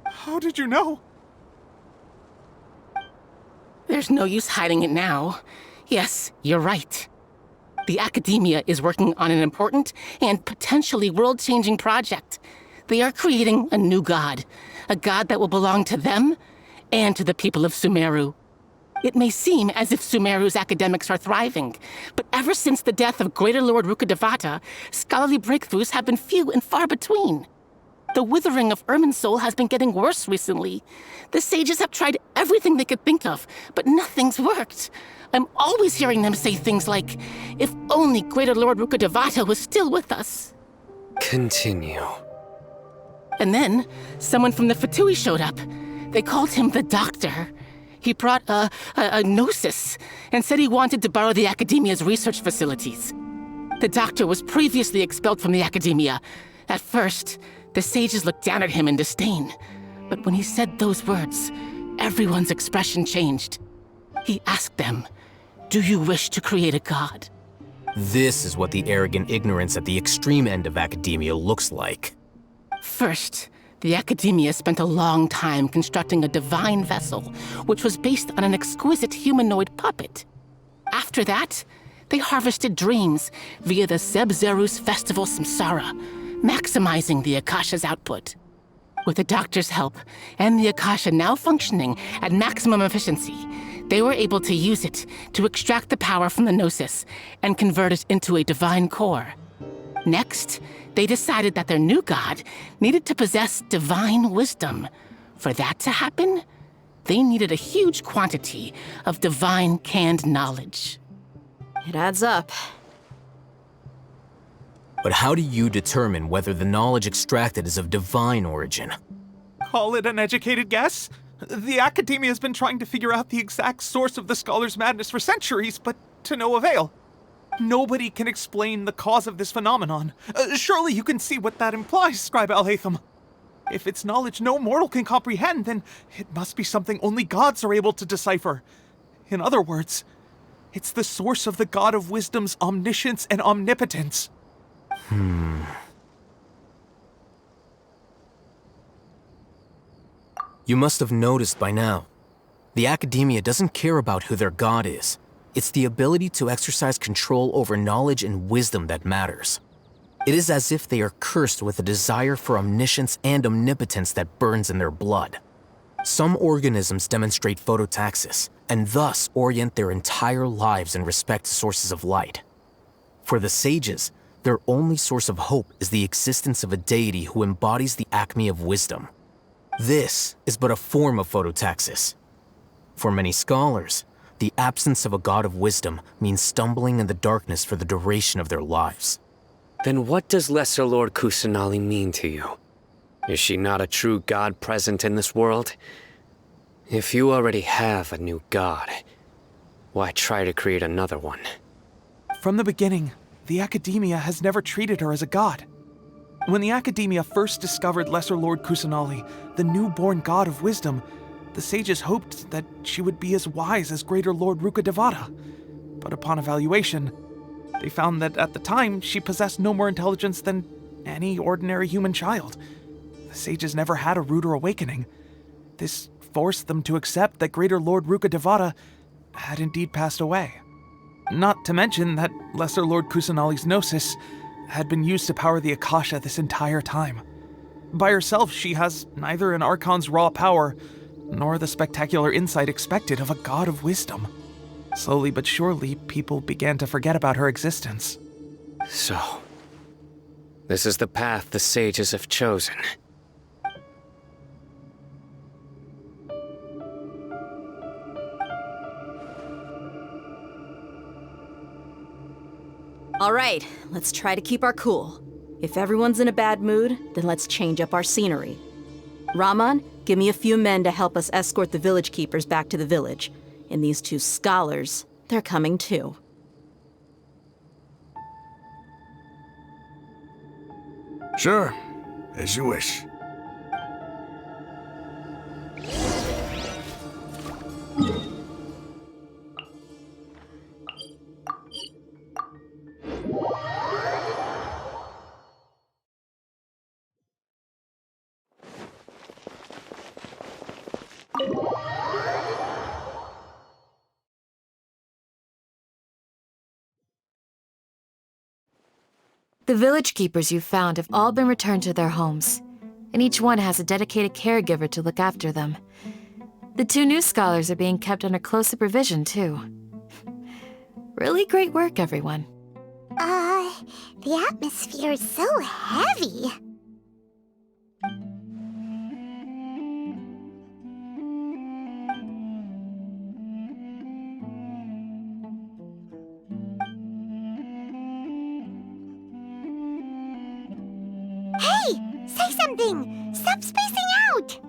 S18: How did you know?
S21: There's no use hiding it now. Yes, you're right. The Academia is working on an important and potentially world-changing project. They are creating a new god. A god that will belong to them and to the people of Sumeru. It may seem as if Sumeru's academics are thriving, but ever since the death of Greater Lord Rukkhadevata, scholarly breakthroughs have been few and far between. The withering of Irminsul has been getting worse recently. The sages have tried everything they could think of, but nothing's worked. I'm always hearing them say things like, if only Greater Lord Rukkhadevata was still with us.
S3: Continue.
S21: And then, someone from the Fatui showed up. They called him the Doctor. He brought a gnosis and said he wanted to borrow the Academia's research facilities. The Doctor was previously expelled from the Academia. At first, the sages looked down at him in disdain. But when he said those words, everyone's expression changed. He asked them, "Do you wish to create a god?"
S17: This is what the arrogant ignorance at the extreme end of academia looks like.
S21: First, the Academia spent a long time constructing a divine vessel, which was based on an exquisite humanoid puppet. After that, they harvested dreams via the Zeb-Zerus Festival Samsara, maximizing the Akasha's output. With the Doctor's help, and the Akasha now functioning at maximum efficiency, they were able to use it to extract the power from the Gnosis and convert it into a divine core. Next, they decided that their new god needed to possess divine wisdom. For that to happen, they needed a huge quantity of divine canned knowledge.
S9: It adds up.
S17: But how do you determine whether the knowledge extracted is of divine origin?
S18: Call it an educated guess? The Academia has been trying to figure out the exact source of the scholar's madness for centuries, but to no avail. Nobody can explain the cause of this phenomenon. Surely you can see what that implies, Scribe Alhaitham. If it's knowledge no mortal can comprehend, then it must be something only gods are able to decipher. In other words, it's the source of the God of Wisdom's omniscience and omnipotence.
S17: You must have noticed by now. The Academia doesn't care about who their god is. It's the ability to exercise control over knowledge and wisdom that matters. It is as if they are cursed with a desire for omniscience and omnipotence that burns in their blood. Some organisms demonstrate phototaxis, and thus orient their entire lives in respect to sources of light. For the sages, their only source of hope is the existence of a deity who embodies the acme of wisdom. This is but a form of phototaxis. For many scholars, the absence of a god of wisdom means stumbling in the darkness for the duration of their lives.
S3: Then what does Lesser Lord Kusanali mean to you? Is she not a true god present in this world? If you already have a new god, why try to create another one?
S18: From the beginning, the Academia has never treated her as a god. When the Academia first discovered Lesser Lord Kusanali, the newborn god of wisdom, the sages hoped that she would be as wise as Greater Lord Rukkhadevata. But upon evaluation, they found that at the time she possessed no more intelligence than any ordinary human child. The sages never had a ruder awakening. This forced them to accept that Greater Lord Rukkhadevata had indeed passed away. Not to mention that Lesser Lord Kusanali's Gnosis had been used to power the Akasha this entire time. By herself, she has neither an Archon's raw power, nor the spectacular insight expected of a god of wisdom. Slowly but surely, people began to forget about her existence.
S3: So, this is the path the sages have chosen.
S9: All right, let's try to keep our cool. If everyone's in a bad mood, then let's change up our scenery. Raman, give me a few men to help us escort the village keepers back to the village. And these two scholars, they're coming too.
S5: Sure, as you wish.
S13: The village keepers you found have all been returned to their homes, and each one has a dedicated caregiver to look after them. The two new scholars are being kept under close supervision, too. Really great work, everyone.
S8: The atmosphere is so heavy. Hey! Say something! Stop spacing out!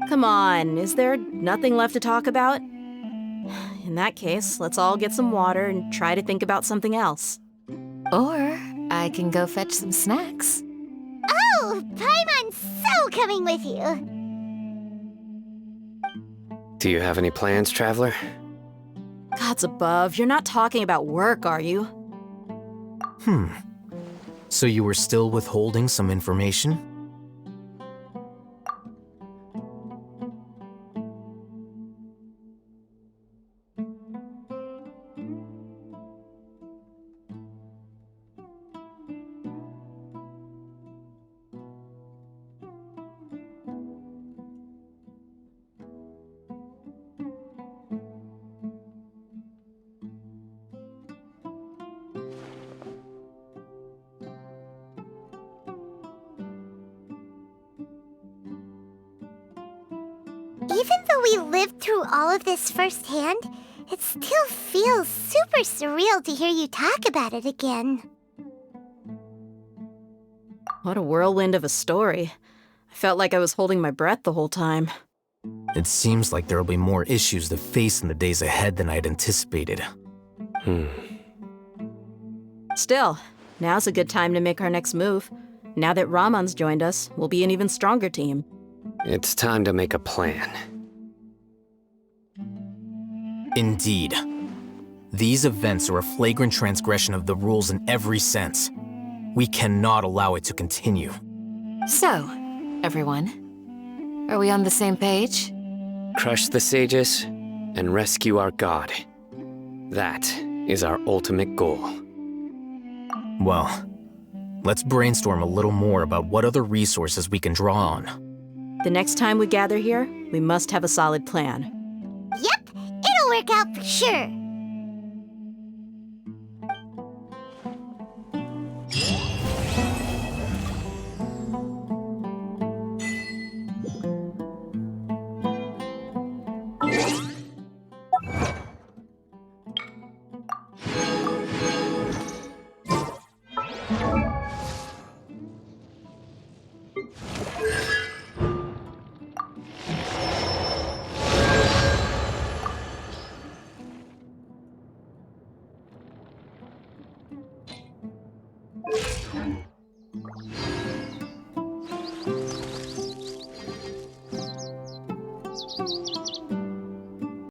S9: Come on, is there nothing left to talk about? In that case, let's all get some water and try to think about something else.
S13: Or I can go fetch some snacks.
S8: Oh! Paimon's so coming with you!
S3: Do you have any plans, traveler?
S9: Gods above, you're not talking about work, are you?
S17: So you were still withholding some information?
S8: Even though we lived through all of this firsthand, it still feels super surreal to hear you talk about it again.
S9: What a whirlwind of a story. I felt like I was holding my breath the whole time.
S17: It seems like there will be more issues to face in the days ahead than I'd anticipated.
S9: Still, now's a good time to make our next move. Now that Raman's joined us, we'll be an even stronger team.
S3: It's time to make a plan.
S17: Indeed. These events are a flagrant transgression of the rules in every sense. We cannot allow it to continue.
S13: So, everyone, are we on the same page?
S3: Crush the sages and rescue our god. That is our ultimate goal.
S17: Well, let's brainstorm a little more about what other resources we can draw on.
S9: The next time we gather here, we must have a solid plan.
S8: Yep, it'll work out for sure.